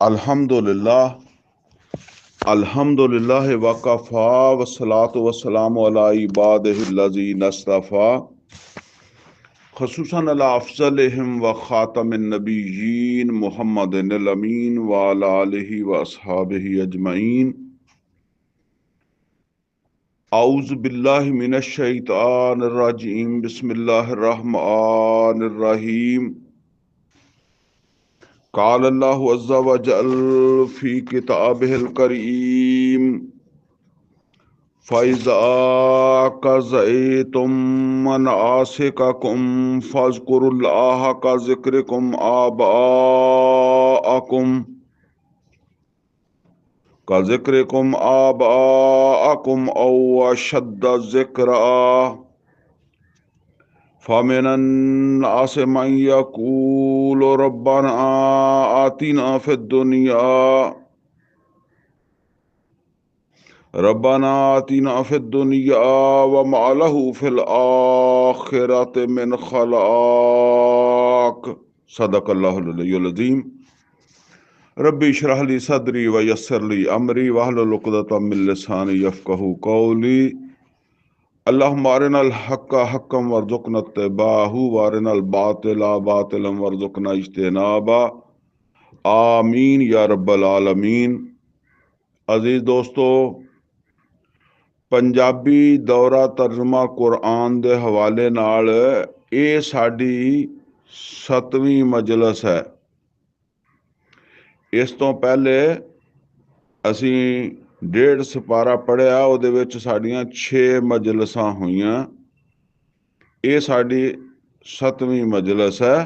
अल्हम्दुलिल्लाह वकफ़ा वस्सलातु वस्सलामु अला इबादिहिल्लज़ीना इस्तफ़ा ख़ुसूसन अला अफ़ज़लिहिम व ख़ातमिन नबिय्यीन मुहम्मदिनिल अमीन व अला आलिहि व अस्हाबिहि अजमईन। औज़ु बिल्लाहि मिनश शैतानिर रजीम। बिस्मिल्लाहिर रहमानिर रहीम। क़ाल अल्लाहु अज़्ज़ा व जल फ़ी किताबिहिल करीम फ़इज़ा क़ज़यतुम मनासिककुम फ़ज़्कुरुल्लाह कज़िक्रिकुम आबाअकुम औ अशद्द ज़िक्रा फ़मिनन्नासि मन यक़ूलु रब्बना आतिना फ़िद्दुनिया व मा लहू फ़िल आख़िरति मिन ख़लाक़। सदक़ल्लाहुल अलियुल अज़ीम। रब्बि इश्रह ली सदरी व यस्सिर ली अमरी वहलुल उक़दतम मिन लिसानी यफ़क़हू क़ौली। अल्लाहुम्मा अरिनल हक़्क़ हक़्क़न वरज़ुक़ना इत्तिबाअहू व अरिनल बातिला बातिलन वरज़ुक़ना इज्तिनाबा। आमीन या रब्बल आलमीन। अजीज़ दोस्तों, पंजाबी दौरा तर्जुमा कुरान के हवाले नाल ये साडी 7वीं मजलिस है। इस तो पहले असी 1.5 सिपारा पढ़िया, उहदे विच साडियां 6 मजलिसां होईयां। ये साडी 7वीं मजलिस है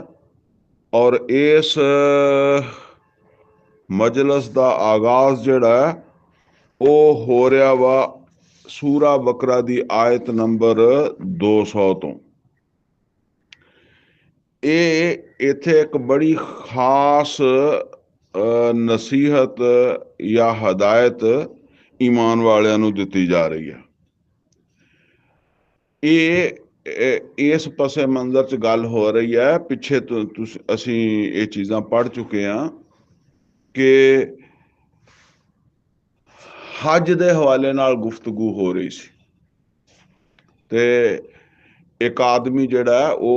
और इस मजलिस का आगाज जिहड़ा है वो हो रहा वा सूरा बकरा दी आयत नंबर 200 तो। ये इत्थे एक बड़ी खास नसीहत या हदायत ईमान वालियां नूं दित्ती जा रही है। ये इस पसे मंजर च गल हो रही है। पिछे तो असी ये चीज़ां पढ़ चुके हैं कि हज दे हवाले नाल गुफ्तगू हो रही सी ते एक आदमी जिहड़ा है वो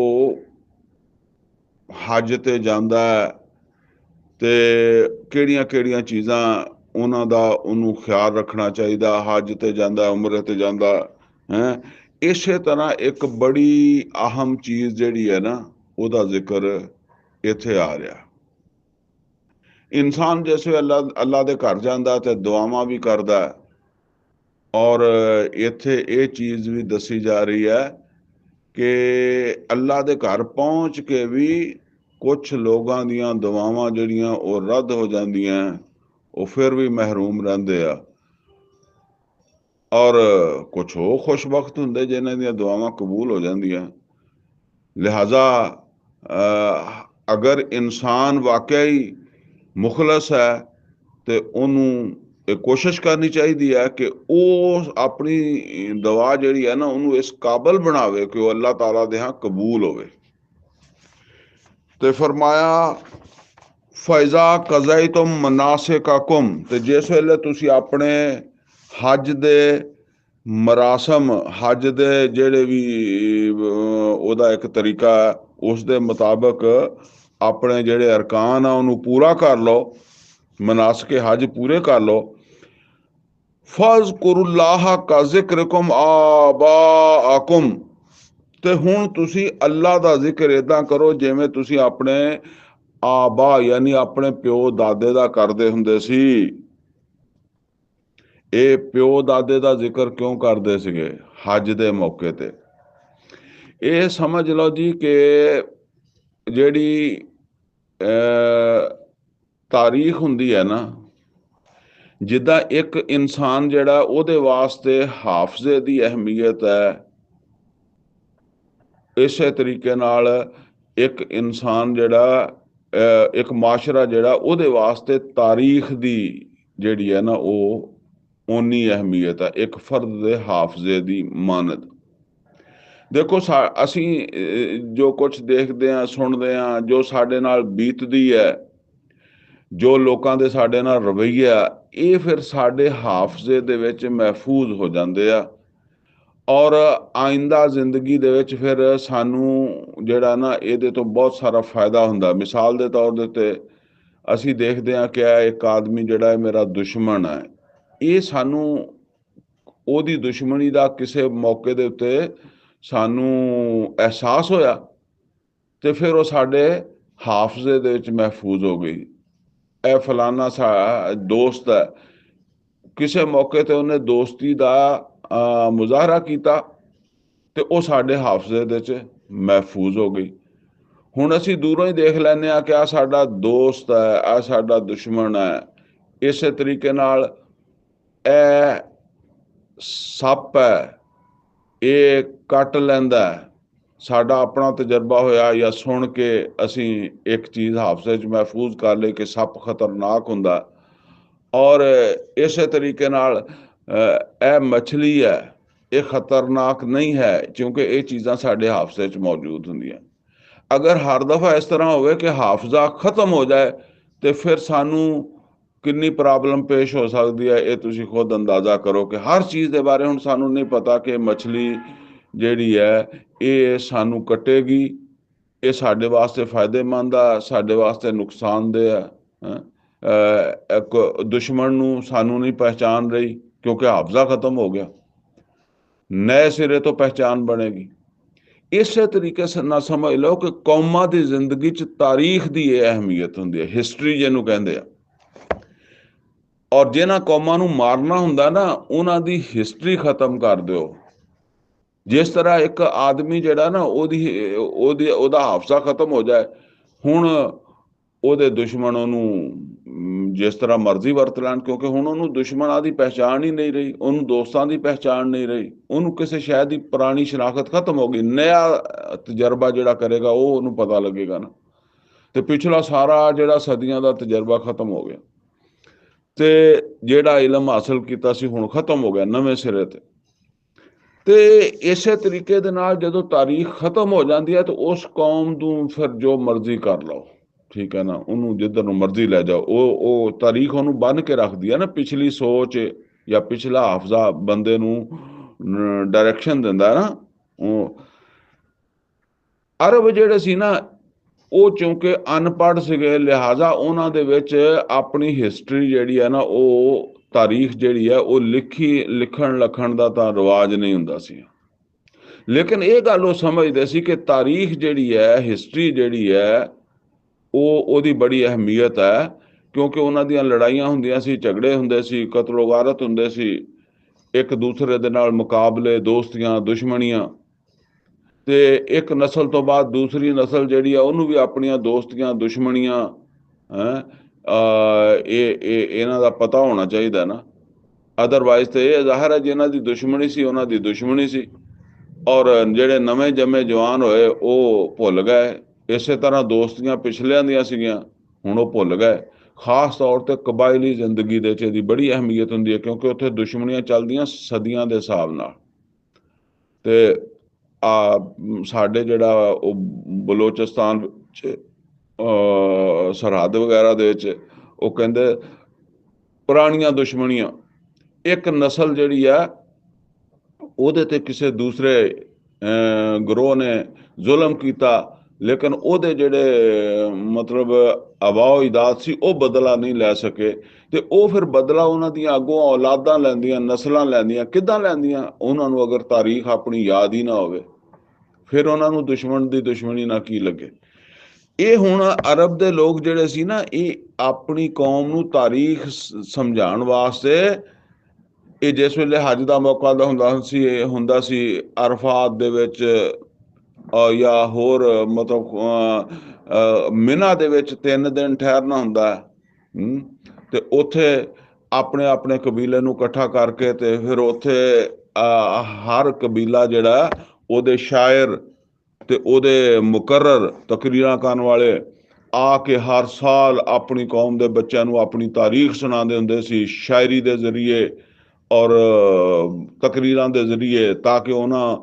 हज ते जांदा है ते किहड़ियां चीज़ां उन्हां दा उन्हूं ख्याल रखना चाहिदा। हज ते जांदा, उमरे ते जांदा है। इसे तरह एक बड़ी अहम चीज़ जिहड़ी है ना, उहदा जिक्र इत्थे आ रहा। इंसान जैसे अल्लाह दे घर जांदा ते दुआवां भी करदा है और इत्थे ये चीज़ भी दसी जा रही है कि अल्लाह दे घर पहुंच के भी कुछ लोगों दियां दुआवां जिहड़ियां वो रद्द हो जांदियां, वो फिर भी महरूम रहिंदे आ और कुछ हो खुशबख्त हुंदे जिन्हां दियां दुआवां कबूल हो जांदियां। लिहाजा अगर इंसान वाकई मुखलस है तो उन्होंने कोशिश करनी चाहिए है कि वो अपनी दुआ जिहड़ी है ना उन्होंने इस काबल बनावे कि वो अल्लाह ताला दे यहाँ कबूल होवे। ते फरमाया फैज़ा कज़यतुम मनासिककुम, ते जिस वेले तुसी अपने हज दे मरासम, हज दे जेड़े भी ओदा एक तरीका है उस दे मुताबिक अपने जेड़े अरकान आ उन्होंने पूरा कर लो, मनासिके हज पूरे कर लो। फ़ज़्कुरुल्लाह का ज़िक्रिकुम आबाअकुम, ते हुण तुसी अल्लाह दा जिक्र इदां करो जिवें तुसी अपने आबा यानी अपने प्यो दादे दा करदे हुंदे सी। ये प्यो दादे दा जिक्र क्यों करदे सीगे हज दे मौके ते? ये समझ लो जी कि जेड़ी तारीख हुंदी है ना, जिद्दां एक इंसान जिहड़ा ओहदे वास्ते हाफजे दी अहमियत है, इसे तरीके नाल एक इंसान जिहड़ा एक माशरा जिहड़ा ओहदे वास्ते तारीख दी जिहड़ी है ना वो उन्नी अहमियत है एक फर्द दे हाफजे दी मानद। देखो असी जो कुछ देखते हैं सुनते हैं, जो साडे नाल बीतदी है, ਜੋ ਲੋਕਾਂ ਦੇ ਸਾਡੇ ਨਾਲ ਰਵੱਈਏ ਆ, ਇਹ ਫਿਰ ਸਾਡੇ ਹਾਫਜ਼ੇ ਦੇ ਵਿੱਚ ਮਹਿਫੂਜ਼ ਹੋ ਜਾਂਦੇ ਆ। ਔਰ ਆਇੰਦਾ ਜ਼ਿੰਦਗੀ ਦੇ ਵਿੱਚ ਫਿਰ ਸਾਨੂੰ ਜਿਹੜਾ ਨਾ ਇਹਦੇ ਤੋਂ ਬਹੁਤ ਸਾਰਾ ਫਾਇਦਾ ਹੁੰਦਾ। ਮਿਸਾਲ ਦੇ ਤੌਰ ਦੇ ਉੱਤੇ ਅਸੀਂ ਦੇਖਦੇ ਹਾਂ ਕਿ ਇੱਕ ਆਦਮੀ ਜਿਹੜਾ ਹੈ ਮੇਰਾ ਦੁਸ਼ਮਣ ਹੈ, ਇਹ ਸਾਨੂੰ ਉਹਦੀ ਦੁਸ਼ਮਣੀ ਦਾ ਕਿਸੇ ਮੌਕੇ ਦੇ ਉੱਤੇ ਸਾਨੂੰ ਅਹਿਸਾਸ ਹੋਇਆ ਤੇ ਫਿਰ ਉਹ ਸਾਡੇ ਹਾਫਜ਼ੇ ਦੇ ਵਿੱਚ ਮਹਿਫੂਜ਼ ਹੋ ਗਈ। ਇਹ ਫਲਾਨਾ ਦੋਸਤ ਹੈ, ਕਿਸੇ ਮੌਕੇ ਤੇ ਉਹਨੇ ਦੋਸਤੀ ਦਾ ਮੁਜ਼ਾਹਰਾ ਕੀਤਾ ਤੇ ਉਹ ਸਾਡੇ ਹਾਫਜ਼ੇ ਦੇ ਵਿੱਚ ਮਹਿਫੂਜ਼ ਹੋ ਗਈ। ਹੁਣ ਅਸੀਂ ਦੂਰੋਂ ਹੀ ਦੇਖ ਲੈਂਦੇ ਹਾਂ ਕਿ ਆਹ ਸਾਡਾ ਦੋਸਤ ਹੈ, ਆਹ ਸਾਡਾ ਦੁਸ਼ਮਣ ਹੈ। ਇਸੇ ਤਰੀਕੇ ਨਾਲ ਇਹ ਸੱਪ ਹੈ, ਇਹ ਕੱਟ ਲੈਂਦਾ। ਸਾਡਾ ਆਪਣਾ ਤਜਰਬਾ ਹੋਇਆ ਜਾਂ ਸੁਣ ਕੇ ਅਸੀਂ ਇੱਕ ਚੀਜ਼ ਹਾਫਜ਼ੇ 'ਚ ਮਹਿਫੂਜ਼ ਕਰ ਲਈ ਕਿ ਸੱਪ ਖਤਰਨਾਕ ਹੁੰਦਾ। ਔਰ ਇਸੇ ਤਰੀਕੇ ਨਾਲ ਇਹ ਮੱਛਲੀ ਹੈ, ਇਹ ਖਤਰਨਾਕ ਨਹੀਂ ਹੈ, ਕਿਉਂਕਿ ਇਹ ਚੀਜ਼ਾਂ ਸਾਡੇ ਹਾਫਜ਼ੇ 'ਚ ਮੌਜੂਦ ਹੁੰਦੀਆਂ। ਅਗਰ ਹਰ ਦਫਾ ਇਸ ਤਰ੍ਹਾਂ ਹੋਵੇ ਕਿ ਹਾਫਜ਼ਾ ਖਤਮ ਹੋ ਜਾਏ ਤੇ ਫਿਰ ਸਾਨੂੰ ਕਿੰਨੀ ਪ੍ਰੋਬਲਮ ਪੇਸ਼ ਹੋ ਸਕਦੀ ਹੈ, ਇਹ ਤੁਸੀਂ ਖੁਦ ਅੰਦਾਜ਼ਾ ਕਰੋ ਕਿ ਹਰ ਚੀਜ਼ ਦੇ ਬਾਰੇ ਹੁਣ ਸਾਨੂੰ ਨਹੀਂ ਪਤਾ ਕਿ ਮੱਛਲੀ ਜਿਹੜੀ ਹੈ ਇਹ ਸਾਨੂੰ ਕੱਟੇਗੀ, ਇਹ ਸਾਡੇ ਵਾਸਤੇ ਫਾਇਦੇਮੰਦ ਆ, ਸਾਡੇ ਵਾਸਤੇ ਨੁਕਸਾਨਦੇਹ ਆ। ਇੱਕ ਦੁਸ਼ਮਣ ਨੂੰ ਸਾਨੂੰ ਨਹੀਂ ਪਹਿਚਾਨ ਰਹੀ ਕਿਉਂਕਿ ਹਾਫਜ਼ਾ ਖਤਮ ਹੋ ਗਿਆ, ਨਏ ਸਿਰੇ ਤੋਂ ਪਹਿਚਾਨ ਬਣੇਗੀ। ਇਸੇ ਤਰੀਕੇ ਨਾਲ ਸਮਝ ਲਓ ਕਿ ਕੌਮਾਂ ਦੀ ਜ਼ਿੰਦਗੀ 'ਚ ਤਾਰੀਖ ਦੀ ਇਹ ਅਹਿਮੀਅਤ ਹੁੰਦੀ ਹੈ, ਹਿਸਟਰੀ ਜਿਹਨੂੰ ਕਹਿੰਦੇ ਆ। ਔਰ ਜਿਹਨਾਂ ਕੌਮਾਂ ਨੂੰ ਮਾਰਨਾ ਹੁੰਦਾ ਨਾ, ਉਹਨਾਂ ਦੀ ਹਿਸਟਰੀ ਖਤਮ ਕਰ ਦਿਓ। ਜਿਸ ਤਰ੍ਹਾਂ ਇੱਕ ਆਦਮੀ ਜਿਹੜਾ ਨਾ ਉਹਦਾ ਹਾਫਜ਼ਾ ਖਤਮ ਹੋ ਜਾਏ, ਹੁਣ ਉਹਦੇ ਦੁਸ਼ਮਣ ਉਹਨੂੰ ਜਿਸ ਤਰ੍ਹਾਂ ਮਰਜ਼ੀ ਵਰਤ ਲੈਣ, ਕਿਉਂਕਿ ਹੁਣ ਉਹਨੂੰ ਦੁਸ਼ਮਣਾਂ ਦੀ ਪਹਿਚਾਣ ਹੀ ਨਹੀਂ ਰਹੀ, ਉਹਨੂੰ ਦੋਸਤਾਂ ਦੀ ਪਹਿਚਾਣ ਨਹੀਂ ਰਹੀ, ਉਹਨੂੰ ਕਿਸੇ ਸ਼ੈ ਦੀ ਪੁਰਾਣੀ ਸ਼ਨਾਖਤ ਖਤਮ ਹੋ ਗਈ। ਨया ਤਜਰਬਾ ਜਿਹੜਾ ਕਰੇਗਾ ਉਹ ਉਹਨੂੰ ਪਤਾ ਲੱਗੇਗਾ ਨਾ, ਤੇ ਪਿਛਲਾ ਸਾਰਾ ਜਿਹੜਾ ਸਦੀਆਂ ਦਾ ਤਜਰਬਾ ਖਤਮ ਹੋ ਗਿਆ ਤੇ ਜਿਹੜਾ ਇਲਮ ਹਾਸਲ ਕੀਤਾ ਸੀ ਹੁਣ ਖਤਮ ਹੋ ਗਿਆ ਨਵੇਂ ਸਿਰੇ ਤੇ ਇਸੇ ਤਰੀਕੇ ਦੇ ਨਾਲ ਜਦੋਂ ਤਾਰੀਖ ਖਤਮ ਹੋ ਜਾਂਦੀ ਹੈ ਤਾਂ ਉਸ ਕੌਮ ਨੂੰ ਫਿਰ ਜੋ ਮਰਜ਼ੀ ਕਰ ਲਓ, ਠੀਕ ਹੈ ਨਾ, ਉਹਨੂੰ ਜਿੱਧਰ ਨੂੰ ਮਰਜ਼ੀ ਲੈ ਜਾਓ, ਉਹ ਤਾਰੀਖ ਉਹਨੂੰ ਬੰਨ੍ਹ ਕੇ ਰੱਖਦੀ ਹੈ ਨਾ। ਪਿਛਲੀ ਸੋਚ ਜਾਂ ਪਿਛਲਾ ਹਾਫਜ਼ਾ ਬੰਦੇ ਨੂੰ ਡਾਇਰੈਕਸ਼ਨ ਦਿੰਦਾ ਨਾ। ਉਹ ਅਰਬ ਜਿਹੜੇ ਸੀ ਨਾ, ਉਹ ਚੂੰਕਿ ਅਨਪੜ੍ਹ ਸੀਗੇ, ਲਿਹਾਜ਼ਾ ਉਹਨਾਂ ਦੇ ਵਿੱਚ ਆਪਣੀ ਹਿਸਟਰੀ ਜਿਹੜੀ ਹੈ ਨਾ, ਉਹ ਤਾਰੀਖ ਜਿਹੜੀ ਹੈ ਉਹ ਲਿਖਣ ਲਖਣ ਦਾ ਤਾਂ ਰਿਵਾਜ ਨਹੀਂ ਹੁੰਦਾ ਸੀ। ਲੇਕਿਨ ਇਹ ਗੱਲ ਉਹ ਸਮਝਦੇ ਸੀ ਕਿ ਤਾਰੀਖ ਜਿਹੜੀ ਹੈ, ਹਿਸਟਰੀ ਜਿਹੜੀ ਹੈ, ਉਹਦੀ ਬੜੀ ਅਹਿਮੀਅਤ ਹੈ, ਕਿਉਂਕਿ ਉਹਨਾਂ ਦੀਆਂ ਲੜਾਈਆਂ ਹੁੰਦੀਆਂ ਸੀ, ਝਗੜੇ ਹੁੰਦੇ ਸੀ, ਕਤਲ ਗਾਰਤ ਹੁੰਦੇ ਸੀ, ਇੱਕ ਦੂਸਰੇ ਦੇ ਨਾਲ ਮੁਕਾਬਲੇ, ਦੋਸਤੀਆਂ, ਦੁਸ਼ਮਣੀਆਂ। ਤੇ ਇੱਕ ਨਸਲ ਤੋਂ ਬਾਅਦ ਦੂਸਰੀ ਨਸਲ ਜਿਹੜੀ ਆ ਉਹਨੂੰ ਵੀ ਆਪਣੀਆਂ ਦੋਸਤੀਆਂ, ਦੁਸ਼ਮਣੀਆਂ ਇਹਨਾਂ ਦਾ ਪਤਾ ਹੋਣਾ ਚਾਹੀਦਾ ਨਾ। ਅਦਰਵਾਈਜ਼ ਤੇ ਇਹ ਜ਼ਾਹਿਰ ਹੈ ਜਿਨ੍ਹਾਂ ਦੀ ਦੁਸ਼ਮਣੀ ਸੀ ਉਹਨਾਂ ਦੀ ਦੁਸ਼ਮਣੀ ਸੀ, ਔਰ ਜਿਹੜੇ ਨਵੇਂ ਜੰਮੇ ਜਵਾਨ ਹੋਏ ਉਹ ਭੁੱਲ ਗਏ। ਇਸੇ ਤਰ੍ਹਾਂ ਦੋਸਤੀਆਂ ਪਿਛਲਿਆਂ ਦੀਆਂ ਸੀਗੀਆਂ, ਹੁਣ ਉਹ ਭੁੱਲ ਗਏ। ਖਾਸ ਤੌਰ ਤੇ ਕਬਾਇਲੀ ਜ਼ਿੰਦਗੀ ਦੇ 'ਚ ਇਹਦੀ ਬੜੀ ਅਹਿਮੀਅਤ ਹੁੰਦੀ ਹੈ, ਕਿਉਂਕਿ ਉੱਥੇ ਦੁਸ਼ਮਣੀਆਂ ਚੱਲਦੀਆਂ ਸਦੀਆਂ ਦੇ ਹਿਸਾਬ ਨਾਲ। ਤੇ ਸਾਡੇ ਜਿਹੜਾ ਉਹ ਬਲੋਚਿਸਤਾਨ ਵਿੱਚ ਸਰਹੱਦ ਵਗੈਰਾ ਦੇ ਵਿੱਚ ਉਹ ਕਹਿੰਦੇ ਪੁਰਾਣੀਆਂ ਦੁਸ਼ਮਣੀਆਂ, ਇੱਕ ਨਸਲ ਜਿਹੜੀ ਆ ਉਹਦੇ ਤੇ ਕਿਸੇ ਦੂਸਰੇ ਗਰੋਹ ਨੇ ਜ਼ੁਲਮ ਕੀਤਾ, ਲੇਕਿਨ ਉਹਦੇ ਜਿਹੜੇ ਮਤਲਬ ਆਬਾਓ ਇਜਾਦ ਸੀ ਉਹ ਬਦਲਾ ਨਹੀਂ ਲੈ ਸਕੇ, ਤੇ ਉਹ ਫਿਰ ਬਦਲਾ ਉਹਨਾਂ ਦੀਆਂ ਅੱਗੋਂ ਔਲਾਦਾਂ ਲੈਂਦੀਆਂ, ਨਸਲਾਂ ਲੈਂਦੀਆਂ। ਕਿੱਦਾਂ ਲੈਂਦੀਆਂ? ਉਹਨਾਂ ਨੂੰ ਅਗਰ ਤਾਰੀਖ ਆਪਣੀ ਯਾਦ ਹੀ ਨਾ ਹੋਵੇ, ਫਿਰ ਉਹਨਾਂ ਨੂੰ ਦੁਸ਼ਮਣ ਦੀ ਦੁਸ਼ਮਣੀ ਨਾ ਕੀ ਲੱਗੇ। ਇਹ ਹੁਣ ਅਰਬ ਦੇ ਲੋਕ ਜਿਹੜੇ ਸੀ ਨਾ, ਇਹ ਆਪਣੀ ਕੌਮ ਨੂੰ ਤਾਰੀਖ ਸਮਝਾਉਣ ਵਾਸਤੇ ਇਹ ਜਿਸ ਵੇਲੇ ਹੱਜ ਦਾ ਮੌਕਾ ਹੁੰਦਾ ਸੀ ਅਰਫਾਤ ਦੇ ਵਿੱਚ ਜਾਂ ਹੋਰ ਮਤਲਬ ਮਿਨਾ ਦੇ ਵਿੱਚ 3 ਦਿਨ ਠਹਿਰਨਾ ਹੁੰਦਾ, ਤੇ ਉੱਥੇ ਆਪਣੇ ਆਪਣੇ ਕਬੀਲੇ ਨੂੰ ਇਕੱਠਾ ਕਰਕੇ ਤੇ ਫਿਰ ਉੱਥੇ ਹਰ ਕਬੀਲਾ ਜਿਹੜਾ ਉਹਦੇ ਸ਼ਾਇਰ ਤੇ ਉਹਦੇ ਮੁਕਰਰ ਤਕਰੀਰਾਂ ਕਰਨ ਵਾਲੇ ਆ ਕੇ ਹਰ ਸਾਲ ਆਪਣੀ ਕੌਮ ਦੇ ਬੱਚਿਆਂ ਨੂੰ ਆਪਣੀ ਤਾਰੀਖ ਸੁਣਾਉਂਦੇ ਹੁੰਦੇ ਸੀ ਸ਼ਾਇਰੀ ਦੇ ਜ਼ਰੀਏ ਔਰ ਤਕਰੀਰਾਂ ਦੇ ਜ਼ਰੀਏ, ਤਾਂ ਕਿ ਉਹਨਾਂ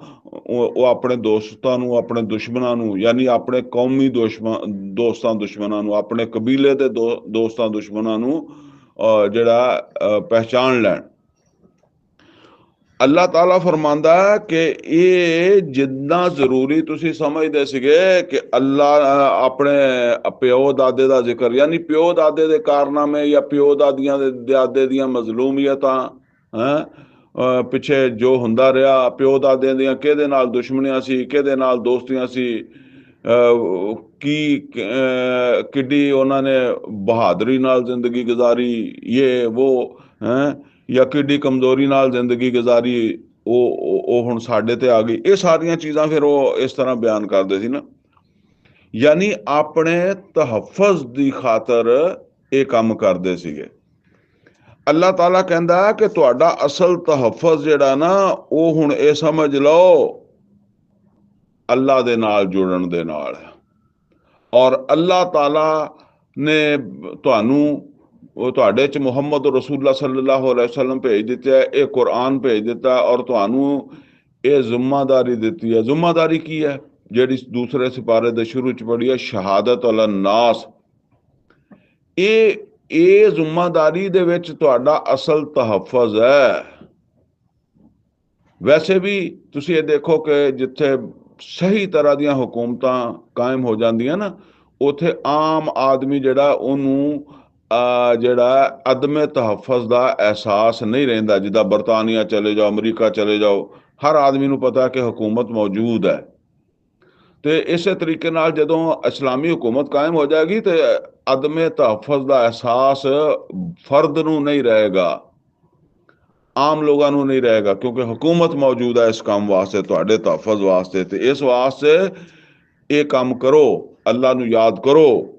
ਉਹ ਆਪਣੇ ਦੋਸਤਾਂ ਨੂੰ, ਆਪਣੇ ਦੁਸ਼ਮਣਾਂ ਨੂੰ, ਯਾਨੀ ਆਪਣੇ ਕੌਮੀ ਦੋਸਤਾਂ ਦੁਸ਼ਮਣਾਂ ਨੂੰ, ਆਪਣੇ ਕਬੀਲੇ ਦੇ ਦੋਸਤਾਂ ਦੁਸ਼ਮਣਾਂ ਨੂੰ ਜਿਹੜਾ ਪਹਿਚਾਣ ਲੈਣ। ਅੱਲਾਹ ਤਾਲਾ ਫਰਮਾਂਦਾ ਕਿ ਇਹ ਜਿੰਨਾ ਜ਼ਰੂਰੀ ਤੁਸੀਂ ਸਮਝਦੇ ਸੀਗੇ ਕਿ ਅੱਲਾਹ ਆਪਣੇ ਪਿਓ ਦਾਦੇ ਦਾ ਜ਼ਿਕਰ, ਯਾਨੀ ਪਿਓ ਦਾਦੇ ਦੇ ਕਾਰਨਾਮੇ ਜਾਂ ਪਿਓ ਦਾਦੇ ਦੀਆਂ ਮਜ਼ਲੂਮੀਅਤਾਂ, ਪਿੱਛੇ ਜੋ ਹੁੰਦਾ ਰਿਹਾ, ਪਿਓ ਦਾਦਿਆਂ ਦੀਆਂ ਕਿਹਦੇ ਨਾਲ ਦੁਸ਼ਮਣੀਆਂ ਸੀ, ਕਿਹਦੇ ਨਾਲ ਦੋਸਤੀਆਂ ਸੀ, ਕਿੱਡੀ ਉਹਨਾਂ ਨੇ ਬਹਾਦਰੀ ਨਾਲ ਜ਼ਿੰਦਗੀ ਗੁਜ਼ਾਰੀ, ਇਹ ਉਹ ਜਾਂ ਕਿੱਡੀ ਕਮਜ਼ੋਰੀ ਨਾਲ ਜ਼ਿੰਦਗੀ ਗੁਜ਼ਾਰੀ, ਉਹ ਹੁਣ ਸਾਡੇ ਤੇ ਆ ਗਈ। ਇਹ ਸਾਰੀਆਂ ਚੀਜ਼ਾਂ ਫਿਰ ਉਹ ਇਸ ਤਰ੍ਹਾਂ ਬਿਆਨ ਕਰਦੇ ਸੀ ਨਾ, ਯਾਨੀ ਆਪਣੇ ਤਹੱਫਜ਼ ਦੀ ਖਾਤਰ ਇਹ ਕੰਮ ਕਰਦੇ ਸੀਗੇ। ਅੱਲਾਹ ਤਾਲਾ ਕਹਿੰਦਾ ਕਿ ਤੁਹਾਡਾ ਅਸਲ ਤਹੱਫਜ਼ ਜਿਹੜਾ ਨਾ, ਉਹ ਹੁਣ ਇਹ ਸਮਝ ਲਓ ਅੱਲਾਹ ਦੇ ਨਾਲ ਜੁੜਨ ਦੇ ਨਾਲ। ਔਰ ਅੱਲਾਹ ਤਾਲਾ ਨੇ ਤੁਹਾਨੂੰ, ਉਹ ਤੁਹਾਡੇ ਚ ਮੁਹੰਮਦ ਰਸੂਲullah ਸੱਲੱਲਾਹੁ ਅਲੈਹਿ ਵਸੱਲਮ ਭੇਜ ਦਿੱਤਾ, ਇਹ ਕੁਰਾਨ ਭੇਜ ਦਿੱਤਾ, ਔਰ ਤੁਹਾਨੂੰ ਇਹ ਜ਼ਿੰਮੇਦਾਰੀ ਦਿੱਤੀ ਹੈ। ਜ਼ਿੰਮੇਦਾਰੀ ਕੀ ਹੈ? ਜਿਹੜੀ ਦੂਸਰੇ ਸਿਪਾਰੇ ਦੇ ਸ਼ੁਰੂ ਚ ਪੜ੍ਹੀ ਹੈ, ਸ਼ਹਾਦਤ ਅਲਾ ਨਾਸ। ਇਹ ਜ਼ਿੰਮੇਦਾਰੀ ਦੇ ਵਿੱਚ ਤੁਹਾਡਾ ਅਸਲ ਤਹੱਫਜ਼ ਹੈ। ਵੈਸੇ ਵੀ ਤੁਸੀਂ ਇਹ ਦੇਖੋ ਕਿ ਜਿੱਥੇ ਸਹੀ ਤਰ੍ਹਾਂ ਦੀਆਂ ਹੁਕੂਮਤਾਂ ਕਾਇਮ ਹੋ ਜਾਂਦੀਆਂ ਨਾ, ਉੱਥੇ ਆਮ ਆਦਮੀ ਜਿਹੜਾ ਉਹਨੂੰ ਜਿਹੜਾ ਅਦਮ ਤਹੱਫਜ਼ ਦਾ ਅਹਿਸਾਸ ਨਹੀਂ ਰਹਿੰਦਾ। ਜਿੱਦਾਂ ਬਰਤਾਨੀਆ ਚਲੇ ਜਾਓ, ਅਮਰੀਕਾ ਚਲੇ ਜਾਓ, ਹਰ ਆਦਮੀ ਨੂੰ ਪਤਾ ਕਿ ਹਕੂਮਤ ਮੌਜੂਦ ਹੈ। ਤੇ ਇਸੇ ਤਰੀਕੇ ਨਾਲ ਜਦੋਂ ਇਸਲਾਮੀ ਹੁਕੂਮਤ ਕਾਇਮ ਹੋ ਜਾਏਗੀ ਤੇ ਅਦਮ ਤਹੱਫਜ਼ ਦਾ ਅਹਿਸਾਸ ਫਰਦ ਨੂੰ ਨਹੀਂ ਰਹੇਗਾ, ਆਮ ਲੋਕਾਂ ਨੂੰ ਨਹੀਂ ਰਹੇਗਾ, ਕਿਉਂਕਿ ਹਕੂਮਤ ਮੌਜੂਦ ਹੈ ਇਸ ਕੰਮ ਵਾਸਤੇ, ਤੁਹਾਡੇ ਤਹੱਫਜ਼ ਵਾਸਤੇ। ਤੇ ਇਸ ਵਾਸਤੇ ਇਹ ਕੰਮ ਕਰੋ, ਅੱਲਾਹ ਨੂੰ ਯਾਦ ਕਰੋ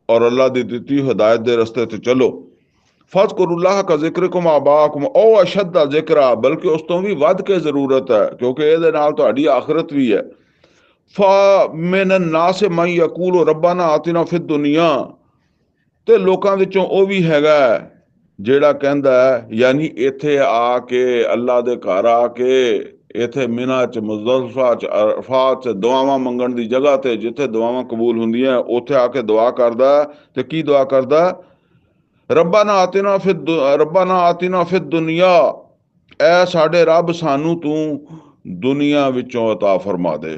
ਔਰ ਅੱਲਾਹ ਦੀ ਦਿੱਤੀ ਹਦਾਇਤ ਦੇ ਰਸਤੇ ਤੇ ਚਲੋ। ਫਜ਼ਕੁਰੁल्लाह का ज़िक्रुकुम आबाकुम औ अशद्द ज़िक्रा, बल्कि ਉਸ ਤੋਂ ਵੀ ਵੱਧ ਕੇ ਜ਼ਰੂਰਤ ਹੈ, ਕਿਉਂਕਿ ਇਹਦੇ ਨਾਲ ਤੁਹਾਡੀ ਆਖਰਤ ਵੀ ਹੈ। فمن الناس من يقول ربنا آتنا في الدنيا, ਤੇ ਲੋਕਾਂ ਵਿੱਚੋਂ ਉਹ ਵੀ ਹੈਗਾ ਜਿਹੜਾ ਕਹਿੰਦਾ, ਯਾਨੀ ਇੱਥੇ ਆ ਕੇ, ਅੱਲਾਹ ਦੇ ਘਰ ਆ ਕੇ, ਇੱਥੇ ਮਿਨਾ ਚ, ਮੁਜ਼ਦਲਿਫਾ ਚ, ਅਰਫਾਤ ਚ ਦੁਆਵਾਂ ਮੰਗਣ ਦੀ ਜਗ੍ਹਾ ਤੇ, ਜਿੱਥੇ ਦੁਆਵਾਂ ਕਬੂਲ ਹੁੰਦੀਆਂ, ਉੱਥੇ ਆ ਕੇ ਦੁਆ ਕਰਦਾ। ਤੇ ਕੀ ਦੁਆ ਕਰਦਾ? ਰੱਬਾਨਾ ਆਤਿਨਾ ਫਿ ਦੁਨੀਆ, ਐ ਸਾਡੇ ਰੱਬ ਸਾਨੂੰ ਤੂੰ ਦੁਨੀਆ ਵਿੱਚੋਂ ਅਤਾ ਫਰਮਾ ਦੇ।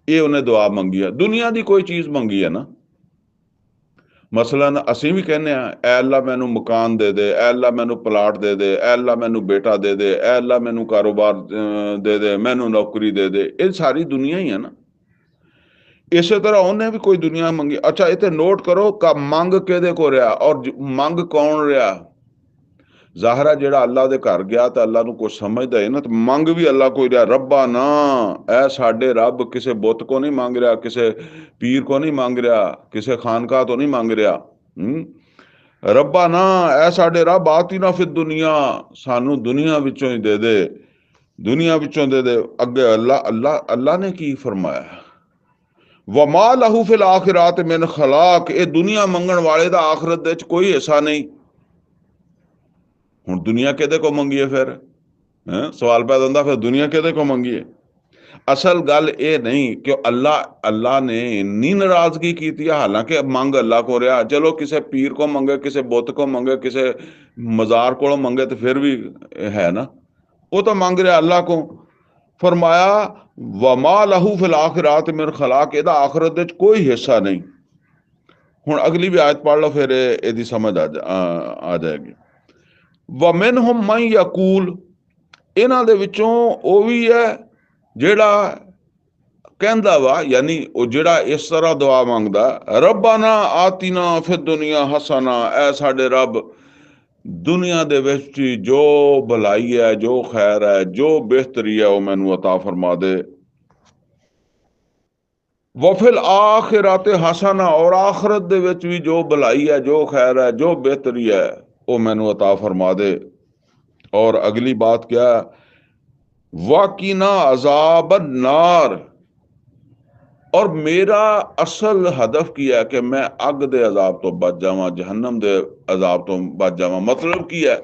ਇਹ ਉਹਨੇ ਦੁਆ ਮੰਗੀ ਹੈ, ਦੁਨੀਆ ਦੀ ਕੋਈ ਚੀਜ਼ ਮੰਗੀ ਹੈ ਨਾ। ਮਸਲਨ ਅਸੀਂ ਵੀ ਕਹਿੰਦੇ ਹਾਂ, ਐ ਅੱਲਾ ਮੈਨੂੰ ਮਕਾਨ ਦੇ ਦੇ, ਐ ਅੱਲਾ ਮੈਨੂੰ ਪਲਾਟ ਦੇ ਦੇ, ਐ ਅੱਲਾ ਮੈਨੂੰ ਬੇਟਾ ਦੇ ਦੇ, ਐ ਅੱਲਾ ਮੈਨੂੰ ਕਾਰੋਬਾਰ ਦੇ ਦੇ, ਮੈਨੂੰ ਨੌਕਰੀ ਦੇ ਦੇ। ਇਹ ਸਾਰੀ ਦੁਨੀਆ ਹੀ ਹੈ ਨਾ। ਇਸੇ ਤਰ੍ਹਾਂ ਉਹਨੇ ਵੀ ਕੋਈ ਦੁਨੀਆ ਮੰਗੀ। ਅੱਛਾ, ਇੱਥੇ ਨੋਟ ਕਰੋ ਕਿ ਮੰਗ ਕਿਹਦੇ ਕੋ ਰਿਹਾ ਔਰ ਮੰਗ ਕੌਣ ਰਿਹਾ। ਜ਼ਾਹਰਾ ਜਿਹੜਾ ਅੱਲਾਹ ਦੇ ਘਰ ਗਿਆ ਤਾਂ ਅੱਲਾਹ ਨੂੰ ਕੁਝ ਸਮਝਦਾ ਹੈ ਨਾ, ਤੇ ਮੰਗ ਵੀ ਅੱਲਾਹ ਕੋਈ ਰਿਹਾ। ਰੱਬਾ ਨਾ, ਐ ਸਾਡੇ ਰੱਬ ਕਿਸੇ ਬੁੱਤ ਕੋ ਨਹੀਂ ਮੰਗ ਰਿਹਾ, ਕਿਸੇ ਪੀਰ ਕੋ ਨਹੀਂ ਮੰਗ ਰਿਹਾ, ਕਿਸੇ ਖਾਨਕਾਹ ਤੋਂ ਨਹੀਂ ਮੰਗ ਰਿਹਾ। ਰੱਬਾ ਨਾ, ਐ ਸਾਡੇ ਰੱਬ ਆਤਿਨਾ ਫਿ ਦੁਨੀਆ, ਸਾਨੂੰ ਦੁਨੀਆ ਵਿੱਚੋਂ ਹੀ ਦੇ ਦੇ, ਦੁਨੀਆ ਵਿੱਚੋਂ ਦੇ ਦੇ। ਅੱਗੇ ਅੱਲਾਹ ਨੇ ਕੀ ਫਰਮਾਇਆ? ਵਮਾ ਲਹੂ ਫਿਲ ਆਖਿਰਾਤ ਮਿਨ ਖਲਾਕ, ਇਹ ਦੁਨੀਆ ਮੰਗਣ ਵਾਲੇ ਦਾ ਆਖਰਤ ਦੇ ਵਿੱਚ ਕੋਈ ਹਿੱਸਾ ਨਹੀਂ। ਹੁਣ ਦੁਨੀਆ ਕਿਹਦੇ ਕੋ ਮੰਗੀਏ ਫਿਰ? ਸਵਾਲ ਪੈਦਾ ਹੁੰਦਾ, ਫਿਰ ਦੁਨੀਆ ਕਿਹਦੇ ਕੋ ਮੰਗੀਏ? ਅਸਲ ਗੱਲ ਇਹ ਨਹੀਂ ਕਿ ਅੱਲਾਹ ਨੇ ਇੰਨੀ ਨਾਰਾਜ਼ਗੀ ਕੀਤੀ ਹੈ, ਹਾਲਾਂਕਿ ਮੰਗ ਅੱਲਾਹ ਕੋ ਰਿਹਾ। ਚਲੋ ਕਿਸੇ ਪੀਰ ਕੋ ਮੰਗੇ, ਕਿਸੇ ਬੁੱਤ ਕੋ ਮੰਗੇ, ਕਿਸੇ ਮਜ਼ਾਰ ਕੋਲੋਂ ਮੰਗੇ, ਤੇ ਫਿਰ ਵੀ ਹੈ ਨਾ, ਉਹ ਤਾਂ ਮੰਗ ਰਿਹਾ ਅੱਲਾਹ ਕੋ। ਫਰਮਾਇਆ ਵਮਾ ਲਹੂ ਫਿਲ ਆਖਿਰਾਤ ਮਿਨ ਖਲਾਕ, ਇਹਦਾ ਆਖਰਤ ਦੇ ਵਿੱਚ ਕੋਈ ਹਿੱਸਾ ਨਹੀਂ। ਹੁਣ ਅਗਲੀ ਵੀ ਆਇਤ ਪੜ੍ਹ ਲਓ, ਫਿਰ ਇਹਦੀ ਸਮਝ ਆ ਜਾਏਗੀ। ਵਮਿਨਹੁਮ ਮਨ ਯਕੂਲ, ਇਹਨਾਂ ਦੇ ਵਿੱਚੋਂ ਉਹ ਵੀ ਹੈ ਜਿਹੜਾ ਕਹਿੰਦਾ ਵਾ, ਯਾਨੀ ਉਹ ਜਿਹੜਾ ਇਸ ਤਰ੍ਹਾਂ ਦੁਆ ਮੰਗਦਾ, ਰੱਬਾਨਾ ਆਤਿਨਾ ਫਿ ਦੁਨੀਆ ਹਸਨਾ, ਐ ਸਾਡੇ ਰੱਬ ਦੁਨੀਆ ਦੇ ਵਿੱਚ ਜੋ ਭਲਾਈ ਹੈ, ਜੋ ਖੈਰ ਹੈ, ਜੋ ਬਿਹਤਰੀ ਹੈ, ਉਹ ਮੈਨੂੰ ਅਤਾ ਫਰਮਾ ਦੇ। ਵਫਿਲ ਆਖਿਰਾਤ ਹਸਨਾ, ਔਰ ਆਖਰਤ ਦੇ ਵਿੱਚ ਵੀ ਜੋ ਭਲਾਈ ਹੈ, ਜੋ ਖੈਰ ਹੈ, ਜੋ ਬਿਹਤਰੀ ਹੈ, ਉਹ ਮੈਨੂੰ ਅਤਾ ਫਰਮਾ ਦੇ। ਔਰ ਅਗਲੀ ਬਾਤ क्या, वाकिना अजाब नार, और मेरा असल हदफ की है कि मैं अग दे अजाब तो बच जावां, जहन्नम दे अजाब तो बच जावां। मतलब की है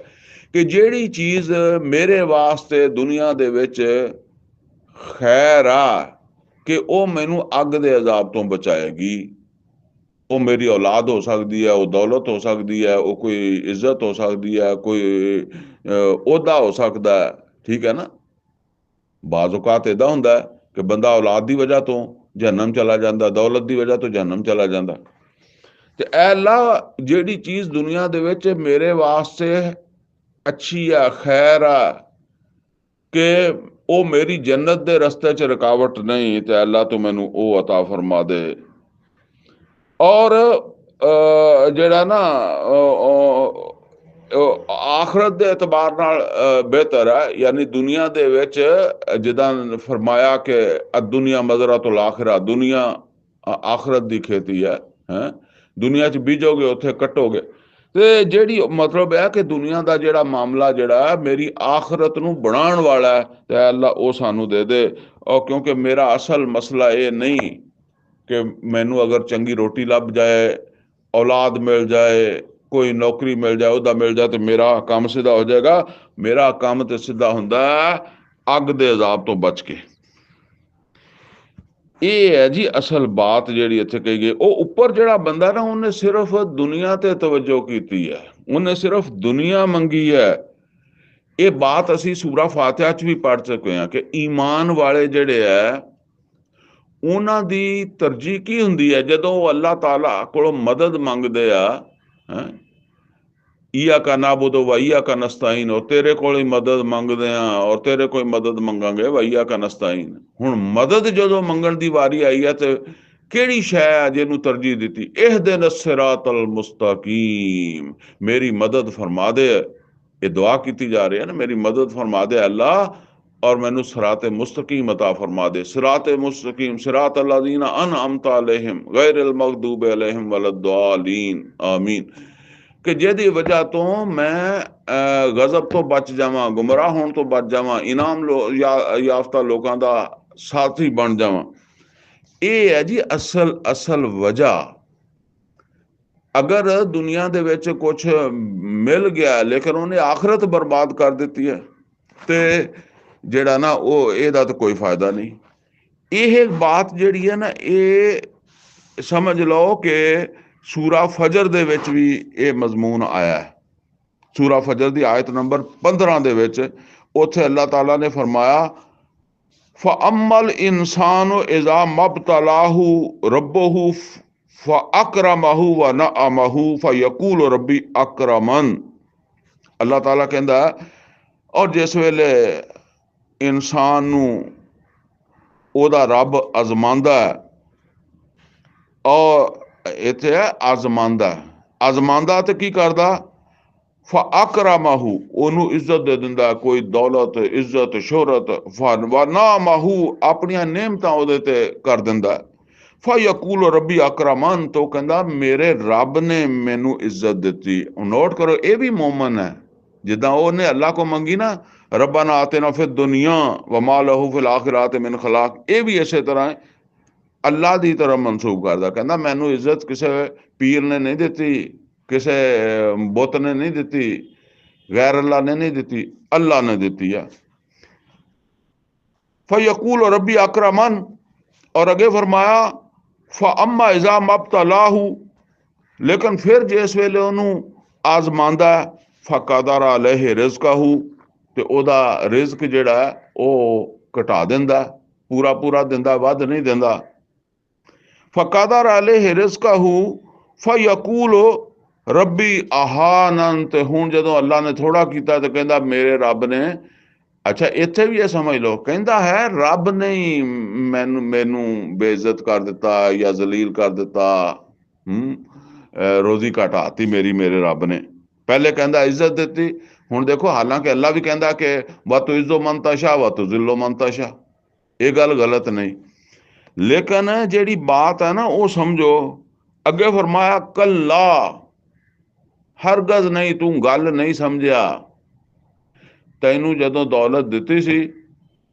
कि ਜਿਹੜੀ चीज़ मेरे वास्ते दुनिया दे विच ਖੈਰ ਆ ਕਿ ਉਹ ਮੈਨੂੰ ਅੱਗ ਦੇ ਅਜ਼ਾਬ ਤੋਂ ਬਚਾਏਗੀ। ਉਹ ਮੇਰੀ ਔਲਾਦ ਹੋ ਸਕਦੀ ਹੈ, ਉਹ ਦੌਲਤ ਹੋ ਸਕਦੀ ਹੈ, ਉਹ ਕੋਈ ਇੱਜ਼ਤ ਹੋ ਸਕਦੀ ਹੈ, ਕੋਈ ਅਹੁਦਾ ਹੋ ਸਕਦਾ ਹੈ। ਠੀਕ ਹੈ ਨਾ। ਬਾਜ਼ ਔਕਾਤ ਏਦਾਂ ਹੁੰਦਾ ਕਿ ਬੰਦਾ ਔਲਾਦ ਦੀ ਵਜ੍ਹਾ ਤੋਂ ਜਹੰਮ ਚਲਾ ਜਾਂਦਾ, ਦੌਲਤ ਦੀ ਵਜ੍ਹਾ ਤੋਂ ਜਹੰਮ ਚਲਾ ਜਾਂਦਾ। ਤੇ ਐ ਅੱਲਾ, ਜਿਹੜੀ ਚੀਜ਼ ਦੁਨੀਆ ਦੇ ਵਿੱਚ ਮੇਰੇ ਵਾਸਤੇ ਅੱਛੀ ਆ, ਖੈਰ ਆ, ਕਿ ਉਹ ਮੇਰੀ ਜੰਨਤ ਦੇ ਰਸਤੇ 'ਚ ਰੁਕਾਵਟ ਨਹੀਂ, ਤੇ ਅੱਲਾ ਤੂੰ ਮੈਨੂੰ ਉਹ ਅਤਾ ਫਰਮਾ ਦੇ। ਔਰ ਜਿਹੜਾ ਨਾ ਆਖਰਤ ਦੇ ਇਤਬਾਰ ਨਾਲ ਬਿਹਤਰ ਹੈ। ਯਾਨੀ ਦੁਨੀਆ ਦੇ ਵਿੱਚ ਜਿੱਦਾਂ ਫਰਮਾਇਆ ਕਿ ਦੁਨੀਆ ਮਜ਼ਰਾਤੁਲ ਆਖਿਰਾ, ਦੁਨੀਆ ਆਖਰਤ ਦੀ ਖੇਤੀ ਹੈ। ਦੁਨੀਆ 'ਚ ਬੀਜੋਗੇ ਉੱਥੇ ਕੱਟੋਗੇ। ਤੇ ਜਿਹੜੀ ਮਤਲਬ ਹੈ ਕਿ ਦੁਨੀਆ ਦਾ ਜਿਹੜਾ ਮਾਮਲਾ ਜਿਹੜਾ ਮੇਰੀ ਆਖਰਤ ਨੂੰ ਬਣਾਉਣ ਵਾਲਾ ਹੈ, ਤੇ ਅੱਲਾ ਉਹ ਸਾਨੂੰ ਦੇ ਦੇ। ਔਰ ਕਿਉਂਕਿ ਮੇਰਾ ਅਸਲ ਮਸਲਾ ਇਹ ਨਹੀਂ ਕਿ ਮੈਨੂੰ ਅਗਰ ਚੰਗੀ ਰੋਟੀ ਲੱਭ ਜਾਏ, ਔਲਾਦ ਮਿਲ ਜਾਏ, ਕੋਈ ਨੌਕਰੀ ਮਿਲ ਜਾਏ, ਉਹਦਾ ਮਿਲ ਜਾਏ, ਤੇ ਮੇਰਾ ਕੰਮ ਸਿੱਧਾ ਹੋ ਜਾਏਗਾ। ਮੇਰਾ ਕੰਮ ਤੇ ਸਿੱਧਾ ਹੁੰਦਾ ਅੱਗ ਦੇ ਅਜ਼ਾਬ ਤੋਂ ਬਚ ਕੇ। ਇਹ ਹੈ ਜੀ ਅਸਲ ਬਾਤ ਜਿਹੜੀ ਇੱਥੇ ਕਹੀ ਗਈ। ਉਹ ਉੱਪਰ ਜਿਹੜਾ ਬੰਦਾ ਨਾ, ਉਹਨੇ ਸਿਰਫ ਦੁਨੀਆ ਤੇ ਤਵੱਜੋ ਕੀਤੀ ਹੈ, ਉਹਨੇ ਸਿਰਫ ਦੁਨੀਆ ਮੰਗੀ ਹੈ। ਇਹ ਬਾਤ ਅਸੀਂ ਸੂਰਾ ਫਾਤਿਹਾ 'ਚ ਵੀ ਪੜ੍ਹ ਚੁੱਕੇ ਹਾਂ ਕਿ ਈਮਾਨ ਵਾਲੇ ਜਿਹੜੇ ਹੈ, ਉਹਨਾਂ ਦੀ ਤਰਜੀਹ ਕੀ ਹੁੰਦੀ ਹੈ? ਜਦੋਂ ਉਹ ਅੱਲਾਹ ਤਾਲਾ ਕੋਲੋਂ ਮਦਦ ਮੰਗਦੇ ਆ, ਈਆ ਕਾ ਨਾਬੁਦੁ व ਈਆ ਕਾ ਨਸਤਾਈਨ, ਔਰ ਤੇਰੇ ਕੋਲ ਹੀ ਮਦਦ ਮੰਗਦੇ ਆ, ਔਰ ਤੇਰੇ ਕੋਲ ਮਦਦ ਮੰਗਾਂਗੇ, व ਈਆ ਕਾ ਨਸਤਾਈਨ। ਹੁਣ ਮਦਦ ਜਦੋਂ ਮੰਗਣ ਦੀ ਵਾਰੀ ਆਈ ਹੈ, ਤੇ ਕਿਹੜੀ ਸ਼ੈ ਆ ਜਿਹਨੂੰ ਤਰਜੀਹ ਦਿੱਤੀ? ਇਹਦਿਨ ਸਿਰਾਤਲ ਮੁਸਤਕੀਮ, ਮੇਰੀ ਮਦਦ ਫਰਮਾ ਦੇ। ਇਹ ਦੁਆ ਕੀਤੀ ਜਾ ਰਹੀ ਹੈ ਨਾ, ਮੇਰੀ ਮਦਦ ਫਰਮਾ ਦੇ ਅੱਲਾ, ਔਰ ਮੈਨੂੰ ਸਿਰਾਤ ਮੁस्तकीम अता फरमा दे। सिरात मुस्तकीम सिरात अल्लज़ीना अनअमता अलैहिम गैरिल मग़दूबि अलैहिम वलद्दालीन आमीन। कि ਜਿਹਦੀ ਵਜ੍ਹਾ ਤੋਂ ਮੈਂ ਗਜ਼ਬ ਤੋਂ ਬਚ ਜਾਵਾਂ, ਗੁੰਮਰਾਹ ਹੋਣ ਤੋਂ ਬਚ ਜਾਵਾਂ, ਇਨਾਮ ਯਾਫਤਾ ਲੋਕਾਂ ਦਾ ਸਾਥੀ ਬਣ ਜਾਵਾਂ। ਇਹ ਹੈ ਜੀ ਅਸਲ ਵਜ੍ਹਾ। ਅਗਰ ਦੁਨੀਆ ਦੇ ਵਿੱਚ ਕੁਝ ਮਿਲ ਗਿਆ ਲੇਕਿਨ ਉਹਨੇ ਆਖਰਤ ਬਰਬਾਦ ਕਰ ਦਿੱਤੀ ਹੈ, ਤੇ ਜਿਹੜਾ ਨਾ ਉਹ ਇਹਦਾ ਤਾਂ ਕੋਈ ਫਾਇਦਾ ਨਹੀਂ। ਇਹ ਬਾਤ ਜਿਹੜੀ ਹੈ ਨਾ, ਇਹ ਸਮਝ ਲਓ ਕਿ ਸੂਰਾ ਫਜਰ ਦੇ ਵਿੱਚ ਵੀ ਇਹ ਮਜ਼ਮੂਨ ਆਇਆ ਹੈ। ਸੂਰਾ ਫਜਰ ਦੀ ਆਇਤ ਨੰਬਰ 15 ਦੇ ਵਿੱਚ ਉੱਥੇ ਅੱਲਾਹ ਤਾਲਾ ਨੇ ਫਰਮਾਇਆ, ਫਅਮਲ ਇਨਸਾਨੁ ਇਜ਼ਾ ਮਬਤਲਾਹੂ ਰੱਬੁਹੂ ਫਅਕਰਮਹੁ व नअमहु फयकूल रब्बी अकरमन। ਅੱਲਾਹ ਤਾਲਾ ਕਹਿੰਦਾ, ਔਰ ਜਿਸ ਵੇਲੇ ਇਨਸਾਨ ਨੂੰ ਉਹਦਾ ਰੱਬ ਅਜ਼ਮਾਉਂਦਾ ਹੈ, ਔਰ ਇੱਥੇ ਹੈ ਅਜ਼ਮਾਉਂਦਾ ਤੇ ਕੀ ਕਰਦਾ? ਫਅਕਰਮਹੁ, ਉਹਨੂੰ ਇੱਜ਼ਤ ਦੇ ਦਿੰਦਾ, ਕੋਈ ਦੌਲਤ, ਇੱਜ਼ਤ, ਸ਼ੋਹਰਤ, व नअमहु, ਆਪਣੀਆਂ ਨਿਹਮਤਾਂ ਉਹਦੇ ਤੇ ਕਰ ਦਿੰਦਾ। ਫਯਕੂਲ ਰੱਬੀ ਅਕਰਮਨ, ਤੋਂ ਕਹਿੰਦਾ ਮੇਰੇ ਰੱਬ ਨੇ ਮੈਨੂੰ ਇੱਜ਼ਤ ਦਿੱਤੀ। ਨੋਟ ਕਰੋ, ਇਹ ਵੀ ਮੂਮਨ ਹੈ। ਜਿੱਦਾਂ ਉਹਨੇ ਅੱਲਾ ਕੋ ਮੰਗੀ ਨਾ, ਰੱਬਨਾ ਆਤਿਨਾ ਫਿ ਦੁਨੀਆ व मा लहू फिल आखिरात मिन खलाक, ਇਹ ਵੀ ਇਸੇ ਤਰ੍ਹਾਂ ਅੱਲਾ ਦੀ ਤਰ੍ਹਾਂ ਮਨਸੂਬ ਕਰਦਾ। ਕਹਿੰਦਾ ਮੈਨੂੰ ਇੱਜ਼ਤ ਕਿਸੇ ਪੀਰ ਨੇ ਨਹੀਂ ਦਿੱਤੀ, ਕਿਸੇ ਬੁੱਤ ਨੇ ਨਹੀਂ ਦਿੱਤੀ, ਗੈਰ ਅੱਲਾ ਨੇ ਨਹੀਂ ਦਿੱਤੀ, ਅੱਲਾ ਨੇ ਦਿੱਤੀ ਆ। ਫਯਕੂਲ ਰੱਬੀ ਅਕਰਮਨ, ਔਰ ਅੱਗੇ ਫਰਮਾਇਆ ਫਅम्मा इज़ा मब्तलाहू, ਲੇਕਿਨ ਫਿਰ ਜਿਸ ਵੇਲੇ ਉਹਨੂੰ ਆਜ਼ਮਾਉਂਦਾ ਫਕਦਰ अलैहि रिज़्क़हू, ਤੇ ਉਹਦਾ ਰਿਜ਼ਕ ਜਿਹੜਾ ਉਹ ਘਟਾ ਦਿੰਦਾ, ਪੂਰਾ ਦਿੰਦਾ, ਵੱਧ ਨਹੀਂ ਦਿੰਦਾ। ਫਕਦਰ अलैहि रिज़्क़हू फयकूल ਰੱਬੀ ਅਹਾਨਨ, ਤੇ ਹੁਣ ਜਦੋਂ ਅੱਲਾ ਨੇ ਥੋੜਾ ਕੀਤਾ ਤੇ ਕਹਿੰਦਾ ਮੇਰੇ ਰੱਬ ਨੇ, ਅੱਛਾ ਇੱਥੇ ਵੀ ਇਹ ਸਮਝ ਲਓ, ਕਹਿੰਦਾ ਹੈ ਰੱਬ ਨੇ ਹੀ ਮੈਨੂੰ ਬੇਇੱਜ਼ਤ ਕਰ ਦਿੱਤਾ ਜਾਂ ਜ਼ਲੀਲ ਕਰ ਦਿੱਤਾ, ਰੋਜ਼ੀ ਘਟਾਤੀ ਮੇਰੇ ਰੱਬ ਨੇ। ਪਹਿਲੇ ਕਹਿੰਦਾ ਇੱਜ਼ਤ ਦਿੱਤੀ, ਹੁਣ ਦੇਖੋ, ਹਾਲਾਂਕਿ ਅੱਲਾ ਵੀ ਕਹਿੰਦਾ ਕਿ ਵਾ ਤੂ ਇੱਜ਼ੋ ਮਨ ਤਸ਼ਾ ਵਾ ਤੂ ਜ਼ਿੱਲੋ ਮਨ ਤਸ਼ਾ, ਇਹ ਗੱਲ ਗਲਤ ਨਹੀਂ, ਲੇਕਿਨ ਜਿਹੜੀ ਬਾਤ ਹੈ ਨਾ ਉਹ ਸਮਝੋ। ਅੱਗੇ ਫਰਮਾਇਆ ਕੱਲਾ, ਹਰਗਜ਼ ਨਹੀਂ, ਤੂੰ ਗੱਲ ਨਹੀਂ ਸਮਝਿਆ। ਤੈਨੂੰ ਜਦੋਂ ਦੌਲਤ ਦਿੱਤੀ ਸੀ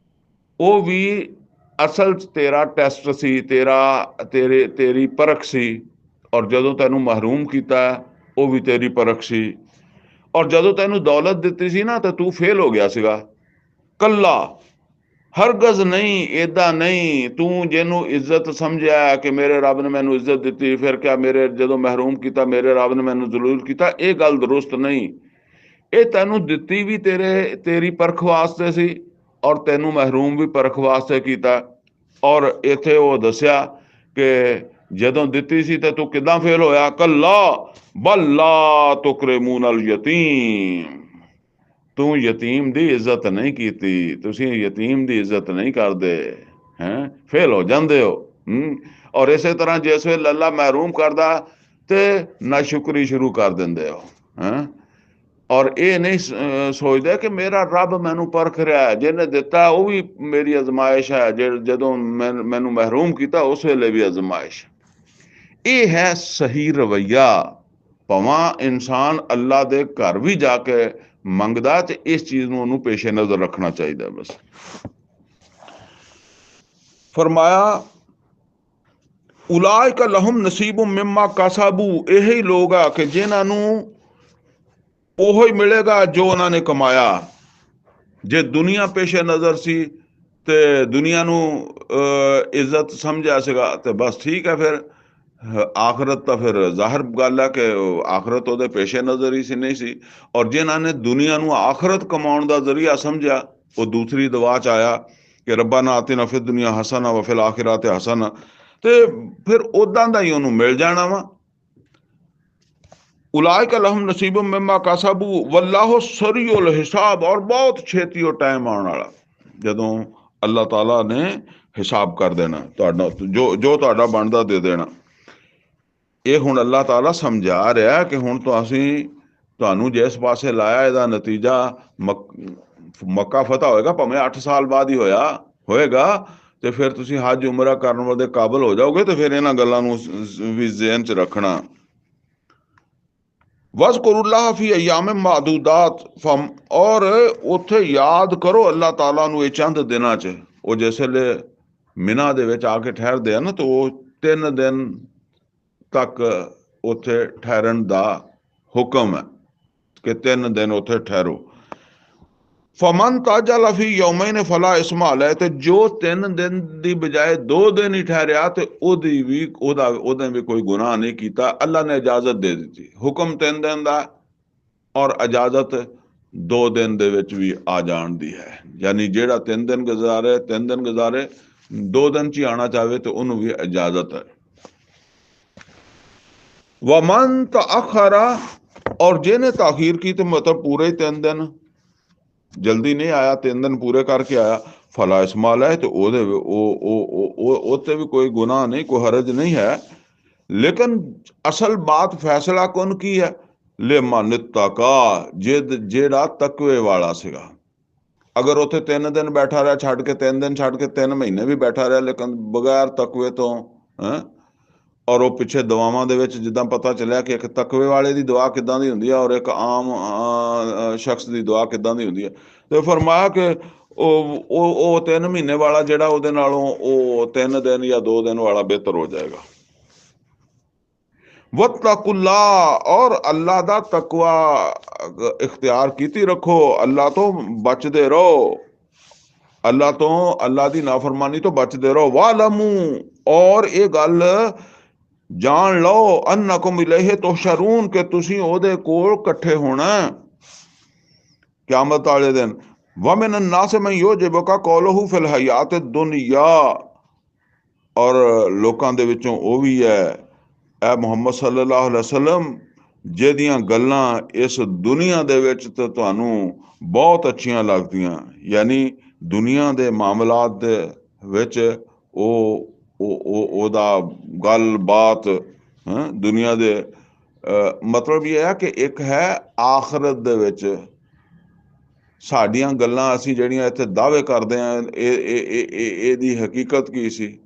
ਉਹ ਵੀ ਅਸਲ 'ਚ ਤੇਰਾ ਟੈਸਟ ਸੀ, ਤੇਰੀ ਪਰਖ ਸੀ। ਔਰ ਜਦੋਂ ਤੈਨੂੰ ਮਹਿਰੂਮ ਕੀਤਾ ਉਹ ਵੀ ਤੇਰੀ ਪਰਖ ਸੀ। ਔਰ ਜਦੋਂ ਤੈਨੂੰ ਦੌਲਤ ਦਿੱਤੀ ਸੀ ਨਾ ਤਾਂ ਤੂੰ ਫੇਲ ਹੋ ਗਿਆ ਸੀਗਾ। ਕੱਲਾ, ਹਰਗਜ਼ ਨਹੀਂ, ਏਦਾਂ ਨਹੀਂ। ਤੂੰ ਜਿਹਨੂੰ ਇੱਜ਼ਤ ਸਮਝਿਆ ਕਿ ਮੇਰੇ ਰੱਬ ਨੇ ਮੈਨੂੰ ਇੱਜ਼ਤ ਦਿੱਤੀ, ਫਿਰ ਕਿਆ ਮੇਰੇ ਜਦੋਂ ਮਹਿਰੂਮ ਕੀਤਾ ਮੇਰੇ ਰੱਬ ਨੇ ਮੈਨੂੰ ਜ਼ਲੀਲ ਕੀਤਾ, ਇਹ ਗੱਲ ਦਰੁਸਤ ਨਹੀਂ। ਇਹ ਤੈਨੂੰ ਦਿੱਤੀ ਵੀ ਤੇਰੀ ਪਰਖ ਵਾਸਤੇ ਸੀ, ਔਰ ਤੈਨੂੰ ਮਹਿਰੂਮ ਵੀ ਪਰਖ ਵਾਸਤੇ ਕੀਤਾ। ਔਰ ਇੱਥੇ ਉਹ ਦੱਸਿਆ ਕਿ ਜਦੋਂ ਦਿੱਤੀ ਸੀ ਤੇ ਤੂੰ ਕਿੱਦਾਂ ਫੇਲ ਹੋਇਆ। ਕੱਲਾ ਬੱਲਾ ਤੁਕਰਿਮੂਨ ਅਲ ਯਤੀਮ, ਤੂੰ ਯਤੀਮ ਦੀ ਇੱਜ਼ਤ ਨਹੀਂ ਕੀਤੀ, ਤੁਸੀਂ ਯਤੀਮ ਦੀ ਇੱਜ਼ਤ ਨਹੀਂ ਕਰਦੇ, ਹੈ ਫੇਲ ਹੋ ਜਾਂਦੇ ਹੋ। ਔਰ ਇਸੇ ਤਰ੍ਹਾਂ ਜਿਸ ਵੇਲੇ ਅੱਲਾ ਮਹਿਰੂਮ ਕਰਦਾ ਤੇ ਨਾਸ਼ੁਕਰੀ ਸ਼ੁਰੂ ਕਰ ਦਿੰਦੇ ਹੋ। ਔਰ ਇਹ ਨਹੀਂ ਸੋਚਦੇ ਕਿ ਮੇਰਾ ਰੱਬ ਮੈਨੂੰ ਪਰਖ ਰਿਹਾ ਹੈ, ਜਿਹਨੇ ਦਿੱਤਾ ਉਹ ਵੀ ਮੇਰੀ ਅਜ਼ਮਾਇਸ਼ ਹੈ, ਜਦੋਂ ਮੈਨੂੰ ਮਹਿਰੂਮ ਕੀਤਾ ਉਸ ਵੇਲੇ ਵੀ ਅਜ਼ਮਾਇਸ਼। ਇਹ ਹੈ ਸਹੀ ਰਵੱਈਆ। ਭਾਵੇਂ ਇਨਸਾਨ ਅੱਲਾ ਦੇ ਘਰ ਵੀ ਜਾ ਕੇ ਮੰਗਦਾ ਤੇ ਇਸ ਚੀਜ਼ ਨੂੰ ਉਹਨੂੰ ਪੇਸ਼ੇ ਨਜ਼ਰ ਰੱਖਣਾ ਚਾਹੀਦਾ। ਬਸ ਫਰਮਾਇਆ ਉਲਾਇਕਾ ਲਹੁਮ ਨਸੀਬੁ ਮਿੰਮਾ ਕਸਬੂ, ਇਹੀ ਲੋਕ ਆ ਕਿ ਜਿਨ੍ਹਾਂ ਨੂੰ ਉਹੋ ਹੀ ਮਿਲੇਗਾ ਜੋ ਉਹਨਾਂ ਨੇ ਕਮਾਇਆ। ਜੇ ਦੁਨੀਆ ਪੇਸ਼ੇ ਨਜ਼ਰ ਸੀ ਤੇ ਦੁਨੀਆ ਨੂੰ ਇੱਜ਼ਤ ਸਮਝਿਆ ਸੀਗਾ ਤੇ ਬਸ ਠੀਕ ਹੈ, ਫਿਰ ਆਖਰਤ ਤਾਂ ਫਿਰ ਜ਼ਾਹਿਰ ਗੱਲ ਹੈ ਕਿ ਆਖਰਤ ਉਹਦੇ ਪੇਸ਼ੇ ਨਜ਼ਰ ਹੀ ਸੀ ਨਹੀਂ ਸੀ। ਔਰ ਜਿਨ੍ਹਾਂ ਨੇ ਦੁਨੀਆ ਨੂੰ ਆਖਰਤ ਕਮਾਉਣ ਦਾ ਜ਼ਰੀਆ ਸਮਝਿਆ, ਉਹ ਦੂਸਰੀ ਦੁਆ 'ਚ ਆਇਆ ਕਿ ਰੱਬਾਨਾ ਆਤਿਨਾ ਫਿਦ ਦੁਨੀਆ ਹਸਨਾ व फिल आखिरात हसना, ਤੇ ਫਿਰ ਉਦਾਂ ਦਾ ਹੀ ਉਹਨੂੰ ਮਿਲ ਜਾਣਾ ਵਾ। ਉਲਾਇਕਾ ਲਹੁਮ ਨਸੀਬੁ ਮਿੰਮਾ ਕਸਬੂ ਵੱਲਾਹੁ ਸਰੀਉਲ ਹਿਸਾਬ, ਔਰ ਬਹੁਤ ਛੇਤੀ ਉਹ ਟਾਈਮ ਆਉਣ ਵਾਲਾ ਜਦੋਂ ਅੱਲਾਹ ਤਾਲਾ ਨੇ ਹਿਸਾਬ ਕਰ ਦੇਣਾ, ਤੁਹਾਡਾ ਜੋ ਤੁਹਾਡਾ ਬਣਦਾ ਦੇ ਦੇਣਾ। ਇਹ ਹੁਣ ਅੱਲਾਹ ਤਾਲਾ ਸਮਝਾ ਰਿਹਾ ਕਿ ਹੁਣ ਤੁਹਾਨੂੰ ਜਿਸ ਪਾਸੇ ਲਾਇਆ ਇਹਦਾ ਨਤੀਜਾ ਮੱਕਾ ਫਤਹ ਹੋਏਗਾ, ਭਾਵੇਂ 8 ਸਾਲ ਬਾਅਦ ਹੀ ਹੋਏਗਾ, ਤੇ ਫਿਰ ਤੁਸੀਂ ਹੱਜ ਉਮਰਾ ਕਰਨ ਵਾਲੇ ਕਾਬਲ ਹੋ ਜਾਓਗੇ। ਤੇ ਫਿਰ ਇਹਨਾਂ ਗੱਲਾਂ ਨੂੰ ਵੀ ਜ਼ਿਹਨ 'ਚ ਰੱਖਣਾ। ਵਜ਼ਕੁਰੁल्लाह ਫੀ ਅਯਾਮ ਮਾਦੂਦਾਤ, ਔਰ ਉੱਥੇ ਯਾਦ ਕਰੋ ਅੱਲਾਹ ਤਾਲਾ ਨੂੰ ਇਹ ਚੰਦ ਦਿਨਾਂ 'ਚ। ਉਹ ਜਿਸ ਵੇਲੇ ਮਿਨਾ ਦੇ ਵਿੱਚ ਆ ਕੇ ਠਹਿਰਦੇ ਆ ਨਾ, ਤਾਂ ਉਹ 3 ਦਿਨ ਤੱਕ ਉੱਥੇ ਠਹਿਰਨ ਦਾ ਹੁਕਮ ਹੈ ਕਿ 3 ਦਿਨ ਉੱਥੇ ਠਹਿਰੋ। ਫਮਨ ਤਾਜਲ ਫੀ ਯੌਮੈਨ ਫਲਾ ਇਸਮਾ ਅਲੈਹ, ਤੇ ਜੋ 3 ਦਿਨ ਦੀ ਬਜਾਏ 2 ਦਿਨ ਹੀ ਠਹਿਰਿਆ ਤੇ ਉਹਦੇ ਵੀ ਕੋਈ ਗੁਨਾਹ ਨਹੀਂ ਕੀਤਾ। ਅੱਲਾ ਨੇ ਇਜਾਜ਼ਤ ਦੇ ਦਿੱਤੀ, ਹੁਕਮ 3 ਦਿਨ ਦਾ ਔਰ ਇਜਾਜ਼ਤ 2 ਦਿਨ ਦੇ ਵਿੱਚ ਵੀ ਆ ਜਾਣ ਦੀ ਹੈ। ਯਾਨੀ ਜਿਹੜਾ 3 ਦਿਨ ਗੁਜ਼ਾਰੇ 2 ਦਿਨ 'ਚ ਹੀ ਆਉਣਾ ਚਾਹਵੇ ਤੇ ਉਹਨੂੰ ਵੀ ਇਜਾਜ਼ਤ ਹੈ। ਵਮਨ ਤਅਖਰਾ, ਔਰ ਜਿਹਨੇ ਤਾਖੀਰ ਕੀ ਤੇ ਮਤਲਬ ਪੂਰੇ 3 ਦਿਨ ਜਲਦੀ ਨਹੀਂ ਆਇਆ, 3 ਦਿਨ ਪੂਰੇ ਕਰਕੇ ਆਇਆ, ਫਲਾ ਇਸਮਾਲ ਹੈ, ਤੇ ਉਹ ਤੇ ਵੀ ਕੋਈ ਗੁਨਾਹ ਨਹੀਂ, ਕੋਈ ਹਰਜ ਨਹੀਂ ਹੈ। ਲੇਕਿਨ ਅਸਲ ਬਾਤ ਫੈਸਲਾ ਕੌਣ ਕੀ ਹੈ? ਲਿਮਨ ਇਤਕਾ, ਜਿਹੜਾ ਤਕਵੇ ਵਾਲਾ ਸੀਗਾ। ਅਗਰ ਉੱਥੇ 3 ਦਿਨ ਬੈਠਾ ਰਿਹਾ, ਛੱਡ ਕੇ 3 ਦਿਨ ਛੱਡ ਕੇ 3 ਮਹੀਨੇ ਵੀ ਬੈਠਾ ਰਿਹਾ, ਲੇਕਿਨ ਬਗੈਰ ਤਕਵੇ ਤੋਂ, ਔਰ ਉਹ ਪਿੱਛੇ ਦੁਆਵਾਂ ਦੇ ਵਿੱਚ ਜਿੱਦਾਂ ਪਤਾ ਚੱਲਿਆ ਕਿ ਇੱਕ ਤਕਵੇ ਵਾਲੇ ਦੀ ਦੁਆ ਕਿੱਦਾਂ ਦੀ ਹੁੰਦੀ ਹੈ ਔਰ ਇੱਕ ਆਮ ਸ਼ਖਸ ਦੀ ਦੁਆ ਕਿੱਦਾਂ ਦੀ ਹੁੰਦੀ ਹੈ। ਤੇ ਫਰਮਾਇਆ ਕਿ ਉਹ 3 ਮਹੀਨੇ ਵਾਲਾ ਜਿਹੜਾ, ਉਹਦੇ ਨਾਲੋਂ ਉਹ 3 ਦਿਨ ਜਾਂ 2 ਦਿਨ ਵਾਲਾ ਬਿਹਤਰ ਹੋ ਜਾਏਗਾ। ਵਤਕੁल्लाह, ਔਰ ਅੱਲਾ ਦਾ ਤਕਵਾ ਇਖਤਿਆਰ ਕੀਤੀ ਰੱਖੋ, ਅੱਲਾ ਤੋਂ ਬਚਦੇ ਰਹੋ, ਅੱਲਾ ਦੀ ਨਾਫਰਮਾਨੀ ਤੋਂ ਬਚਦੇ ਰਹੋ। ਵਾਲਮੂ, ਔਰ ਇਹ ਗੱਲ ਜਾਣ ਲਓ, ਅੰਨਕੁਮ ਇਲੈਹਿ ਤੁਹਸ਼रून, ਕਿ ਤੁਸੀਂ ਉਹਦੇ ਕੋਲ ਇਕੱਠੇ ਹੋਣਾ ਕਿਆਮਤ ਵਾਲੇ ਦਿਨ। ਵਮਿਨ अन्नास मन युअज्जिबुका कौलुहु फिल हयात दुनिया, ਔਰ ਲੋਕਾਂ ਦੇ ਵਿੱਚੋਂ ਉਹ ਵੀ ਹੈ ਐ ਮੁਹੰਮਦ ਸੱਲੱਲਾਹੁ ਅਲੈਹਿ ਵਸੱਲਮ, ਜਿਹਦੀਆਂ ਗੱਲਾਂ ਇਸ ਦੁਨੀਆ ਦੇ ਵਿੱਚ ਤਾਂ ਤੁਹਾਨੂੰ ਬਹੁਤ ਅੱਛੀਆਂ ਲੱਗਦੀਆਂ, ਯਾਨੀ ਦੁਨੀਆ ਦੇ ਮਾਮਲਾਤ ਦੇ ਵਿੱਚ ਉਹਦਾ ਗੱਲਬਾਤ, ਦੁਨੀਆ ਦੇ ਮਤਲਬ ਇਹ ਹੈ ਕਿ ਇੱਕ ਹੈ ਆਖਰਤ ਦੇ ਵਿੱਚ ਸਾਡੀਆਂ ਗੱਲਾਂ, ਅਸੀਂ ਜਿਹੜੀਆਂ ਇੱਥੇ ਦਾਅਵੇ ਕਰਦੇ ਹਾਂ, ਇਹਦੀ ਹਕੀਕਤ ਕੀ ਸੀ,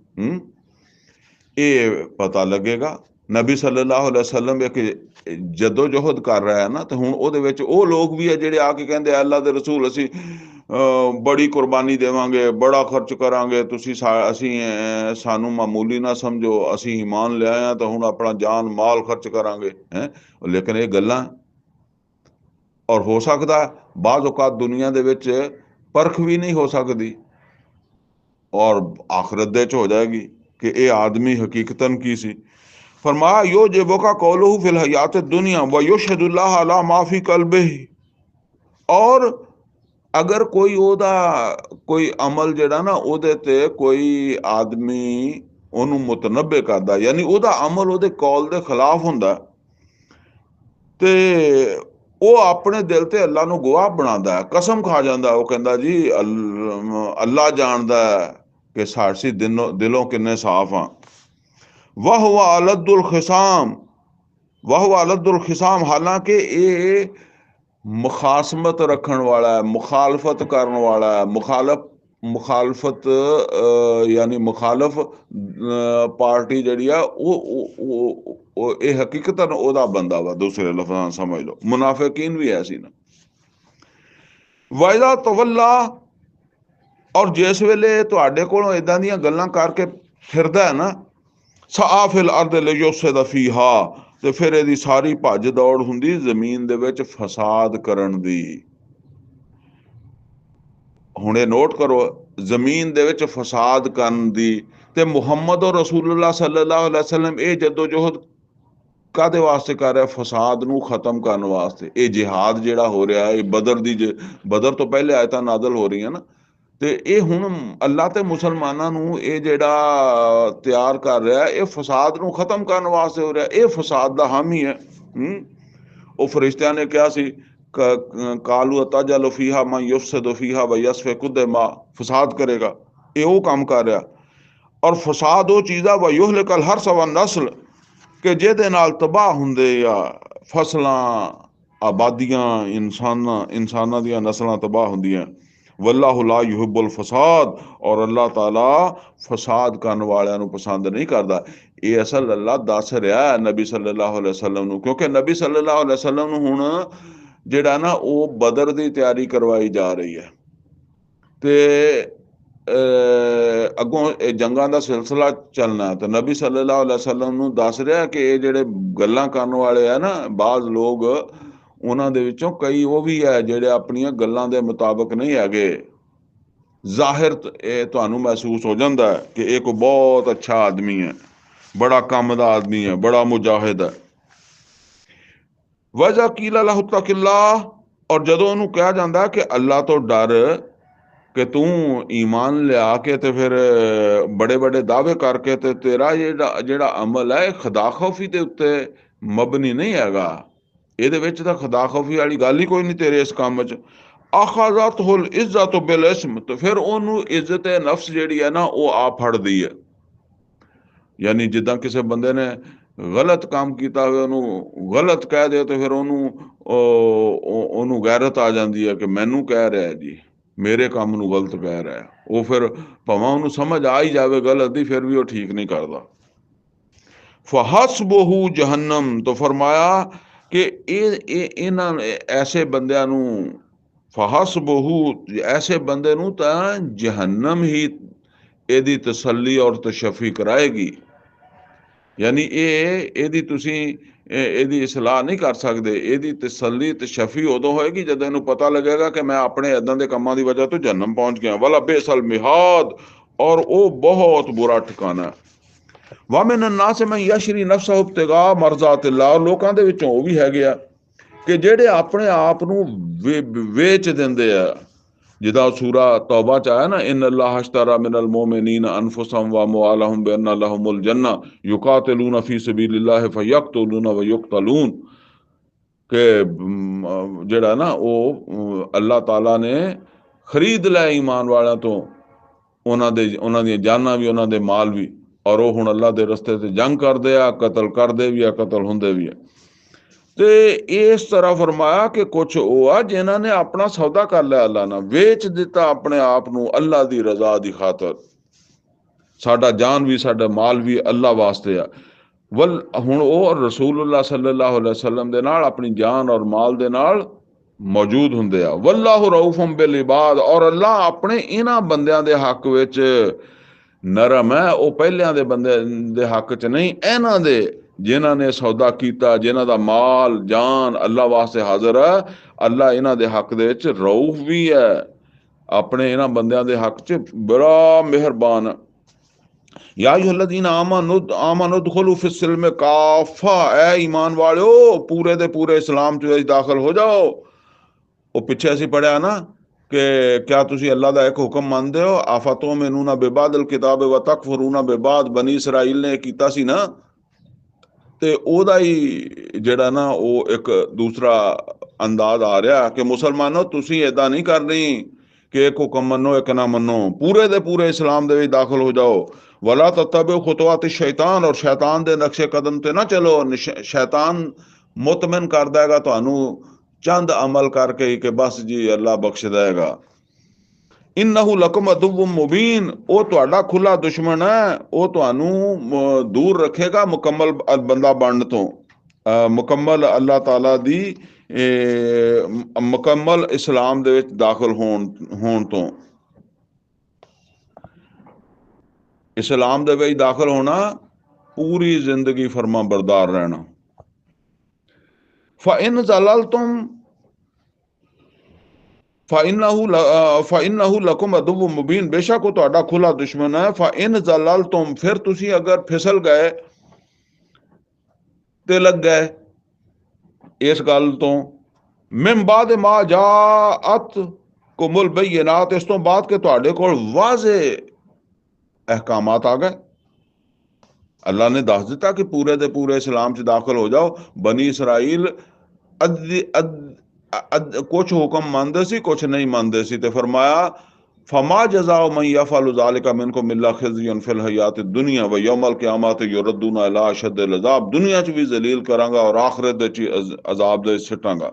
ਇਹ ਪਤਾ ਲੱਗੇਗਾ। ਨਬੀ ਸੱਲੱਲਾਹੁ ਅਲੈਹਿ ਵਸੱਲਮ ਇੱਕ ਜਦੋ ਜਹਦ ਕਰ ਰਿਹਾ ਹੈ ਨਾ, ਤੇ ਹੁਣ ਉਹਦੇ ਵਿੱਚ ਉਹ ਲੋਕ ਵੀ ਹੈ ਜਿਹੜੇ ਆ ਕੇ ਕਹਿੰਦੇ ਅੱਲਾ ਦੇ ਰਸੂਲ ਅਸੀਂ ਬੜੀ ਕੁਰਬਾਨੀ ਦੇਵਾਂਗੇ, ਬੜਾ ਖਰਚ ਕਰਾਂਗੇ, ਤੁਸੀਂ ਸਾਨੂੰ ਮਾਮੂਲੀ ਨਾ ਸਮਝੋ, ਅਸੀਂ ਈਮਾਨ ਲਿਆਏ ਹਾਂ ਤਾਂ ਹੁਣ ਆਪਣਾ ਜਾਨ ਮਾਲ ਖਰਚ ਕਰਾਂਗੇ। ਲੇਕਿਨ ਇਹ ਗੱਲਾਂ, ਔਰ ਹੋ ਸਕਦਾ ਬਾਜ਼ ਔਕਾਤ ਦੁਨੀਆ ਦੇ ਵਿੱਚ ਪਰਖ ਵੀ ਨਹੀਂ ਹੋ ਸਕਦੀ, और आखिरत दे च हो जाएगी कि ये आदमी हकीकतन की सी। फरमाया यो जेबो का कौलहू फिल हयात दुनिया व युशहिदुल्लाह अला माफी कल्बिही। और अगर कोई ओदा कोई अमल जेड़ा ना ओदे ते कोई आदमी ओनू मुतनबे करदा, यानी ओदा अमल ओदे कौल दे खिलाफ हुंदा ते ਉਹ ਆਪਣੇ ਦਿਲ ਤੇ ਅੱਲਾ ਨੂੰ ਗਵਾਹ ਬਣਾਉਂਦਾ ਹੈ, ਕਸਮ ਖਾ ਜਾਂਦਾ। ਉਹ ਕਹਿੰਦਾ ਜੀ ਅੱਲਾ ਜਾਣਦਾ ਕਿ ਸਾਡੀ ਦਿਲੋਂ ਕਿੰਨੇ ਸਾਫ਼ ਆ। ਵਾਹ ਅਲਦੁਲ ਖਿਸਾਮ, ਵਾਹ ਅਲਦੁਲ ਖਿਸਾਮ, ਹਾਲਾਂਕਿ ਇਹ ਮੁਖਾਸਮਤ ਰੱਖਣ ਵਾਲਾ ਹੈ, ਮੁਖਾਲਫਤ ਕਰਨ ਵਾਲਾ ਹੈ, ਮੁਖਾਲਫਤ यानी मुखालफ पार्टी ਜਿਹੜੀ ਆ ਉਹ ਇਹ ਹਕੀਕਤਨ ਉਹਦਾ ਬੰਦਾ ਵਾ। ਦੂਸਰੇ ਲਫ਼ਜ਼ਾਂ ਸਮਝ ਲਓ, ਮੁਨਾਫਿਕੀਨ ਵੀ ਐਸੀ ਨਾ। ਵਾਇਦਾ ਤਵੱਲਾ, ਔਰ ਜਿਸ ਵੇਲੇ ਤੁਹਾਡੇ ਕੋਲੋਂ ਇਦਾਂ ਦੀਆਂ ਗੱਲਾਂ ਕਰਕੇ ਫਿਰਦਾ ਹੈ ਨਾ, ਸਾਫਿਲ ਅਰਦ ਲਿਯੁਫਸਿਦ ਫੀਹਾ, ਤੇ ਫਿਰ ਇਹਦੀ ਸਾਰੀ ਭੱਜ ਦੌੜ ਹੁੰਦੀ ਜ਼ਮੀਨ ਦੇ ਵਿੱਚ ਫਸਾਦ ਕਰਨ ਦੀ। ਹੁਣ ਇਹ ਨੋਟ ਕਰੋ, ਜ਼ਮੀਨ ਦੇ ਵਿੱਚ ਫਸਾਦ ਕਰਨ ਦੀ। ਤੇ ਮੁਹੰਮਦ ਔਰ ਰਸੂਲੁल्लाह सल्लल्लाहु अलैहि वसल्लम ਇਹ ਜਦੋਜਹਿਦ ਕਾਹਦੇ ਵਾਸਤੇ ਕਰ ਰਿਹਾ? ਫਸਾਦ ਨੂੰ ਖਤਮ ਕਰਨ ਵਾਸਤੇ। ਇਹ ਜਿਹਾਦ ਜਿਹੜਾ ਹੋ ਰਿਹਾ, ਇਹ ਬਦਰ ਤੋਂ ਪਹਿਲੇ ਆਇਤਾਂ ਨਾਜ਼ਲ ਹੋ ਰਹੀਆਂ ਨਾ, ਤੇ ਇਹ ਹੁਣ ਅੱਲਾ ਤੇ ਮੁਸਲਮਾਨਾਂ ਨੂੰ ਇਹ ਜਿਹੜਾ ਤਿਆਰ ਕਰ ਰਿਹਾ, ਇਹ ਫਸਾਦ ਨੂੰ ਖਤਮ ਕਰਨ ਵਾਸਤੇ ਹੋ ਰਿਹਾ। ਇਹ ਫਸਾਦ ਦਾ ਹਾਮੀ ਹੈ। ਉਹ ਫਰਿਸ਼ਤਿਆਂ ਨੇ ਕਿਹਾ ਸੀ ਕਾਲੂ ਤਾਜਲ ਫੀਹਾ ਮਾ ਯੁਫਸਿਦ ਫੀਹਾ व यस्फिकु दिमा, ਫਸਾਦ ਕਰੇਗਾ। ਇਹ ਉਹ ਕੰਮ ਕਰ ਰਿਹਾ। ਔਰ ਫਸਾਦ ਉਹ ਚੀਜ਼ ਆ व युहलिकल हर्स व नस्ल, ਕਿ ਜਿਹਦੇ ਨਾਲ ਤਬਾਹ ਹੁੰਦੇ ਆ ਫਸਲਾਂ, ਆਬਾਦੀਆਂ, ਇਨਸਾਨਾਂ ਦੀਆਂ ਨਸਲਾਂ ਤਬਾਹ ਹੁੰਦੀਆਂ। ਵੱਲਾਹੁ ਲਾ ਯੁਹਿਬੁਲ ਫਸਾਦ, ਔਰ ਅੱਲਾਹ ਤਾਲਾ ਫਸਾਦ ਕਰਨ ਵਾਲਿਆਂ ਨੂੰ ਪਸੰਦ ਨਹੀਂ ਕਰਦਾ। ਇਹ ਅਸਲ ਅੱਲਾ ਦੱਸ ਰਿਹਾ ਨਬੀ ਸੱਲੱਲਾਹੁ ਅਲੈਹਿ ਵਸੱਲਮ ਨੂੰ, ਕਿਉਂਕਿ ਨਬੀ ਸੱਲੱਲਾਹੁ ਅਲੈਹਿ ਵਸੱਲਮ ਨੂੰ ਹੁਣ ਜਿਹੜਾ ਨਾ ਉਹ ਬਦਰ ਦੀ ਤਿਆਰੀ ਕਰਵਾਈ ਜਾ ਰਹੀ ਹੈ, ਤੇ ਅੱਗੋਂ ਇਹ ਜੰਗਾਂ ਦਾ ਸਿਲਸਿਲਾ ਚੱਲਣਾ। ਤੇ ਨਬੀ ਸੱਲੱਲਾਹੁ ਅਲੈਹਿ ਵਸੱਲਮ ਨੂੰ ਦੱਸ ਰਿਹਾ ਕਿ ਇਹ ਜਿਹੜੇ ਗੱਲਾਂ ਕਰਨ ਵਾਲੇ ਆ ਨਾ, ਬਾਜ਼ ਲੋਕ, ਉਹਨਾਂ ਦੇ ਵਿੱਚੋਂ ਕਈ ਉਹ ਵੀ ਹੈ ਜਿਹੜੇ ਆਪਣੀਆਂ ਗੱਲਾਂ ਦੇ ਮੁਤਾਬਕ ਨਹੀਂ ਹੈਗੇ। ਜ਼ਾਹਿਰ ਇਹ ਤੁਹਾਨੂੰ ਮਹਿਸੂਸ ਹੋ ਜਾਂਦਾ ਹੈ ਕਿ ਇਹ ਕੋਈ ਬਹੁਤ ਅੱਛਾ ਆਦਮੀ ਹੈ, ਬੜਾ ਕੰਮ ਦਾ ਆਦਮੀ ਹੈ, ਬੜਾ ਮੁਜਾਹਿਦ ਹੈ। ਵਜਾ ਕੀਲਾ ਲਹੁ ਤਕਿल्लाह, ਔਰ ਜਦੋਂ ਉਹਨੂੰ ਕਿਹਾ ਜਾਂਦਾ ਕਿ ਅੱਲਾ ਤੋਂ ਡਰ, ਕਿ ਤੂੰ ਈਮਾਨ ਲਿਆ ਕੇ ਤੇ ਫਿਰ ਬੜੇ ਬੜੇ ਦਾਅਵੇ ਕਰਕੇ ਤੇ ਤੇਰਾ ਜਿਹੜਾ ਅਮਲ ਹੈ ਖੁਦਾ ਖੌਫੀ ਦੇ ਉੱਤੇ ਮਬਨੀ ਨਹੀਂ ਹੈਗਾ, ਇਹਦੇ ਵਿੱਚ ਤਾਂ ਖੁਦਾ ਖੌਫੀ ਵਾਲੀ ਗੱਲ ਹੀ ਕੋਈ ਨਹੀਂ ਤੇਰੇ ਇਸ ਕੰਮ 'ਚ। ਅਖਜ਼ਤਹੁਲ ਇੱਜ਼ਤ ਬਿਲ ਇਸਮ, ਤੇ ਫਿਰ ਉਹਨੂੰ ਇੱਜ਼ਤ ਨਫਸ ਜਿਹੜੀ ਹੈ ਨਾ ਉਹ ਆ ਫੜਦੀ ਹੈ। ਯਾਨੀ ਜਿੱਦਾਂ ਕਿਸੇ ਬੰਦੇ ਨੇ ਗਲਤ ਕੰਮ ਕੀਤਾ ਹੋਵੇ, ਉਹਨੂੰ ਗਲਤ ਕਹਿ ਦਿਓ ਤੇ ਫਿਰ ਉਹਨੂੰ ਗੈਰਤ ਆ ਜਾਂਦੀ ਹੈ ਕਿ ਮੈਨੂੰ ਕਹਿ ਰਿਹਾ ਜੀ, ਮੇਰੇ ਕੰਮ ਨੂੰ ਗਲਤ ਕਹਿ ਰਿਹਾ। ਉਹ ਫਿਰ ਭਾਵੇਂ ਉਹਨੂੰ ਸਮਝ ਆ ਹੀ ਜਾਵੇ ਗਲਤ ਦੀ, ਫਿਰ ਵੀ ਉਹ ਠੀਕ ਨਹੀਂ ਕਰਦਾ। ਫਹਸਬੁਹੂ ਜਹੰਨਮ, ਤੋਂ ਫਰਮਾਇਆ ਕਿ ਇਹਨਾਂ ਐਸੇ ਬੰਦਿਆਂ ਨੂੰ, ਫਹਸਬੁਹੂ, ਐਸੇ ਬੰਦੇ ਨੂੰ ਤਾਂ ਜਹੰਨਮ ਹੀ ਇਹਦੀ ਤਸੱਲੀ ਔਰ ਤਸ਼ਫੀ ਕਰਾਏਗੀ। ਯਾਨੀ ਇਹਦੀ ਤੁਸੀਂ ਇਹਦੀ ਇਸਲਾਹ ਨਹੀਂ ਕਰ ਸਕਦੇ। ਇਹਦੀ ਤਸੱਲੀ ਤਸ਼ਫੀ ਉਦੋਂ ਹੋਏਗੀ ਜਦੋਂ ਇਹਨੂੰ ਪਤਾ ਲੱਗੇਗਾ ਕਿ ਮੈਂ ਆਪਣੇ ਇੱਦਾਂ ਦੇ ਕੰਮਾਂ ਦੀ ਵਜ੍ਹਾ ਤੋਂ ਜਹੰਨਮ ਪਹੁੰਚ ਗਿਆ। ਵਾਲਾ ਬੇਸਲ ਮਿਹਾਦ, ਔਰ ਉਹ ਬਹੁਤ ਬੁਰਾ ਠਿਕਾਣਾ। ਵਾਮਿਨ ਨਾਸ ਮਨ ਯਸ਼ਰੀ ਨਫਸਹੁ ਇਬਤਿਗਾ ਮਰਜ਼ਾਤਿल्लाह, ਲੋਕਾਂ ਦੇ ਵਿੱਚੋਂ ਉਹ ਵੀ ਹੈਗੇ ਆ ਕਿ ਜਿਹੜੇ ਆਪਣੇ ਆਪ ਨੂੰ ਵੇਚ ਦਿੰਦੇ ਆ। ਜਿੱਦਾਂ ਸੂਰਾ ਤੌਬਾ ਚ ਆਇਆ ਨਾ, ਇਨ ਅੱਲਾਹ ਅਸ਼ਤਰਾ ਮਿਨਲ ਮੋਮਿਨੀਨ ਅਨਫੁਸਹੁਮ व अमवालहुम बिअन्न लहुमुल जन्ना युकातिलून फी सबीलिल्लाह फयक्तुलून व युक्तलून, ਕਿ ਜਿਹੜਾ ਨਾ ਉਹ ਅੱਲਾਹ ਤਾਲਾ ਨੇ ਖਰੀਦ ਲਿਆ ਈਮਾਨ ਵਾਲਿਆਂ ਤੋਂ, ਉਹਨਾਂ ਦੀਆਂ ਜਾਨਾਂ ਵੀ, ਉਹਨਾਂ ਦੇ ਮਾਲ ਵੀ, ਔਰ ਉਹ ਹੁਣ ਅੱਲਾਹ ਦੇ ਰਸਤੇ ਤੇ ਜੰਗ ਕਰਦੇ ਆ, ਕਤਲ ਕਰਦੇ ਵੀ ਆ, ਕਤਲ ਹੁੰਦੇ ਵੀ ਆ। ਤੇ ਇਸ ਤਰ੍ਹਾਂ ਫਰਮਾਇਆ ਕਿ ਕੁਛ ਉਹ ਆ ਜਿਨ੍ਹਾਂ ਨੇ ਆਪਣਾ ਸੌਦਾ ਕਰ ਲਿਆ ਅੱਲਾ ਨਾਲ, ਵੇਚ ਦਿੱਤਾ ਆਪਣੇ ਆਪ ਨੂੰ ਅੱਲਾ ਦੀ ਰਜ਼ਾ ਦੀ ਖਾਤਰ। ਸਾਡਾ ਜਾਨ ਵੀ, ਸਾਡਾ ਮਾਲ ਵੀ ਅੱਲਾ ਵਾਸਤੇ ਆ। ਹੁਣ ਉਹ ਰਸੂਲੁल्लाह सल्लल्लाहु अलैहि वसल्लम ਦੇ ਨਾਲ ਆਪਣੀ ਜਾਨ ਔਰ ਮਾਲ ਦੇ ਨਾਲ ਮੌਜੂਦ ਹੁੰਦੇ ਆ। ਵੱਲਾਹੁ ਰਊਫੁਮ ਬਿਲ ਇਬਾਦ, ਔਰ ਅੱਲਾ ਆਪਣੇ ਇਹਨਾਂ ਬੰਦਿਆਂ ਦੇ ਹੱਕ ਵਿੱਚ ਨਰਮ ਹੈ। ਉਹ ਪਹਿਲਿਆਂ ਦੇ ਬੰਦੇ ਦੇ ਹੱਕ 'ਚ ਨਹੀਂ, ਇਹਨਾਂ ਦੇ ਜਿਨ੍ਹਾਂ ਨੇ ਸੌਦਾ ਕੀਤਾ, ਜਿਨ੍ਹਾਂ ਦਾ ਮਾਲ ਜਾਨ ਅੱਲਾ ਵਾਸਤੇ ਹਾਜ਼ਰ ਹੈ, ਅੱਲਾ ਇਹਨਾਂ ਦੇ ਹੱਕ ਦੇ ਵਿੱਚ ਰਊਫ ਵੀ ਹੈ। अपने इन्हां बंदियां दे हक च बड़ा मेहरबान है। या अय्युहल्लज़ीना आमनू दुखुलू फिस्सिल्म काफा, ऐ ईमान वालियो पूरे दे पूरे इस्लाम च दाखिल हो जाओ। वो पिछे असीं पढ़िया ना कि क्या तुसीं अल्लाह दा एक हुक्म मंनदे हो, आफतुमिनूना बिबादिल किताब व तकफुरूना बिबाद, बनी इसराइल ने कीता सी ना। ਤੇ ਉਹਦਾ ਹੀ ਜਿਹੜਾ ਨਾ ਉਹ ਇੱਕ ਦੂਸਰਾ ਅੰਦਾਜ਼ ਆ ਰਿਹਾ ਕਿ ਮੁਸਲਮਾਨੋ ਤੁਸੀਂ ਏਦਾਂ ਨਹੀਂ ਕਰਨੀ ਕਿ ਇੱਕ ਹੁਕਮ ਮੰਨੋ ਇੱਕ ਨਾ ਮੰਨੋ, ਪੂਰੇ ਦੇ ਪੂਰੇ ਇਸਲਾਮ ਦੇ ਵਿੱਚ ਦਾਖਲ ਹੋ ਜਾਓ। ਵਲਾ ਤਤਬਿਉ ਖੁਤਵਾਤ ਸ਼ੈਤਾਨ, ਔਰ ਸ਼ੈਤਾਨ ਦੇ ਨਕਸ਼ੇ ਕਦਮ ਤੇ ਨਾ ਚਲੋ। ਸ਼ੈਤਾਨ ਮੁਤਮਿਨ ਕਰਦਾ ਹੈਗਾ ਤੁਹਾਨੂੰ ਚੰਦ ਅਮਲ ਕਰਕੇ ਹੀ ਕਿ ਬਸ ਜੀ ਅੱਲਾ ਬਖਸ਼ਦਾ ਹੈਗਾ। इन्नहु लकुम अदुव्वुम मुबीन, वो तुहाडा खुला दुश्मन है, वो तुहानू दूर रखेगा मुकम्मल बंदा बनने तो, मुकम्मल अल्लाह ताला दी मुकम्मल इस्लाम दे विच दाखिल होण तो। इस्लाम दे विच दाखिल होना पूरी जिंदगी फरमा बरदार रहना। फ़इन ज़ललतुम फ़इन्नहु लकुम अदुव्वुम मुबीन, बेशक वो तुहाडा खुला दुश्मन है। फ़इन ज़ललतुम, फिर तुसी अगर फिसल गए ते लग गए इस गल तो, मिन बाद मा जाअत कुमुल बय्यिनात, इस तो बाद के तुहाडे कोल वाज़े अहकामात आ गए। अल्लाह ने दस दिता कि पूरे दे पूरे इस्लाम च दाखिल हो जाओ। बनी इसराइल कुछ हुक्म मानते सी, कुछ नहीं मानते सी। ते फरमाया फमा जज़ाउ मन यफ़अलु ज़ालिका मिनकुम इल्ला ख़िज़्युन फ़िल हयाति दुनिया व यौमल क़ियामति युरद्दूना इला अशद्दिल अज़ाब, दुनिया च भी जलील करांगा और आखिरत दे च अज़ाब दे सिटांगा।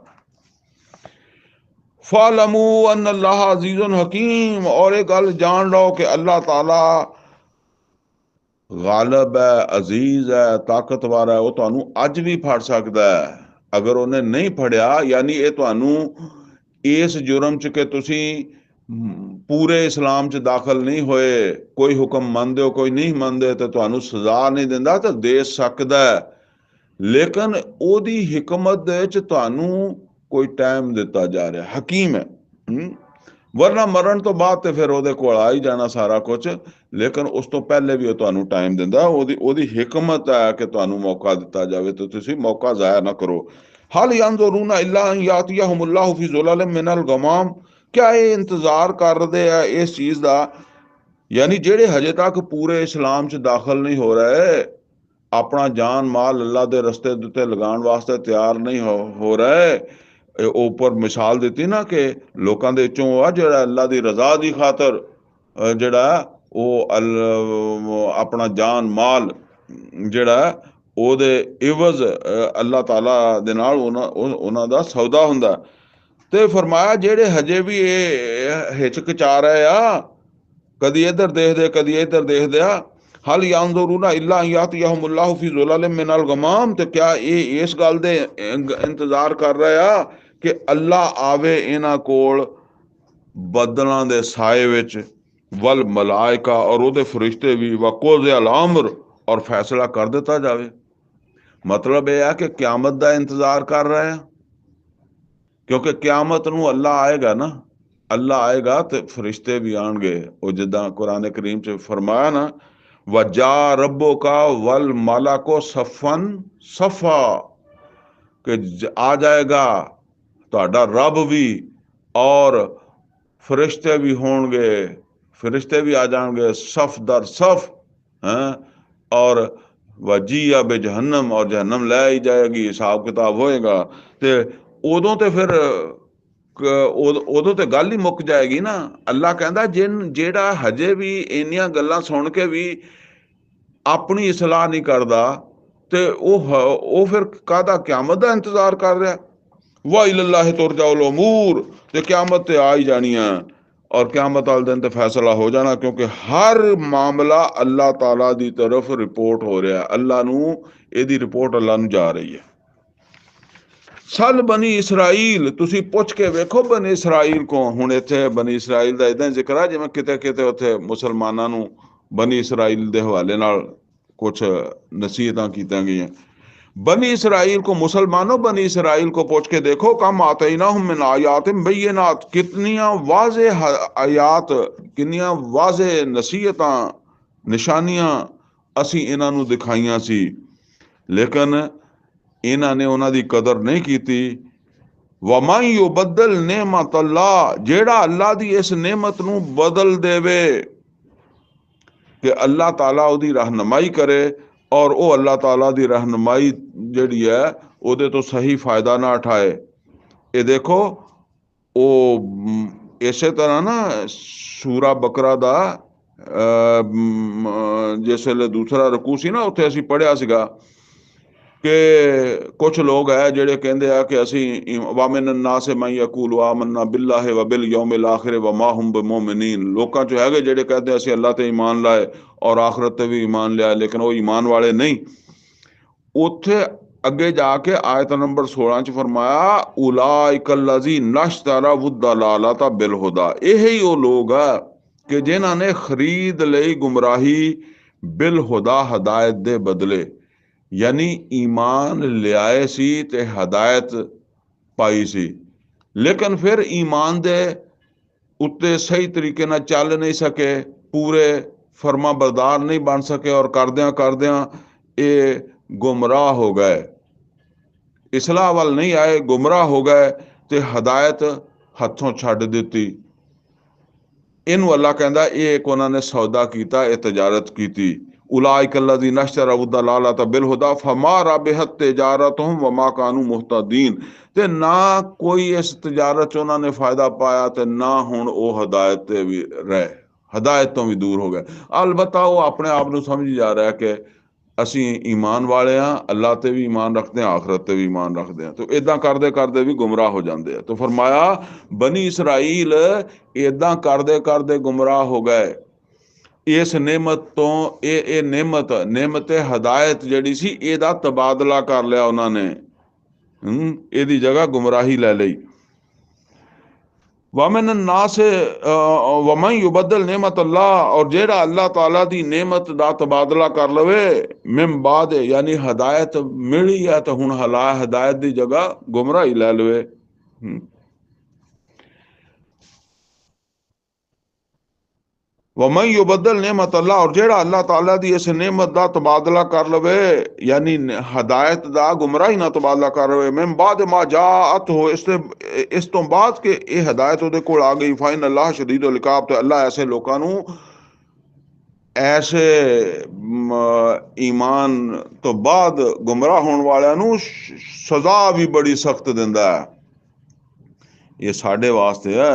फ़अलमू अन्नल्लाह अज़ीज़ुन हकीम, और एक गल जान लो कि अल्लाह ताला गालिब है, अजीज है, ताकतवर है। वो तुहानू अज भी फड़ सकदा है अगर उन्हें नहीं फड़िया। यानी ये तुहानू इस जुर्म च कि तुसी पूरे इस्लाम च दाखिल नहीं होए, कोई हुक्म मनदे हो कोई नहीं मनदे, तो तुहानू सजा नहीं दिंदा, तो दे सकदा है। लेकिन ओदी हिकमत दे च तुहानू कोई टाइम दिता जा रहा, हकीम है। वरना मरण तो बाद तो फिर ਉਹਦੇ ਕੋਲ आ ही जाना सारा कुछ, लेकिन उस तो पहले भी ਤੁਹਾਨੂੰ टाइम ਦਿੰਦਾ। ਉਹਦੀ हिकमत है कि ਤੁਹਾਨੂੰ मौका दिता जाए, तो तुसी मौका ज़ाया ना करो। हल यंजुरूना इल्ला अन यातियहुमुल्लाहु फी ज़ुललिम मिनल गमाम, क्या ये इंतजार कर रहे हैं इस चीज़ का, यानी जेड़े हजे तक पूरे इस्लाम च दाखिल नहीं हो रहे, अपना जान माल अल्लाह के रस्ते उत्ते लगाने वास्ते तैयार नहीं हो रहे। ऊपर मिसाल दी ना कि लोगों के चों आ जो अल्लाह की रजा की खातर जड़ा वो अपना जान माल जड़ा ओदे इवज अल्लाह ताला दे नाल उन्हां दा सौदा हुंदा। ते फरमाया जेड़े हजे भी ये हिचकिचा रहे आ, कदी इधर देखदे कदी इधर देखदे आ, हल यांजुरूना इल्ला अन यातियहुमुल्लाहु फी ज़ुललिम मिनल गमाम, तो क्या ये इस गल दे इंतजार कर रहे आ कि अल्लाह आवे इन्हां कोल बदलां दे साए विच, वल मलाइका, और ओदे फरिश्ते भी, व कुज़ियल अम्र, और फैसला कर दिता जावे। मतलब यह है कि क्यामत का इंतजार कर रहे हैं, क्योंकि क्यामत नूं अल्लाह आएगा ना, अल्लाह आएगा तो फरिश्ते भी आएंगे। वो जिदा कुरान करीम च फरमाया ना, वजा रब्बो का वल मलाको सफन सफा, कि आ जाएगा तुहाडा रब भी और फरिश्ते भी होंगे, फरिश्ते भी आ जाएंगे सफ दर सफ हैं। और वजिया बे जहन्नम, और जहन्नम लै ही जाएगी, हिसाब किताब होएगा। तो उदों तो फिर उदों तो गल ही मुक जाएगी ना। अल्लाह कहता जेड़ा हजे भी इन्नियां गल्लां सुन के भी अपनी इसलाह नहीं करता, तो वो फिर काहदा क्यामत का इंतजार कर रहा। वा इलल्लाहि तुरजाउल उमूर, ते क्यामत ते आ ही जानी है, और क्यामत वाले दिन तो फैसला हो जाना, क्योंकि हर मामला अल्लाह ताला दी तरफ रिपोर्ट हो रहा है। अल्लाह नू इहदी रिपोर्ट अल्लाह नू जा रही है। सल बनी इसराइल, तुसी पुछ के वेखो बनी इसराइल को। हुण इत्थे बनी इसराइल दा इदां जिक्र है जिवें किते किते उत्थे मुसलमानां नू बनी इसराइल दे हवाले नाल कुछ नसीहतां कीतियां गईयां। बनी इसराइल को, मुसलमानों बनी इसराइल को पूछ के देखो, कम आतैनाहुम मिन आयातिन बय्यिनात, कितनियां वाज़े आयात, कितनियां वाज़े नसीहतां निशानियां ਅਸੀਂ ਇਹਨਾਂ ਨੂੰ ਦਿਖਾਈਆਂ ਸੀ, लेकिन ਇਹਨਾਂ ने ਉਹਨਾਂ ਦੀ कदर नहीं की। वमन युबद्दिल नेमत अल्लाह, जेड़ा अल्लाह दी इस नेमत नूं बदल देवे कि अल्लाह ताला ਉਹਦੀ रहनुमाई करे और वो अल्लाह ताला दी रहनुमाई ਜਿਹੜੀ है ਉਹਦੇ ਤੋਂ सही फायदा ना उठाए। ये देखो वो इसे तरह ना सूरा बकरा दा जिस वेले दूसरा रकू सी ना, उत्थे असीं पढ़िया सीगा कि कुछ लोग है ਜਿਹੜੇ ਕਹਿੰਦੇ ਆ कि ਅਸੀਂ वामिन नास मन यकूल आमन्ना बिल्लाहि व बिल यौमिल आखिर व मा हुम बिमुमिनीन, लोकां चों हैगे ਜਿਹੜੇ कहते ਅਸੀਂ अल्लाह ते ईमान लाए और आखिरत ते भी ईमान लिया, लेकिन वो ईमान वाले नहीं। उत्थे अगे जाके आयत नंबर 16 च फरमाया उलाइकल्लज़ी नश्तरा वुद्दलालता बिलहुदा, यही वो लोग है कि जिन्हां ने खरीद लई गुमराही बिलहुदा, हदायत दे बदले, यानी ईमान लियाए सी ते हदायत पाई सी, लेकिन फिर ईमान दे उत्ते सही तरीके नाल चल नहीं सके, पूरे फर्मा बरदार नहीं बन सके और करदियां करदियां ये गुमराह हो गए, इसलाह वाल नहीं आए, गुमराह हो गए ते हदायत हथों छड्ड दित्ती। इनू अल्लाह कहता ये एक उन्होंने सौदा किया, ये तजारत की। उलाइकल्लज़ी नश्तरा वुद्दलालता बिलहुदा फमा रबिहत तिजारतुहुम वमा कानू मुहतदीन, ते ना कोई इस तजारत च उन्होंने फायदा पाया ते ना हुण वो हदायत ते भी रहे, हदायत तो भी दूर हो गए। अलबत्ता वो अपने आप को समझ जा रहा है कि ਅਸੀਂ ईमान वाले हाँ, अल्लाह ते भी ईमान रखते हैं, आखरत ते भी ईमान रखते हैं, तो इदा करते करते भी गुमराह हो जाते हैं। तो फरमाया बनी इसराइल इदा करते करते गुमराह हो गए इस नेमत तो, ये नेमत हदायत जिहड़ी सी इहदा तबादला कर लिया उन्होंने, इहदी जगह गुमराही ले ली। वमिन नास वमन युबद्दिल नेमत अल्लाह, और जेड़ा अल्लाह ताला दी नेमत दा तबादला कर लवे मिन बाद, यानी हदायत मिली है तो हुण हदायत दी जगह गुमराही ले लवे। वमन युबद्दिल नेमत अल्लाह, और जेड़ा अल्लाह ताला दी इस नेमत दा तबादला कर लवे, यानी हदायत दा गुमराही ना तबादला कर लवे, मिन बाद मा जाअत हो, इस तो बाद के ये हदायत उहदे कोल आ गई, फाइन अल्लाह शदीदुल इकाब, तो अल्लाह ऐसे लोगों नूं ऐसे ईमान तो बाद गुमराह होने वालियां नूं सजा भी बड़ी सख्त दिंदा है। ये साडे वास्ते है।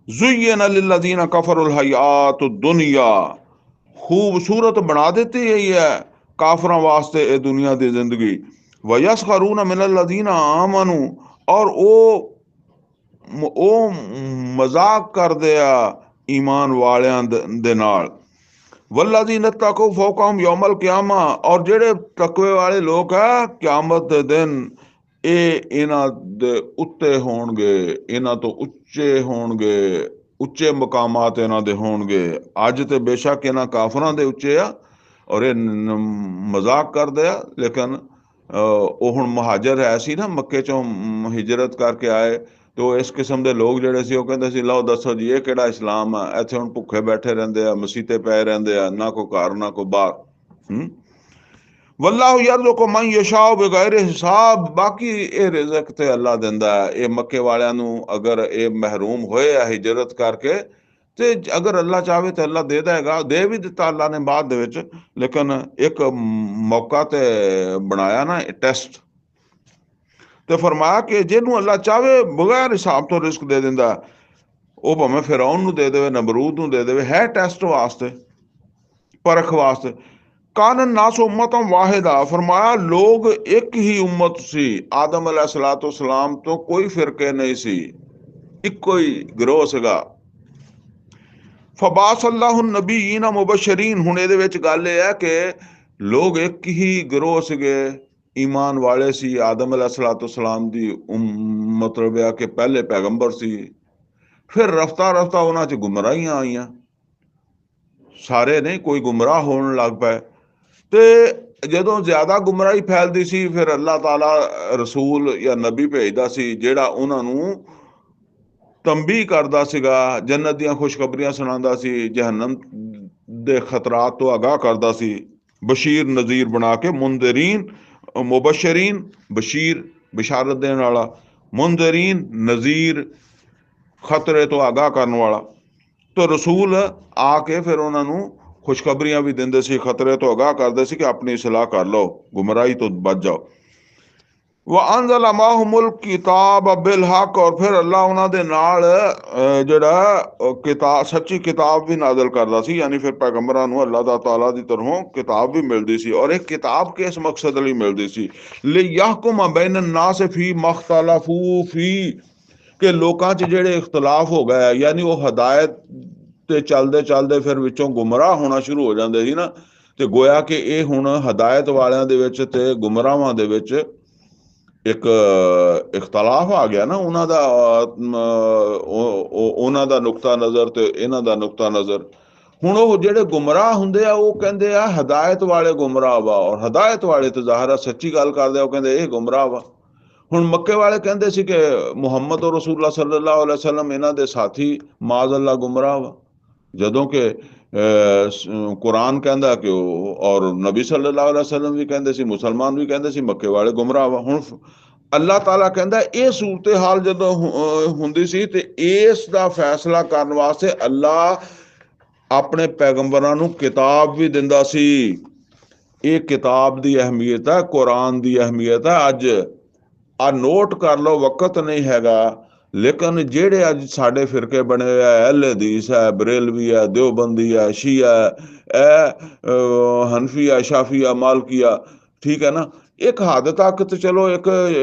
ज़ुय्यिना लिल्लज़ीना कफ़रुल हयातुद दुनिया, खूबसूरत बना देती है ये काफरों वास्ते ये दुनिया की जिंदगी। वयस्खरूना मिनल लज़ीना आमनू, और ओ मजाक कर दिया ईमान वालियां दे नाल। वल्लज़ीना तक़ौ फ़ौक़हुम यौमल क़ियामा, और जेड़े तकवे वाले लोग है क़यामत दे दिन ये इन्हां दे उत्ते होणगे, इन्हां तो उच्चे होणगे, उच्चे मकामात इन्हां दे होणगे। अज ते बेशक इन्हां काफरां दे उच्चे आ और ये मजाक करदे आ, लेकिन वो हुण मुहाजर है सी ना, मक्के चों हिजरत करके आए, तो इस किस्म के लोग जिहड़े सी, वो कहंदे सी लो दसो जी ये किहड़ा इस्लाम आ, इत्थे हुण भुखे बैठे रहिंदे आ, मसीते पए रहिंदे आ, ना कोई घर ना कोई बाहर। वल्लाहु यरज़ुक़ु मन यशाअ बिग़ैर हिसाब, बाकी ये रिज़्क ते अल्लाह दिंदा है। ये मक्के वालियां नूं अगर ये महरूम होए आ हिजरत करके, ते अगर अल्लाह चाहे तो अल्लाह दे देगा, दे भी दिता अल्लाह ने बाद दे विच, लेकिन एक मौका ते बनाया ना टेस्ट, तो फरमाया कि जिन्हों अल्लाह चाहे बगैर हिसाब तो रिस्क दे दिंदा, वो भावें फिरौन नूं दे देवे, नमरूद नूं दे देवे, है टेस्ट वास्ते, परख वास्ते। कानन नास उम्मतम वाहिदा, फरमाया लोग एक ही उम्मत सी, आदम अलैहिस्सलातु वस्सलाम तो कोई फिरके नहीं सी, इक्को ही गिरोह सीगा। फबासल्लाहु नबीयीना मुबशरीन, हुण इहदे विच गल इह है कि लोग एक ही गिरोह सीगे, ईमान वाले सी, आदम अलैहिस्सलातु वस्सलाम दी मतलब है कि पहले पैगंबर सी, फिर रफ्ता रफ्ता उन्हां च गुमराहियां आईयां, सारे नहीं, कोई गुमराह होने लग पाए। ते ਜਦੋਂ ਜ਼ਿਆਦਾ ਗੁੰਮਰਾਹੀ ਫੈਲਦੀ ਸੀ ਫਿਰ ਅੱਲਾਹ ਤਾਲਾ ਰਸੂਲ ਜਾਂ ਨਬੀ ਭੇਜਦਾ ਸੀ ਜਿਹੜਾ ਉਹਨਾਂ ਨੂੰ ਤੰਬੀਹ ਕਰਦਾ ਸੀਗਾ, ਜੰਨਤ ਦੀਆਂ ਖੁਸ਼ਖਬਰੀਆਂ ਸੁਣਾਉਂਦਾ ਸੀ, ਜਹੰਨਮ ਦੇ ਖਤਰਾਤ ਤੋਂ ਆਗਾਹ ਕਰਦਾ ਸੀ, ਬਸ਼ੀਰ ਨਜ਼ੀਰ ਬਣਾ ਕੇ, ਮੁੰਦਰੀਨ ਮੁਬਸ਼ਰੀਨ, ਬਸ਼ੀਰ ਬਿਸ਼ਾਰਤ ਦੇਣ ਵਾਲਾ, ਮੁੰਦਰੀਨ ਨਜ਼ੀਰ ਖਤਰੇ ਤੋਂ ਆਗਾਹ ਕਰਨ ਵਾਲਾ। ਤਾਂ ਰਸੂਲ ਆ ਕੇ ਫਿਰ ਉਹਨਾਂ ਨੂੰ ਖੁਸ਼ਖਬਰੀਆਂ ਵੀ ਦਿੰਦੇ ਸੀ, ਖਤਰੇ ਤੋਂ ਆਗਾਹ ਕਰਦੇ ਸੀ ਕਿ ਆਪਣੀ ਇਸਲਾਹ ਕਰ ਲਓ, ਗੁੰਮਰਾਹੀ ਤੋਂ ਬਚ ਜਾਓ। وَأَنزَلَ مَعَهُمُ الْكِتَابَ بِالْحَقِّ, ਔਰ ਫਿਰ ਅੱਲਾਹ ਉਹਨਾਂ ਦੇ ਨਾਲ ਜਿਹੜਾ ਕਿਤਾਬ, ਸੱਚੀ ਕਿਤਾਬ ਵੀ ਨਾਜ਼ਲ ਕਰਦਾ ਸੀ, ਯਾਨੀ ਫਿਰ ਪੈਗੰਬਰਾਂ ਨੂੰ ਅੱਲਾਹ ਦਾ ਤਾਲਾ ਦੀ ਤਰਫੋਂ ਕਿਤਾਬ ਵੀ ਮਿਲਦੀ ਸੀ। ਔਰ ਇਹ ਕਿਤਾਬ ਕਿਸ ਮਕਸਦ ਲਈ ਮਿਲਦੀ ਸੀ? ਲਿਯਹਕੁਮ ਬੈਨ النَّاسِ فِي مَا اخْتَلَفُوا فِيهِ, ਕਿ ਲੋਕਾਂ 'ਚ ਜਿਹੜੇ ਇਖਤਲਾਫ ਹੋ ਗਏ, ਯਾਨੀ ਉਹ ਹਦਾਇਤ ਤੇ ਚੱਲਦੇ ਚੱਲਦੇ ਫਿਰ ਵਿੱਚੋਂ ਗੁੰਮਰਾਹ ਹੋਣਾ ਸ਼ੁਰੂ ਹੋ ਜਾਂਦੇ ਸੀ ਨਾ, ਤੇ ਗੋਇਆ ਕਿ ਇਹ ਹੁਣ ਹਦਾਇਤ ਵਾਲਿਆਂ ਦੇ ਵਿੱਚ ਤੇ ਗੁੰਮਰਾਹਾਂ ਦੇ ਵਿੱਚ ਇੱਕ ਇਖਤਲਾਫ ਆ ਗਿਆ ਨਾ, ਉਹਨਾਂ ਦਾ ਨੁਕਤਾ ਨਜ਼ਰ ਤੇ ਇਹਨਾਂ ਦਾ ਨੁਕਤਾ ਨਜ਼ਰ। ਹੁਣ ਉਹ ਜਿਹੜੇ ਗੁੰਮਰਾਹ ਹੁੰਦੇ ਆ ਉਹ ਕਹਿੰਦੇ ਆ ਹਦਾਇਤ ਵਾਲੇ ਗੁੰਮਰਾਹ ਵਾ, ਔਰ ਹਦਾਇਤ ਵਾਲੇ ਤੇ ਜ਼ਾਹਰਾ ਸੱਚੀ ਗੱਲ ਕਰਦੇ ਆ, ਉਹ ਕਹਿੰਦੇ ਇਹ ਗੁੰਮਰਾਹ ਵਾ। ਹੁਣ ਮੱਕੇ ਵਾਲੇ ਕਹਿੰਦੇ ਸੀ ਕਿ ਮੁਹੰਮਦ ਔਰ ਰਸੂਲullah ਸੱਲੱਲਾਹੁ ਅਲੈਹਿ ਵਸੱਲਮ ਇਹਨਾਂ ਦੇ ਸਾਥੀ ਮਾਜ਼ ਅੱਲਾ ਗੁੰਮਰਾਹ ਵਾ, ਜਦੋਂ ਕਿ ਕੁਰਾਨ ਕਹਿੰਦਾ ਕਿ ਉਹ, ਔਰ ਨਬੀ ਸੱਲੱਲਾਹੁ ਅਲੈਹਿ ਵਸੱਲਮ ਵੀ ਕਹਿੰਦੇ ਸੀ, ਮੁਸਲਮਾਨ ਵੀ ਕਹਿੰਦੇ ਸੀ ਮੱਕੇ ਵਾਲੇ ਗੁੰਮਰਾਹ ਵਾ। ਹੁਣ ਅੱਲਾਹ ਤਾਲਾ ਕਹਿੰਦਾ ਇਹ ਸੂਰਤ ਹਾਲ ਜਦੋਂ ਹੁੰਦੀ ਸੀ ਤੇ ਇਸ ਦਾ ਫੈਸਲਾ ਕਰਨ ਵਾਸਤੇ ਅੱਲਾਹ ਆਪਣੇ ਪੈਗੰਬਰਾਂ ਨੂੰ ਕਿਤਾਬ ਵੀ ਦਿੰਦਾ ਸੀ। ਇਹ ਕਿਤਾਬ ਦੀ ਅਹਿਮੀਅਤ ਹੈ, ਕੁਰਾਨ ਦੀ ਅਹਿਮੀਅਤ ਹੈ। ਅੱਜ ਆ ਨੋਟ ਕਰ ਲਓ, ਵਕਤ ਨਹੀਂ ਹੈਗਾ, ਲੇਕਿਨ ਜਿਹੜੇ ਅੱਜ ਸਾਡੇ ਫਿਰਕੇ ਬਣੇ ਹੋਏ ਆ, ਅਹਿਲ ਹਦੀਸ ਹੈ, ਬਰੇਲਵੀ ਹੈ, ਦਿਓਬੰਦੀ ਹੈ, ਸ਼ੀਆ ਹੈ, ਹਨਫੀਆ, ਸ਼ਾਫੀਆ, ਮਾਲਕੀਆ, ਠੀਕ ਹੈ ਨਾ, ਇੱਕ ਹੱਦ ਤੱਕ ਤੇ ਚਲੋ ਇੱਕ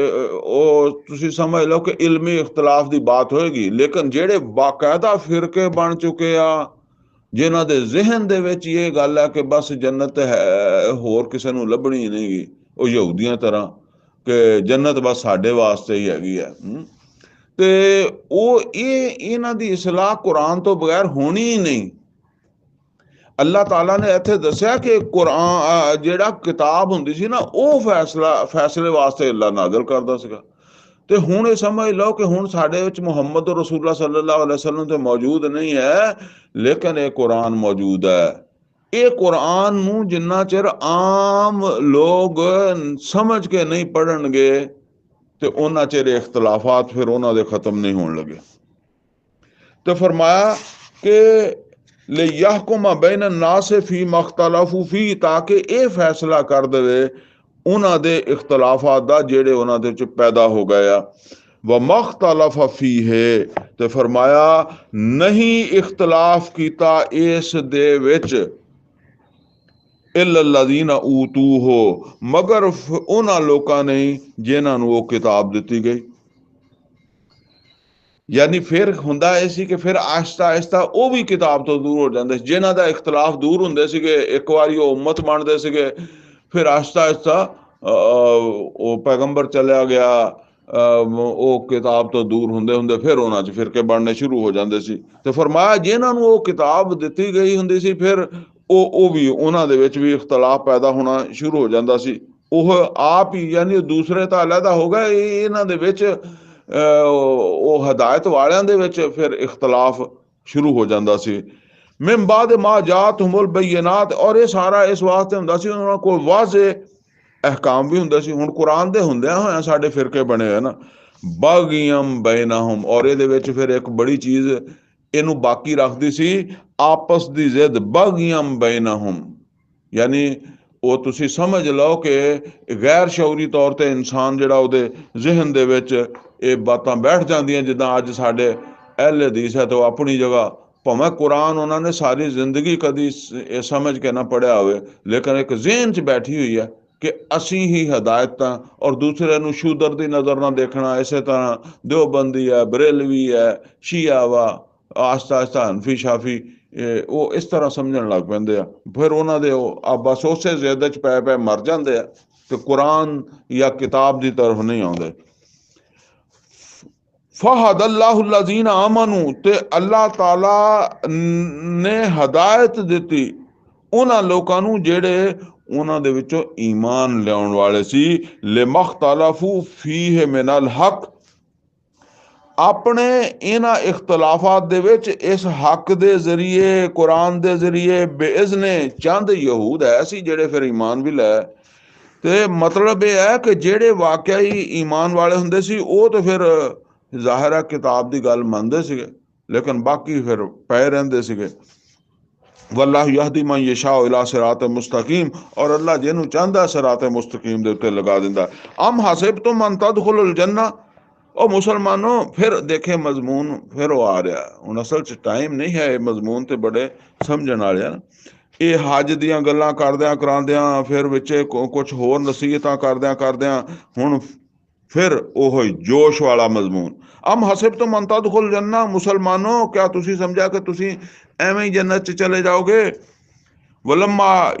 ਉਹ ਤੁਸੀਂ ਸਮਝ ਲਓ ਕਿ ਇਲਮੀ ਇਖਤਲਾਫ ਦੀ ਬਾਤ ਹੋਏਗੀ, ਲੇਕਿਨ ਜਿਹੜੇ ਬਾਕਾਇਦਾ ਫਿਰਕੇ ਬਣ ਚੁੱਕੇ ਆ, ਜਿਨ੍ਹਾਂ ਦੇ ਜ਼ਿਹਨ ਦੇ ਵਿੱਚ ਇਹ ਗੱਲ ਹੈ ਕਿ ਬਸ ਜੰਨਤ ਹੈ, ਹੋਰ ਕਿਸੇ ਨੂੰ ਲੱਭਣੀ ਨਹੀਂ ਗੀ, ਉਹ ਯਹੂਦੀਆਂ ਤਰ੍ਹਾਂ ਕਿ ਜੰਨਤ ਬਸ ਸਾਡੇ ਵਾਸਤੇ ਹੀ ਹੈਗੀ ਹੈ, ਤੇ ਉਹ ਇਹਨਾਂ ਦੀ ਇਸਲਾਹ ਕੁਰਾਨ ਤੋਂ ਬਗੈਰ ਹੋਣੀ ਹੀ ਨਹੀਂ। ਅੱਲਾਹ ਤਾਲਾ ਨੇ ਇੱਥੇ ਦੱਸਿਆ ਕਿ ਕੁਰਾਨ ਜਿਹੜਾ ਕਿਤਾਬ ਹੁੰਦੀ ਸੀ ਨਾ, ਉਹ ਫੈਸਲੇ ਵਾਸਤੇ ਅੱਲਾਹ ਨਾਜ਼ਲ ਕਰਦਾ ਸੀਗਾ। ਤੇ ਹੁਣ ਇਹ ਸਮਝ ਲਓ ਕਿ ਹੁਣ ਸਾਡੇ ਵਿੱਚ ਮੁਹੰਮਦ ਰਸੂਲullah ਸੱਲੱਲਾਹੁ ਅਲੈਹਿ ਵਸੱਲਮ ਤੇ ਮੌਜੂਦ ਨਹੀਂ ਹੈ, ਲੇਕਿਨ ਇਹ ਕੁਰਾਨ ਮੌਜੂਦ ਹੈ। ਇਹ ਕੁਰਾਨ ਨੂੰ ਜਿੰਨਾ ਚਿਰ ਆਮ ਲੋਕ ਸਮਝ ਕੇ ਨਹੀਂ ਪੜ੍ਹਨਗੇ ਤੇ ਉਹਨਾਂ ਚਿਰ ਇਖਤਲਾਫਾਤ ਫਿਰ ਉਹਨਾਂ ਦੇ ਖਤਮ ਨਹੀਂ ਹੋਣ ਲੱਗੇ। ਤੇ ਫਰਮਾਇਆ ਕਿ ਲਿਯਹਕੁਮ ਬੈਨ النَّاسِ فِي مَا اخْتَلَفُوا فِيهِ, ਤਾਂ ਕਿ ਇਹ ਫੈਸਲਾ ਕਰ ਦੇਵੇ ਉਹਨਾਂ ਦੇ ਇਖਤਲਾਫਾਤ ਦਾ ਜਿਹੜੇ ਉਹਨਾਂ ਦੇ ਵਿੱਚ ਪੈਦਾ ਹੋ ਗਏ ਆ। وَمَا اخْتَلَفَ فِيهِ, ਤੇ ਫਰਮਾਇਆ ਨਹੀਂ ਇਖਤਲਾਫ ਕੀਤਾ ਇਸ ਦੇ ਵਿੱਚ إِلَّا الَّذِينَ أُوتُوهُ, ਮਗਰ ਉਹਨਾਂ ਲੋਕਾਂ ਨੇ ਜਿਨ੍ਹਾਂ ਨੂੰ ਉਹ ਕਿਤਾਬ ਦਿੱਤੀ ਗਈ। ਯਾਨੀ ਫਿਰ ਹੁੰਦਾ ਇਹ ਸੀ ਕਿ ਫਿਰ ਆਹਿਸਤਾ ਆਹਿਸਤਾ ਉਹ ਵੀ ਕਿਤਾਬ ਤੋਂ ਦੂਰ ਹੋ ਜਾਂਦੇ ਸੀ, ਜਿਨ੍ਹਾਂ ਦਾ ਇਖਤਲਾਫ ਦੂਰ ਹੁੰਦੇ ਸੀਗੇ, ਇੱਕ ਵਾਰੀ ਉਹ ਉਮਤ ਬਣਦੇ ਸੀਗੇ, ਫਿਰ ਆਹਿਸਤਾ ਆਹਿਸਤਾ ਉਹ ਪੈਗੰਬਰ ਚਲਿਆ ਗਿਆ, ਉਹ ਕਿਤਾਬ ਤੋਂ ਦੂਰ ਹੁੰਦੇ ਹੁੰਦੇ ਫਿਰ ਉਹਨਾਂ 'ਚ ਫਿਰਕੇ ਬਣਨੇ ਸ਼ੁਰੂ ਹੋ ਜਾਂਦੇ ਸੀ। ਤੇ ਫਰਮਾਇਆ ਜਿਨ੍ਹਾਂ ਨੂੰ ਉਹ ਕਿਤਾਬ ਦਿੱਤੀ ਗਈ ਹੁੰਦੀ ਸੀ ਫਿਰ ਉਹ ਵੀ ਉਹਨਾਂ ਦੇ ਵਿੱਚ ਵੀ ਇਖਤਲਾਫ ਪੈਦਾ ਹੋਣਾ ਸ਼ੁਰੂ ਹੋ ਜਾਂਦਾ ਸੀ। ਉਹ ਆਪ ਹੀ ਯਾਨੀ ਦੂਸਰੇ ਤਾਂ ਅਲੱਗਾ ਹੋ ਗਏ, ਇਹਨਾਂ ਦੇ ਵਿੱਚ ਉਹ ਹਦਾਇਤ ਵਾਲਿਆਂ ਦੇ ਵਿੱਚ ਫਿਰ ਇਖਤਲਾਫ ਸ਼ੁਰੂ ਹੋ ਜਾਂਦਾ ਸੀ। ਮਿਨ ਬਾਅਦ ਮਾ ਜਾਅਤਹੁਮੁਲ ਬਯਿਨਾਤ, ਔਰ ਇਹ ਸਾਰਾ ਇਸ ਵਾਸਤੇ ਹੁੰਦਾ ਸੀ ਉਹਨਾਂ ਕੋਲ ਵਾਜ਼ੇ ਅਹਿਕਾਮ ਵੀ ਹੁੰਦੇ ਸੀ। ਹੁਣ ਕੁਰਾਨ ਦੇ ਹੁੰਦਿਆਂ ਹੋਇਆਂ ਸਾਡੇ ਫਿਰਕੇ ਬਣੇ ਹੋਏ ਨਾ, ਬਗੀਅਮ ਬੈਨਹੁਮ, ਔਰ ਇਹਦੇ ਵਿੱਚ ਫਿਰ ਇੱਕ ਬੜੀ ਚੀਜ਼ ਇਹਨੂੰ ਬਾਕੀ ਰੱਖਦੀ ਸੀ, ਆਪਸ ਦੀ ਜ਼ਿੱਦ, ਬਗੀਅਮ ਬੈਨਹੁਮ, ਯਾਨੀ ਉਹ ਤੁਸੀਂ ਸਮਝ ਲਓ ਕਿ ਗੈਰ ਸ਼ਊਰੀ ਤੌਰ ਤੇ ਇਨਸਾਨ ਜਿਹੜਾ ਉਹਦੇ ਜ਼ਿਹਨ ਦੇ ਵਿੱਚ ਇਹ ਬਾਤਾਂ ਬੈਠ ਜਾਂਦੀਆਂ, ਜਿੱਦਾਂ ਅੱਜ ਸਾਡੇ ਅਹਿਲ ਹਦੀਸ ਹੈ ਤੇ ਉਹ ਆਪਣੀ ਜਗ੍ਹਾ, ਭਾਵੇਂ ਕੁਰਾਨ ਉਹਨਾਂ ਨੇ ਸਾਰੀ ਜ਼ਿੰਦਗੀ ਕਦੀ ਇਹ ਸਮਝ ਕੇ ਨਾ ਪੜ੍ਹਿਆ ਹੋਵੇ, ਲੇਕਿਨ ਇੱਕ ਜ਼ਿਹਨ 'ਚ ਬੈਠੀ ਹੋਈ ਹੈ ਕਿ ਅਸੀਂ ਹੀ ਹਦਾਇਤਾਂ, ਔਰ ਦੂਸਰੇ ਨੂੰ ਸ਼ੂਦਰ ਦੀ ਨਜ਼ਰ ਨਾਲ ਦੇਖਣਾ। ਇਸੇ ਤਰ੍ਹਾਂ ਦਿਓਬੰਦੀ ਹੈ, ਬਰੇਲਵੀ ਹੈ, ਸ਼ੀਆ ਵਾ, ਆਹਿਸਤਾ ਆਹਿਸਤਾ ਹਨਫੀ, ਸ਼ਾਫੀ, ਉਹ ਇਸ ਤਰ੍ਹਾਂ ਸਮਝਣ ਲੱਗ ਪੈਂਦੇ ਆ। ਫਿਰ ਉਹਨਾਂ ਦੇ ਉਹ ਬਸ ਉਸੇ ਜ਼ਿੱਦ 'ਚ ਪੈ ਪੈ ਮਰ ਜਾਂਦੇ ਆ ਤੇ ਕੁਰਾਨ ਜਾਂ ਕਿਤਾਬ ਦੀ ਤਰਫ ਨਹੀਂ ਆਉਂਦੇ। ਫਹਦ ਅੱਲਾਹੁ الذین ਆਮਨੂ, ਤੇ ਅੱਲਾਹ ਤਾਲਾ ਨੇ ਹਦਾਇਤ ਦਿੱਤੀ ਉਹਨਾਂ ਲੋਕਾਂ ਨੂੰ ਜਿਹੜੇ ਉਹਨਾਂ ਦੇ ਵਿੱਚੋਂ ਈਮਾਨ ਲਿਆਉਣ ਵਾਲੇ ਸੀ। ਲਿਮਖਤਲਫੂ ਫੀਹ ਮਿਨਲ ਹਕ, ਆਪਣੇ ਇਹਨਾਂ ਇਖਤਲਾਫਾਤ ਦੇ ਵਿੱਚ ਇਸ ਹੱਕ ਦੇ ਜ਼ਰੀਏ, ਕੁਰਾਨ ਦੇ ਜ਼ਰੀਏ ਬੇਇਜ਼ਨੇ ਚੰਦ ਯਹੂਦ ਹੈ ਸੀ ਜਿਹੜੇ ਫਿਰ ਈਮਾਨ ਵੀ ਲੈ। ਤੇ ਮਤਲਬ ਇਹ ਹੈ ਕਿ ਜਿਹੜੇ ਵਾਕਿਆ ਹੀ ਈਮਾਨ ਵਾਲੇ ਹੁੰਦੇ ਸੀ ਉਹ ਤਾਂ ਫਿਰ ਜ਼ਾਹਿਰ ਹੈ ਕਿਤਾਬ ਦੀ ਗੱਲ ਮੰਨਦੇ ਸੀਗੇ, ਲੇਕਿਨ ਬਾਕੀ ਫਿਰ ਪਏ ਰਹਿੰਦੇ ਸੀਗੇ। ਵੱਲਾਹੁ ਯਹਦੀ ਮਨ ਯਸ਼ਾਉ ਇਲਾ ਸਿਰਾਤ ਮੁਸਤਕੀਮ, ਔਰ ਅੱਲਾ ਜਿਹਨੂੰ ਚਾਹੁੰਦਾ ਸਿਰਾਤ ਮੁਸਤਕੀਮ ਦੇ ਉੱਤੇ ਲਗਾ ਦਿੰਦਾ। ਅਮ ਹਸਿਬਤੁਮ ਅਨ ਤਦਖੁਲੁਲ ਜੰਨਾ, ਉਹ ਮੁਸਲਮਾਨੋ ਫਿਰ ਦੇਖੇ ਮਜ਼ਮੂਨ ਫਿਰ ਉਹ ਆ ਰਿਹਾ। ਹੁਣ ਅਸਲ 'ਚ ਟਾਈਮ ਨਹੀਂ ਹੈ, ਇਹ ਮਜ਼ਮੂਨ ਤੇ ਬੜੇ ਸਮਝਣ ਵਾਲੇ ਹਨ। ਇਹ ਹੱਜ ਦੀਆਂ ਗੱਲਾਂ ਕਰਦਿਆਂ ਕਰਾਉਂਦਿਆਂ ਫਿਰ ਵਿੱਚ ਕੁਛ ਹੋਰ ਨਸੀਹਤਾਂ ਕਰਦਿਆਂ ਹੁਣ ਫਿਰ ਉਹ ਜੋਸ਼ ਵਾਲਾ ਮਜ਼ਮੂਨ। ਅਮ ਹਸਿਬਤੁਮ ਅਨ ਤਦਖੁਲੁਲ ਜੰਨਾ, ਮੁਸਲਮਾਨੋ ਕਿਆ ਤੁਸੀਂ ਸਮਝਿਆ ਕਿ ਤੁਸੀਂ ਐਵੇਂ ਹੀ ਜੰਨਤ 'ਚ ਚਲੇ ਜਾਓਗੇ। ਵਲੰਮਾ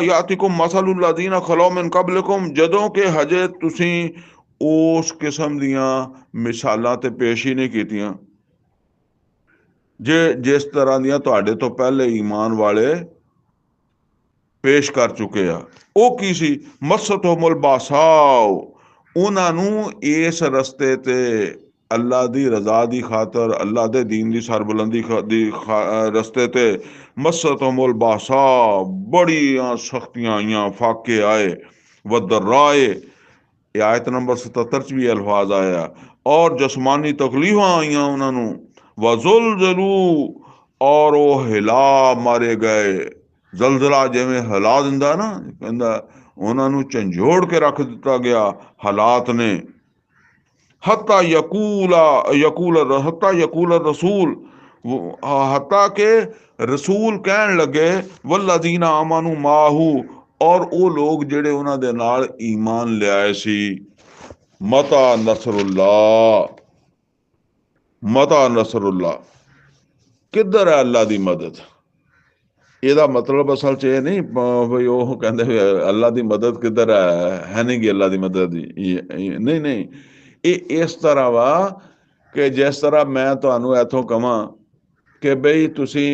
ਯਾਤਿਕੁਮ ਮਸਲੁਲ ਲਜ਼ੀਨਾ ਖਲੋ ਮਿਨ ਕਬਲਿਕੁਮ, ਜਦੋਂ ਕਿ ਹਜੇ ਤੁਸੀਂ ਉਸ ਕਿਸਮ ਦੀਆਂ ਮਿਸਾਲਾਂ ਤੇ ਪੇਸ਼ ਹੀ ਨਹੀਂ ਕੀਤੀਆਂ ਜਿਸ ਤਰ੍ਹਾਂ ਦੀਆਂ ਤੁਹਾਡੇ ਤੋਂ ਪਹਿਲੇ ਈਮਾਨ ਵਾਲੇ ਪੇਸ਼ ਕਰ ਚੁੱਕੇ ਆ। ਉਹ ਕੀ ਸੀ? ਮਸਤਹੁਮੁਲ ਬਾਸਾਉ, ਉਹਨਾਂ ਨੂੰ ਇਸ ਰਸਤੇ ਤੇ ਅੱਲਾ ਦੀ ਰਜ਼ਾ ਦੀ ਖਾਤਰ, ਅੱਲਾ ਦੇ ਦੀਨ ਦੀ ਸਰਬੁਲੰਦੀ ਦੀ ਰਸਤੇ ਤੇ ਮਸਤਹੁਮੁਲ ਬਾਸਾ, ਬੜੀਆਂ ਸਖਤੀਆਂ ਆਈਆਂ, ਫਾਕੇ ਆਏ, ਵਦਰਾਏ, ਇਹ ਆਇਤ ਨੰਬਰ 77 'ਚ ਵੀ ਅਲਫਾਜ਼ ਆਇਆ, ਔਰ ਜਸਮਾਨੀ ਤਕਲੀਫਾਂ ਆਈਆਂ ਉਹਨਾਂ ਨੂੰ। ਵਜ਼ੁਲਜ਼ਲੂ, ਔਰ ਉਹ ਹਿਲਾ ਮਾਰੇ ਗਏ। ਜ਼ਲਜ਼ਲਾ ਜਿਵੇਂ ਹਿਲਾ ਦਿੰਦਾ ਨਾ, ਕਹਿੰਦਾ ਉਹਨਾਂ ਨੂੰ ਝੰਜੋੜ ਕੇ ਰੱਖ ਦਿੱਤਾ ਗਿਆ ਹਾਲਾਤ ਨੇ। ਹੱਤਾ ਯਕੂਲ ਰਸੂਲ, ਹੱਤਾ ਕਿ ਰਸੂਲ ਕਹਿਣ ਲੱਗੇ ਵੱਲਜ਼ੀਨਾ ਆਮਨੂ ਮਾਹੂ, ਔਰ ਉਹ ਲੋਕ ਜਿਹੜੇ ਉਹਨਾਂ ਦੇ ਨਾਲ ਈਮਾਨ ਲਿਆਏ ਸੀ, ਮਤਾ ਨਸਰੁल्लाह, ਮਤਾ ਨਸਰੁल्लाह, ਕਿੱਧਰ ਹੈ ਅੱਲਾ ਦੀ ਮਦਦ। ਇਹਦਾ ਮਤਲਬ ਅਸਲ 'ਚ ਇਹ ਨਹੀਂ ਬਈ ਉਹ ਕਹਿੰਦੇ ਵੀ ਅੱਲਾ ਦੀ ਮਦਦ ਕਿੱਧਰ ਹੈ ਨਹੀਂ ਗੀ ਅੱਲਾ ਦੀ ਮਦਦ, ਨਹੀਂ, ਇਹ ਇਸ ਤਰ੍ਹਾਂ ਵਾ ਕਿ ਜਿਸ ਤਰ੍ਹਾਂ ਮੈਂ ਤੁਹਾਨੂੰ ਇੱਥੋਂ ਕਹਾਂ ਕਿ ਬਈ ਤੁਸੀਂ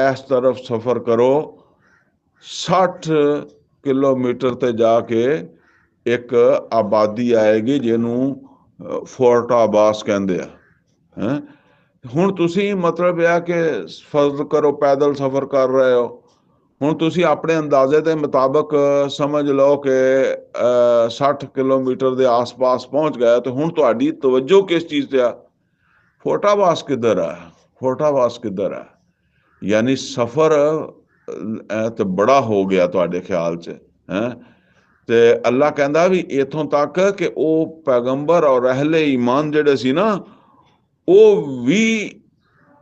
ਇਸ ਤਰਫ ਸਫ਼ਰ ਕਰੋ, 60 ਕਿਲੋਮੀਟਰ ਤੇ ਜਾ ਕੇ ਇੱਕ ਆਬਾਦੀ ਆਏਗੀ ਜਿਹਨੂੰ ਫੋਰਟ ਆਬਾਸ ਕਹਿੰਦੇ ਆ। ਹੁਣ ਤੁਸੀਂ ਮਤਲਬ ਇਹ ਕਿ ਫਰਜ਼ ਕਰੋ ਪੈਦਲ ਸਫ਼ਰ ਕਰ ਰਹੇ ਹੋ, ਹੁਣ ਤੁਸੀਂ ਆਪਣੇ ਅੰਦਾਜ਼ੇ ਦੇ ਮੁਤਾਬਕ ਸਮਝ ਲਓ ਕਿ 60 ਕਿਲੋਮੀਟਰ ਦੇ ਆਸ-ਪਾਸ ਪਹੁੰਚ ਗਏ, ਤੇ ਹੁਣ ਤੁਹਾਡੀ ਤਵੱਜੋ ਕਿਸ ਚੀਜ਼ ਤੇ ਆ? ਫੋਰਟ ਆਬਾਸ ਕਿੱਧਰ ਹੈ, ਫੋਰਟ ਆਬਾਸ ਕਿੱਧਰ ਹੈ? ਯਾਨੀ ਸਫ਼ਰ ਤੇ ਬੜਾ ਹੋ ਗਿਆ ਤੁਹਾਡੇ ਖਿਆਲ 'ਚ ਹੈ। ਤੇ ਅੱਲਾ ਕਹਿੰਦਾ ਵੀ ਇੱਥੋਂ ਤੱਕ ਕਿ ਉਹ ਪੈਗੰਬਰ ਔਰ ਅਹਿਲੇ ਈਮਾਨ ਜਿਹੜੇ ਸੀ ਨਾ, ਉਹ ਵੀ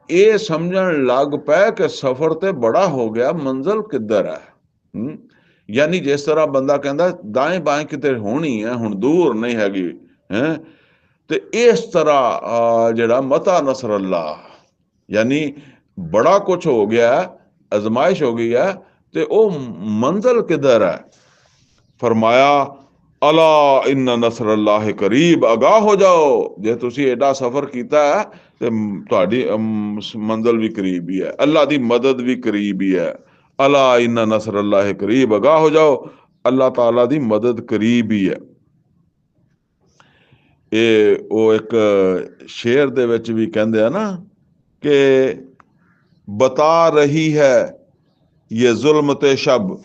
ਇਹ ਸਮਝਣ ਲੱਗ ਪਏ ਕਿ ਸਫ਼ਰ ਤੇ ਬੜਾ ਹੋ ਗਿਆ, ਮੰਜ਼ਿਲ ਕਿੱਧਰ ਹੈ। ਯਾਨੀ ਜਿਸ ਤਰ੍ਹਾਂ ਬੰਦਾ ਕਹਿੰਦਾ ਦਾएं ਬਾएं ਕਿਤੇ ਹੋਣੀ ਹੈ, ਹੁਣ ਦੂਰ ਨਹੀਂ ਹੈਗੀ ਹੈ। ਤੇ ਇਸ ਤਰ੍ਹਾਂ ਜਿਹੜਾ ਮਤਾ ਨਸਰ ਅੱਲਾ, ਯਾਨੀ ਬੜਾ ਕੁਛ ਹੋ ਗਿਆ, ਅਜ਼ਮਾਇਸ਼ ਹੋ ਗਈ ਹੈ, ਤੇ ਉਹ ਮੰਜ਼ਿਲ ਕਿੱਧਰ ਹੈ? ਫਰਮਾਇਆ ਅਲਾ ਇੰਨਾ ਨਸਰ ਅੱਲਾਹ ਕਰੀਬ, ਆਗਾਹ ਹੋ ਜਾਓ, ਜੇ ਤੁਸੀਂ ਐਡਾ ਸਫ਼ਰ ਕੀਤਾ ਹੈ ਤੇ ਤੁਹਾਡੀ ਮੰਜ਼ਿਲ ਵੀ ਕਰੀਬ ਹੀ ਹੈ, ਅੱਲਾ ਦੀ ਮਦਦ ਵੀ ਕਰੀਬ ਹੀ ਹੈ। ਅਲਾ ਇੰਨਾ ਨਸਰ ਅੱਲਾਹ ਕਰੀਬ, ਆਗਾਹ ਹੋ ਜਾਓ, ਅੱਲਾਹ ਤਾਲਾ ਦੀ ਮਦਦ ਕਰੀਬ ਹੀ ਹੈ। ਇਹ ਉਹ ਇੱਕ ਸ਼ੇਰ ਦੇ ਵਿੱਚ ਵੀ ਕਹਿੰਦੇ ਆ ਨਾ ਕਿ ਬਤਾ ਰਹੀ ਹੈ ਇਹ ਜ਼ੁਲਮ ਤੇ ਸ਼ਬ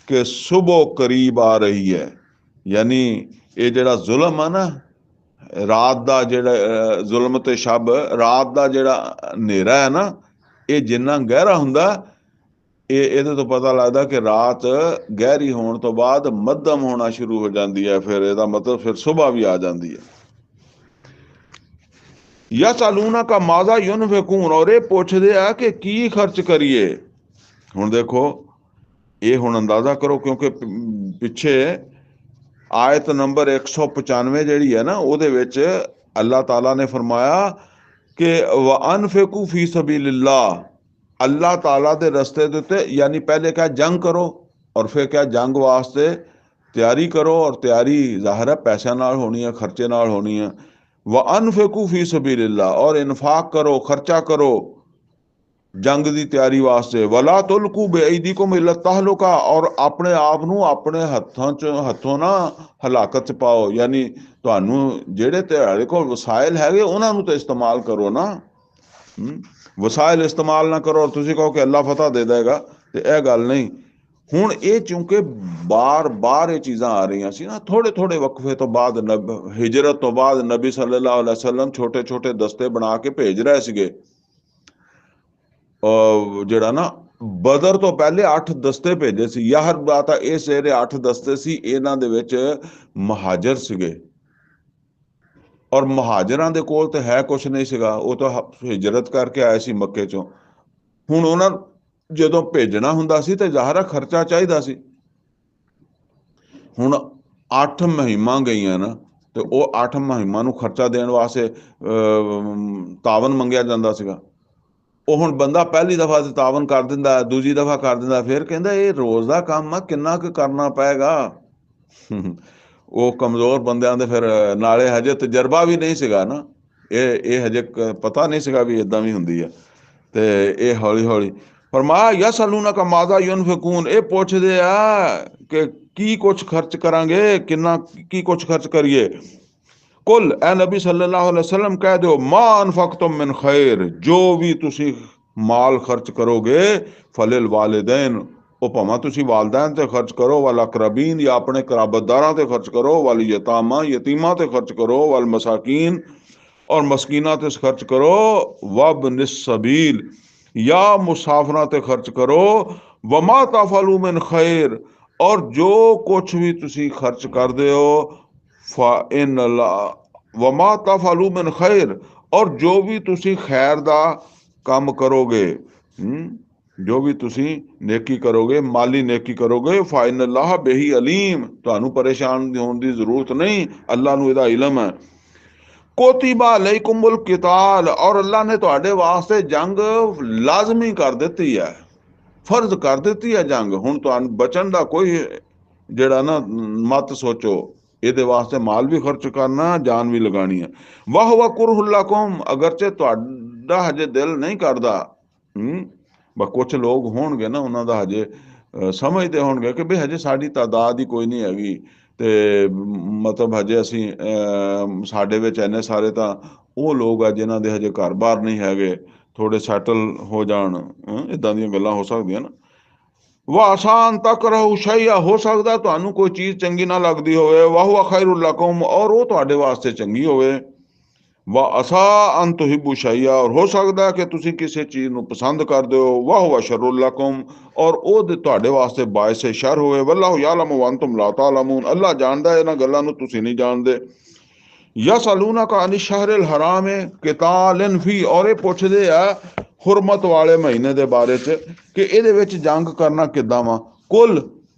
ਕਿ ਸੁਬਹ ਕਰੀਬ ਆ ਰਹੀ ਹੈ। ਯਾਨੀ ਇਹ ਜਿਹੜਾ ਜ਼ੁਲਮ ਆ ਨਾ, ਰਾਤ ਦਾ ਜਿਹੜਾ ਜ਼ੁਲਮ ਤੇ ਸ਼ਬ, ਰਾਤ ਦਾ ਜਿਹੜਾ ਹਨੇਰਾ ਹੈ ਨਾ, ਇਹ ਜਿੰਨਾ ਗਹਿਰਾ ਹੁੰਦਾ, ਇਹਦੇ ਤੋਂ ਪਤਾ ਲੱਗਦਾ ਕਿ ਰਾਤ ਗਹਿਰੀ ਹੋਣ ਤੋਂ ਬਾਅਦ ਮੱਧਮ ਹੋਣਾ ਸ਼ੁਰੂ ਹੋ ਜਾਂਦੀ ਹੈ, ਫਿਰ ਇਹਦਾ ਮਤਲਬ ਫਿਰ ਸੁਬਹ ਵੀ ਆ ਜਾਂਦੀ ਹੈ। ਯਸਅਲੂਨਾ ਕਾ ਮਾਜ਼ਾ ਯੁਨਫਿਕੂਨ, ਔਰ ਇਹ ਪੁੱਛਦੇ ਆ ਕਿ ਕੀ ਖਰਚ ਕਰੀਏ। ਹੁਣ ਦੇਖੋ, ਇਹ ਹੁਣ ਅੰਦਾਜ਼ਾ ਕਰੋ, ਕਿਉਂਕਿ ਪਿੱਛੇ ਆਇਤ ਨੰਬਰ 195 ਜਿਹੜੀ ਹੈ ਨਾ, ਉਹਦੇ ਵਿੱਚ ਅੱਲਾਹ ਤਾਲਾ ਨੇ ਫਰਮਾਇਆ ਕਿ व अनफिकू फी सबीलिल्लाह, ਅੱਲਾਹ ਤਾਲਾ ਦੇ ਰਸਤੇ ਦੇ ਉੱਤੇ, ਯਾਨੀ ਪਹਿਲੇ ਕਿਹਾ ਜੰਗ ਕਰੋ, ਔਰ ਫਿਰ ਕਿਹਾ ਜੰਗ ਵਾਸਤੇ ਤਿਆਰੀ ਕਰੋ, ਔਰ ਤਿਆਰੀ ਜ਼ਾਹਿਰ ਹੈ ਪੈਸਿਆਂ ਨਾਲ ਹੋਣੀ ਹੈ, ਖਰਚੇ ਨਾਲ ਹੋਣੀ ਹੈ। व अनफिकू फी सबीलिल्लाह, और इन्फाक करो, खर्चा करो जंग की तैयारी वास्ते। वला तुलकू बेईदीकुम इला तहलुका, और अपने आप ਨੂੰ ਆਪਣੇ ਹੱਥੋਂ ਨਾ ਹਲਾਕਤ ਚ ਪਾਓ। ਯਾਨੀ ਤੁਹਾਨੂੰ ਜਿਹੜੇ ਤੁਹਾਡੇ ਕੋਲ ਵਸਾਇਲ ਹੈਗੇ ਉਹਨਾਂ ਨੂੰ ਤਾਂ ਇਸਤੇਮਾਲ ਕਰੋ ਨਾ। ਵਸਾਇਲ ਇਸਤੇਮਾਲ ਨਾ ਕਰੋ ਤੁਸੀਂ ਕਹੋ ਕਿ ਅੱਲਾ ਫਤਹ ਦੇ ਦੇਗਾ, ਤੇ ਇਹ ਗੱਲ ਨਹੀਂ। ਹੁਣ ਇਹ ਚੂੰਕਿ ਬਾਰ ਇਹ ਚੀਜ਼ਾਂ ਆ ਰਹੀਆਂ ਸੀ ਨਾ, ਥੋੜੇ ਵਕਫੇ ਤੋਂ ਬਾਅਦ ਹਿਜਰਤ ਤੋਂ ਬਾਅਦ ਨਬੀ ਸੱਲੱਲਾਹੁ ਅਲੈहि ਵਸੱਲਮ ਛੋਟੇ ਦਸਤੇ ਬਣਾ ਕੇ ਭੇਜ ਰਹੇ ਸੀਗੇ। ਜਿਹੜਾ ਨਾ ਬਦਰ ਤੋਂ ਪਹਿਲੇ 8 ਦਸਤੇ ਭੇਜੇ ਸੀ। ਯਾਹਰ ਬਾਤ ਆ, ਇਹ ਜਿਹੜੇ 8 ਦਸਤੇ ਸੀ ਇਹਨਾਂ ਦੇ ਵਿੱਚ ਮੁਹਾਜਰ ਸੀਗੇ, ਔਰ ਮੁਹਾਜਰਾਂ ਦੇ ਕੋਲ ਤਾਂ ਹੈ ਕੁਛ ਨਹੀਂ ਸੀਗਾ, ਉਹ ਤਾਂ ਹਿਜਰਤ ਕਰਕੇ ਆਏ ਸੀ ਮੱਕੇ ਚੋਂ। ਹੁਣ ਉਹਨਾਂ ਜਦੋਂ ਭੇਜਣਾ ਹੁੰਦਾ ਸੀ ਤੇ ਜ਼ਾਹਰਾ ਖਰਚਾ ਚਾਹੀਦਾ ਸੀ। ਹੁਣ 8 ਮੁਹਿੰਮਾਂ ਗਈਆਂ ਨਾ, ਤੇ ਉਹ 8 ਮੁਹਿੰਮਾਂ ਨੂੰ ਖਰਚਾ ਦੇਣ ਵਾਸਤੇ ਤਾਵਨ ਮੰਗਿਆ ਜਾਂਦਾ ਸੀਗਾ। ਉਹ ਹੁਣ ਬੰਦਾ ਪਹਿਲੀ ਦਫਾ ਤੇ ਤਾਵਨ ਕਰ ਦਿੰਦਾ, ਦੂਜੀ ਦਫਾ ਕਰ ਦਿੰਦਾ, ਫਿਰ ਕਹਿੰਦਾ ਇਹ ਰੋਜ਼ ਦਾ ਕੰਮ ਆ, ਕਿੰਨਾ ਕੁ ਕਰਨਾ ਪਏਗਾ। ਉਹ ਕਮਜ਼ੋਰ ਬੰਦਿਆਂ ਦੇ ਫਿਰ ਨਾਲੇ ਹਜੇ ਤਜਰਬਾ ਵੀ ਨਹੀਂ ਸੀਗਾ ਨਾ, ਇਹ ਹਜੇ ਪਤਾ ਨਹੀਂ ਸੀਗਾ ਵੀ ਇਦਾਂ ਵੀ ਹੁੰਦੀ ਆ। ਤੇ ਇਹ ਹੌਲੀ ਹੌਲੀ ਫਰਮਾਇਆ ਯਸਅਲੂਨਕ ਮਾਜ਼ਾ ਯੁਨਫਿਕੂਨ, ਇਹ ਪੁੱਛਦੇ ਆ ਕਿ ਕੀ ਕੁਛ ਖਰਚ ਕਰਾਂਗੇ, ਕਿੰਨਾ ਕੀ ਕੁਛ ਖਰਚ ਕਰੀਏ। ਕੁਲ ਐ ਨਬੀ ਸੱਲੱਲਾਹੁ ਅਲੈहि ਵਸੱਲਮ ਕਹਿ ਦਿਓ, ਮਾ ਅਨਫਕਤੁਮ ਮਿਨ ਖੈਰ, ਜੋ ਵੀ ਤੁਸੀਂ ਮਾਲ ਖਰਚ ਕਰੋਗੇ, ਫਲਿਲ ਵਾਲਿदैन, ਉਹ ਭਾਵੇਂ ਤੁਸੀਂ ਵਾਲदैन ਤੇ ਖਰਚ ਕਰੋ, ਵਲ ਅਕਰਬੀਨ, ਜਾਂ ਆਪਣੇ ਕਰਾਬਤਦਾਰਾਂ ਤੇ ਖਰਚ ਕਰੋ, ਵਲ ਯਤਾਮਾ, ਯਤੀਮਾਂ ਤੇ ਖਰਚ ਕਰੋ, ਵਲ ਮਸਾਕੀਨ, ਔਰ ਮਸਕੀਨਾਂ ਤੇ ਖਰਚ ਕਰੋ, ਵਬਨਿਸ ਸਬੀਲ, या मुसाफिरा ते खर्च करो। वमा तफअलू मिन खैर, और जो कुछ भी तुसी खर्च करदे हो, फ़इन वमा तफअलू मिन खैर, और जो भी तुसी खैर दा काम करोगे, जो भी तुसी नेकी करोगे, माली नेकी करोगे, फ़इन अल्लाह बिही अलीम, तुहानू परेशान होने की जरूरत नहीं, अल्लाह नू इहदा इल्म है। कोतिबा अलैकुमुल किताल, और अल्लाह ने तुहाडे वास्ते जंग लाजमी कर ਦਿੱਤੀ है, फर्ज कर ਦਿੱਤੀ है जंग। हुण तुहानू बचन दा कोई ਜਿਹੜਾ ਨਾ मत सोचो, ਇਹਦੇ ਵਾਸਤੇ ਮਾਲ ਵੀ ਖਰਚ ਕਰਨਾ, ਜਾਨ ਵੀ ਲਗਾਣੀ ਹੈ। ਵਾਹ ਵਾ ਕੁਰਹੁ ਲਕੁਮ, ਅਗਰਚੇ ਤੁਹਾਡਾ ਹਜੇ ਦਿਲ ਨਹੀਂ ਕਰਦਾ। ਬਸ ਕੁਛ ਲੋਕ ਹੋਣਗੇ ਨਾ, ਉਹਨਾਂ ਦਾ ਹਜੇ ਸਮਝਦੇ ਹੋਣਗੇ ਕਿ ਵੀ ਹਜੇ ਸਾਡੀ ਤਾਦਾਦ ਹੀ ਕੋਈ ਨਹੀਂ ਹੈਗੀ, ਤੇ ਮਤਲਬ ਹਜੇ ਅਸੀਂ ਸਾਡੇ ਵਿੱਚ ਇੰਨੇ ਸਾਰੇ ਤਾਂ ਉਹ ਲੋਕ ਆ ਜਿਨ੍ਹਾਂ ਦੇ ਹਜੇ ਘਰ ਬਾਰ ਨਹੀਂ ਹੈਗੇ, ਥੋੜੇ ਸੈਟਲ ਹੋ ਜਾਣ, ਇਦਾਂ ਦੀਆਂ ਗੱਲਾਂ ਹੋ ਸਕਦੀਆਂ ਨਾ। ਵਾ ਆਸਾਨ ਤੱਕ ਰਹੂ ਸ਼ੈਆ, ਹੋ ਸਕਦਾ ਤੁਹਾਨੂੰ ਕੋਈ ਚੀਜ਼ ਚੰਗੀ ਨਾ ਲੱਗਦੀ ਹੋਵੇ, ਵਾਹੁਆ ਖੈਰੁਲ ਲਕੁਮ, ਔਰ ਉਹ ਤੁਹਾਡੇ ਵਾਸਤੇ ਚੰਗੀ ਹੋਵੇ। ਵਾ ਅਸਾ ਅਨ ਤੁਹਿਬੂ ਸ਼ੈਆ, ਔਰ ਹੋ ਸਕਦਾ ਕਿ ਤੁਸੀਂ ਕਿਸੇ ਚੀਜ਼ ਨੂੰ ਪਸੰਦ ਕਰਦੇ ਹੋ, ਵਾਹੁਆ ਸ਼ਰੁਲ ਲਕੁਮ, ਔਰ ਉਹ ਤੁਹਾਡੇ ਵਾਸਤੇ ਬਾਇਸ ਸ਼ਰ ਹੋਵੇ। ਵੱਲਾਹੁ ਯਅਲਮੁ व अंतुम ला तालमून, ਅੱਲਾ ਜਾਣਦਾ ਇਹਨਾਂ ਗੱਲਾਂ ਨੂੰ, ਤੁਸੀਂ ਨਹੀਂ ਜਾਣਦੇ। ਯਸਅਲੂਨਕ ਅਨ ਸ਼ਹਰਿਲ ਹਰਾਮ ਕਿਤਾਲਿਨ ਫੀ, ਔਰ ਇਹ ਪੁੱਛਦੇ ਆ ਹੁਰਮਤ ਵਾਲੇ ਮਹੀਨੇ ਦੇ ਬਾਰੇ ਚ ਕਿ ਇਹਦੇ ਵਿੱਚ ਜੰਗ ਕਰਨਾ ਕਿੱਦਾਂ ਵਾ। ਕੁਲ,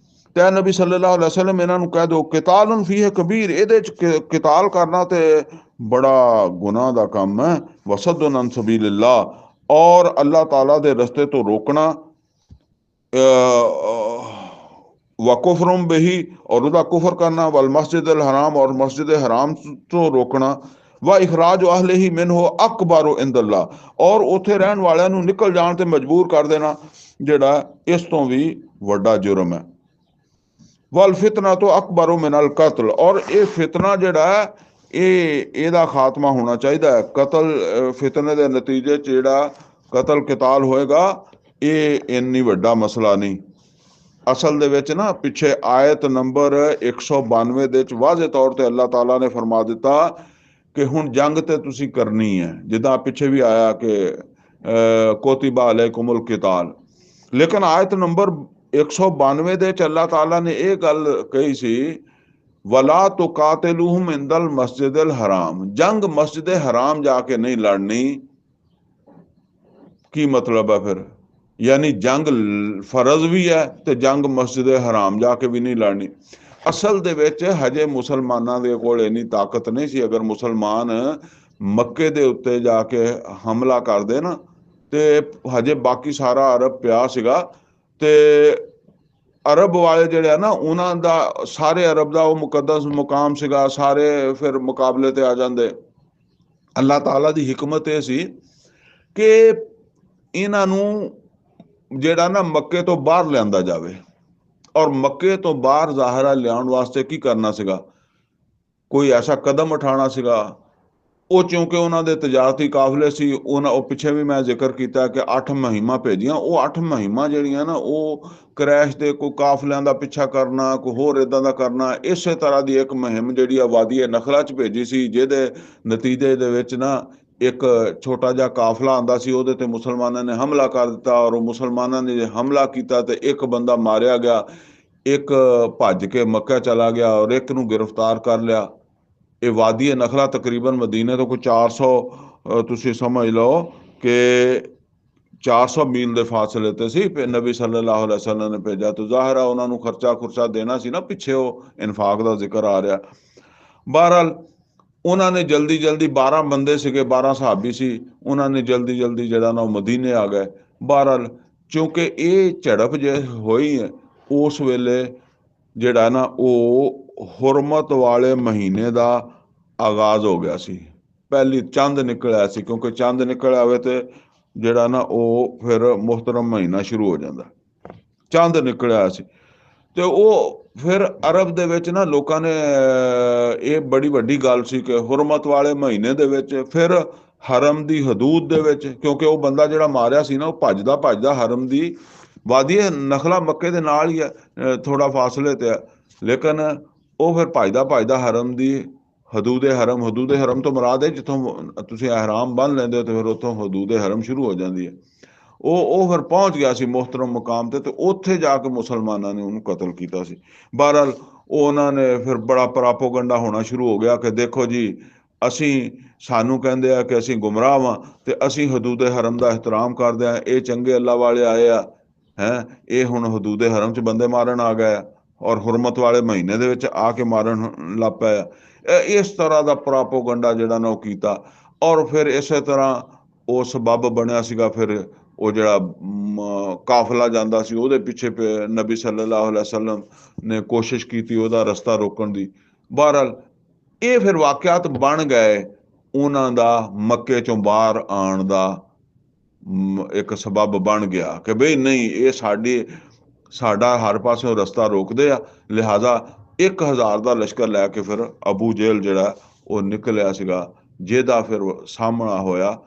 ਤੇ ਨਬੀ ਸੱਲੱਲਾਹੁ ਅਲੈहि ਵਸੱਲਮ ਇਹਨਾਂ ਨੂੰ ਕਹਿ ਦਿਓ, ਕਿਤਾਲੁਨ ਫੀਹ ਕਬੀਰ, ਇਹਦੇ ਚ ਕਿਤਾਲ ਕਰਨਾ ਤੇ ਬੜਾ ਗੁਨਾਹ ਦਾ ਕੰਮ ਹੈ। ਵਸਦੁਨ ਅਨ ਸਬੀਲਿल्लाह, ਔਰ ਅੱਲਾਹ ਤਾਲਾ ਦੇ ਰਸਤੇ ਤੋਂ ਰੋਕਣਾ, वकुफरुम बिही, और ਉਹਦਾ ਕੁਫਰ ਕਰਨਾ, वल मस्जिद अल हराम, और मस्जिद हराम ਤੋਂ ਰੋਕਣਾ, व इखराज अहलिही मिनहु अकबर इंदल्लाह, और ਉੱਥੇ ਰਹਿਣ ਵਾਲਿਆਂ ਨੂੰ ਨਿਕਲ ਜਾਣ ਤੇ ਮਜਬੂਰ ਕਰ ਦੇਣਾ, ਜਿਹੜਾ ਇਸ ਤੋਂ ਵੀ ਵੱਡਾ ਜੁਰਮ ਹੈ। वल फितना तो अकबर मिनल कत्ल, और ਇਹ ਫਿਤਨਾ ਜਿਹੜਾ ਇਹਦਾ ਖਾਤਮਾ ਹੋਣਾ ਚਾਹੀਦਾ ਹੈ। ਕਤਲ ਫਿਤਨੇ ਦੇ ਨਤੀਜੇ ਚ ਜਿਹੜਾ ਕਤਲ ਕਿਤਾਲ ਹੋਏਗਾ, ਇਹ ਇੰਨੀ ਵੱਡਾ ਮਸਲਾ ਨਹੀਂ। ਅਸਲ ਦੇ ਵਿੱਚ ਨਾ ਪਿੱਛੇ ਆਇਤ ਨੰਬਰ 192 ਦੇ ਵਿੱਚ ਵਾਜ਼ੇ ਤੌਰ ਤੇ ਅੱਲਾਹ ਤਾਲਾ ਨੇ ਫਰਮਾ ਦਿੱਤਾ ਕਿ ਹੁਣ ਜੰਗ ਤੇ ਤੁਸੀਂ ਕਰਨੀ ਹੈ, ਜਿੱਦਾਂ ਪਿੱਛੇ ਵੀ ਆਇਆ ਕਿ ਕੋਤਿਬਾ ਅਲੈਕੁਮੁਲ ਕਿਤਾਲ। ਲੇਕਿਨ ਆਇਤ ਨੰਬਰ 192 ਦੇ ਵਿੱਚ ਅੱਲਾਹ ਤਾਲਾ ਨੇ ਇਹ ਗੱਲ ਕਹੀ ਸੀ, ਵਲਾ ਤੁਕਾਤਿਲੂਹੁਮ ਇੰਦਲ ਮਸਜਿਦਿਲ ਹਰਾਮ, ਜੰਗ ਮਸਜਿਦ ਹਰਾਮ ਜਾ ਕੇ ਨਹੀਂ ਲੜਨੀ। ਕੀ ਮਤਲਬ ਹੈ ਫਿਰ? यानी जंग फर्ज भी है तो जंग मस्जिद हराम जाके भी नहीं लड़नी। असल दे विच हजे मुसलमानां दे कोल इन्नी ताकत नहीं सी। अगर मुसलमान मक्के दे उत्ते जाके हमला कर दे ना, तो हजे बाकी सारा अरब पिया सीगा, ते अरब वाले जिहड़े ना उन्हां दा सारे अरब दा वो मुकद्दस मुकाम सीगा, सारे फिर मुकाबले ते आ जांदे। अल्लाह ताला दी हिकमत ये सी कि ਇਹਨਾਂ ਨੂੰ ਜਿਹੜਾ ਨਾ ਮੱਕੇ ਤੋਂ ਬਾਹਰ ਲਿਆਂਦਾ ਜਾਵੇ। ਔਰ ਮੱਕੇ ਤੋਂ ਬਾਹਰ ਜ਼ਾਹਰਾ ਲਿਆਉਣ ਵਾਸਤੇ ਕੀ ਕਰਨਾ ਸੀਗਾ, ਕੋਈ ਐਸਾ ਕਦਮ ਉਠਾਉਣਾ ਸੀਗਾ। ਉਹ ਕਿਉਂਕਿ ਉਹਨਾਂ ਦੇ ਤਜਾਰਤੀ ਕਾਫਲੇ ਸੀ, ਉਹ ਪਿੱਛੇ ਵੀ ਮੈਂ ਜ਼ਿਕਰ ਕੀਤਾ ਕਿ 8 ਮੁਹਿੰਮਾਂ ਭੇਜੀਆਂ। ਉਹ 8 ਮੁਹਿੰਮਾਂ ਜਿਹੜੀਆਂ ਨਾ, ਉਹ ਕਰੈਸ਼ ਦੇ ਕੋਈ ਕਾਫਲਿਆਂ ਦਾ ਪਿੱਛਾ ਕਰਨਾ, ਕੋਈ ਹੋਰ ਇਦਾਂ ਦਾ ਕਰਨਾ। ਇਸੇ ਤਰ੍ਹਾਂ ਦੀ ਇੱਕ ਮੁਹਿੰਮ ਜਿਹੜੀ ਆ ਵਾਦੀ ਨਖਲਾ 'ਚ ਭੇਜੀ ਸੀ, ਜਿਹਦੇ ਨਤੀਜੇ ਦੇ ਵਿੱਚ ਨਾ ਇੱਕ ਛੋਟਾ ਜਿਹਾ ਕਾਫਲਾ ਆਉਂਦਾ ਸੀ, ਉਹਦੇ ਤੇ ਮੁਸਲਮਾਨਾਂ ਨੇ ਹਮਲਾ ਕਰ ਦਿੱਤਾ। ਔਰ ਉਹ ਮੁਸਲਮਾਨਾਂ ਨੇ ਜੇ ਹਮਲਾ ਕੀਤਾ ਤੇ ਇੱਕ ਬੰਦਾ ਮਾਰਿਆ ਗਿਆ, ਇੱਕ ਭੱਜ ਕੇ ਮੱਕਾ ਚਲਾ ਗਿਆ ਔਰ ਇੱਕ ਨੂੰ ਗ੍ਰਿਫਤਾਰ ਕਰ ਲਿਆ। ਇਹ ਵਾਦੀ ਨਖਲਾ ਤਕਰੀਬਨ ਮਦੀਨੇ ਤੋਂ ਕੋਈ 400 ਤੁਸੀਂ ਸਮਝ ਲਓ ਕਿ 400 ਮੀਲ ਦੇ ਫਾਸਲੇ ਤੇ ਸੀ। ਨਬੀ ਸੱਲੱਲਾਹੁ ਅਲੈਹਿ ਵਸੱਲਮ ਨੇ ਭੇਜਾ। ਤਾਂ ਜ਼ਾਹਿਰ ਆ ਉਹਨਾਂ ਨੂੰ ਖਰਚਾ ਦੇਣਾ ਸੀ ਨਾ, ਪਿੱਛੇ ਉਹ ਇਨਫਾਕ ਦਾ ਜ਼ਿਕਰ ਆ ਰਿਹਾ। ਬਹਰਹਾਲ ਉਹਨਾਂ ਨੇ ਜਲਦੀ 12 ਬੰਦੇ ਸੀਗੇ, 12 ਸਹਾਬੀ ਸੀ, ਉਹਨਾਂ ਨੇ ਜਲਦੀ ਜਿਹੜਾ ਨਾ ਉਹ ਮਦੀਨੇ ਆ ਗਏ। ਬਹਰਹਾਲ ਕਿਉਂਕਿ ਇਹ ਝੜਪ ਜੇ ਹੋਈ ਹੈ, ਉਸ ਵੇਲੇ ਜਿਹੜਾ ਨਾ ਉਹ ਹੁਰਮਤ ਵਾਲੇ ਮਹੀਨੇ ਦਾ ਆਗਾਜ਼ ਹੋ ਗਿਆ ਸੀ। ਪਹਿਲੀ ਚੰਦ ਨਿਕਲਿਆ ਸੀ, ਕਿਉਂਕਿ ਚੰਦ ਨਿਕਲ ਆਵੇ ਤੇ ਜਿਹੜਾ ਨਾ ਉਹ ਫਿਰ ਮੁਹਤਰਮ ਮਹੀਨਾ ਸ਼ੁਰੂ ਹੋ ਜਾਂਦਾ। ਚੰਦ ਨਿਕਲਿਆ ਸੀ ਤੇ ਉਹ ਫਿਰ ਅਰਬ ਦੇ ਵਿੱਚ ਨਾ ਲੋਕਾਂ ਨੇ ਇਹ ਬੜੀ ਵੱਡੀ ਗੱਲ ਸੀ ਕਿ ਹੁਰਮਤ ਵਾਲੇ ਮਹੀਨੇ ਦੇ ਵਿੱਚ ਫਿਰ ਹਰਮ ਦੀ ਹਦੂਦ ਦੇ ਵਿੱਚ, ਕਿਉਂਕਿ ਉਹ ਬੰਦਾ ਜਿਹੜਾ ਮਾਰਿਆ ਸੀ ਨਾ, ਉਹ ਭੱਜਦਾ ਹਰਮ ਦੀ ਵਾਦੀ ਨਖਲਾ ਮੱਕੇ ਦੇ ਨਾਲ ਹੀ ਹੈ, ਥੋੜਾ ਫਾਸਲੇ ਤੇ ਹੈ, ਲੇਕਿਨ ਉਹ ਫਿਰ ਭੱਜਦਾ ਹਰਮ ਦੀ ਹਦੂਦ ਹਰਮ ਤੋਂ ਮੁਰਾਦ ਹੈ ਜਿੱਥੋਂ ਤੁਸੀਂ ਅਹਿਰਾਮ ਬੰਨ ਲੈਂਦੇ ਹੋ ਤੇ ਫਿਰ ਉੱਥੋਂ ਹਦੂਦ ਹਰਮ ਸ਼ੁਰੂ ਹੋ ਜਾਂਦੀ ਹੈ। ਉਹ ਫਿਰ ਪਹੁੰਚ ਗਿਆ ਸੀ ਮੁਹਤਰਮ ਮੁਕਾਮ ਤੇ ਉੱਥੇ ਜਾ ਕੇ ਮੁਸਲਮਾਨਾਂ ਨੇ ਉਹਨੂੰ ਕਤਲ ਕੀਤਾ ਸੀ। ਬਹਰਹਾਲ ਉਹਨਾਂ ਨੇ ਫਿਰ ਬੜਾ ਪ੍ਰਾਪੋਗੰਡਾ ਹੋਣਾ ਸ਼ੁਰੂ ਹੋ ਗਿਆ ਕਿ ਦੇਖੋ ਜੀ, ਸਾਨੂੰ ਕਹਿੰਦੇ ਆ ਕਿ ਅਸੀਂ ਗੁੰਮਰਾਹ ਵਾਂ ਤੇ ਅਸੀਂ ਹਦੂਦ ਹਰਮ ਦਾ ਇਹਤਰਾਮ ਕਰਦੇ ਆ। ਇਹ ਚੰਗੇ ਅੱਲਾ ਵਾਲੇ ਆਏ ਆ, ਇਹ ਹੁਣ ਹਦੂਦ ਹਰਮ 'ਚ ਬੰਦੇ ਮਾਰਨ ਆ ਗਏ ਔਰ ਹੁਰਮਤ ਵਾਲੇ ਮਹੀਨੇ ਦੇ ਵਿੱਚ ਆ ਕੇ ਮਾਰਨ ਲੱਗ ਪਏ ਆ। ਇਸ ਤਰ੍ਹਾਂ ਦਾ ਪ੍ਰਾਪੋਗੰਡਾ ਜਿਹੜਾ ਨਾ ਉਹ ਕੀਤਾ। ਔਰ ਫਿਰ ਇਸੇ ਤਰ੍ਹਾਂ ਉਹ ਸਬੱਬ ਬਣਿਆ ਸੀਗਾ, ਫਿਰ ਉਹ ਜਿਹੜਾ ਕਾਫਲਾ ਜਾਂਦਾ ਸੀ ਉਹਦੇ ਪਿੱਛੇ ਨਬੀ ਸੱਲੱਲਾਹੁ ਅਲੈਹਿ ਵਸੱਲਮ ਨੇ ਕੋਸ਼ਿਸ਼ ਕੀਤੀ ਉਹਦਾ ਰਸਤਾ ਰੋਕਣ ਦੀ। ਬਹਰਹਾਲ ਇਹ ਫਿਰ ਵਾਕਿਆਤ ਬਣ ਗਏ ਉਹਨਾਂ ਦਾ ਮੱਕੇ ਚੋਂ ਬਾਹਰ ਆਉਣ ਦਾ ਇੱਕ ਸਬੱਬ ਬਣ ਗਿਆ ਕਿ ਬਈ ਨਹੀਂ, ਇਹ ਸਾਡਾ ਹਰ ਪਾਸਿਓਂ ਰਸਤਾ ਰੋਕਦੇ ਆ। ਲਿਹਾਜ਼ਾ 1000 ਦਾ ਲਸ਼ਕਰ ਲੈ ਕੇ ਫਿਰ ਅਬੂ ਜੇਲ ਜਿਹੜਾ ਉਹ ਨਿਕਲਿਆ ਸੀਗਾ, ਜਿਹਦਾ ਫਿਰ ਸਾਹਮਣਾ ਹੋਇਆ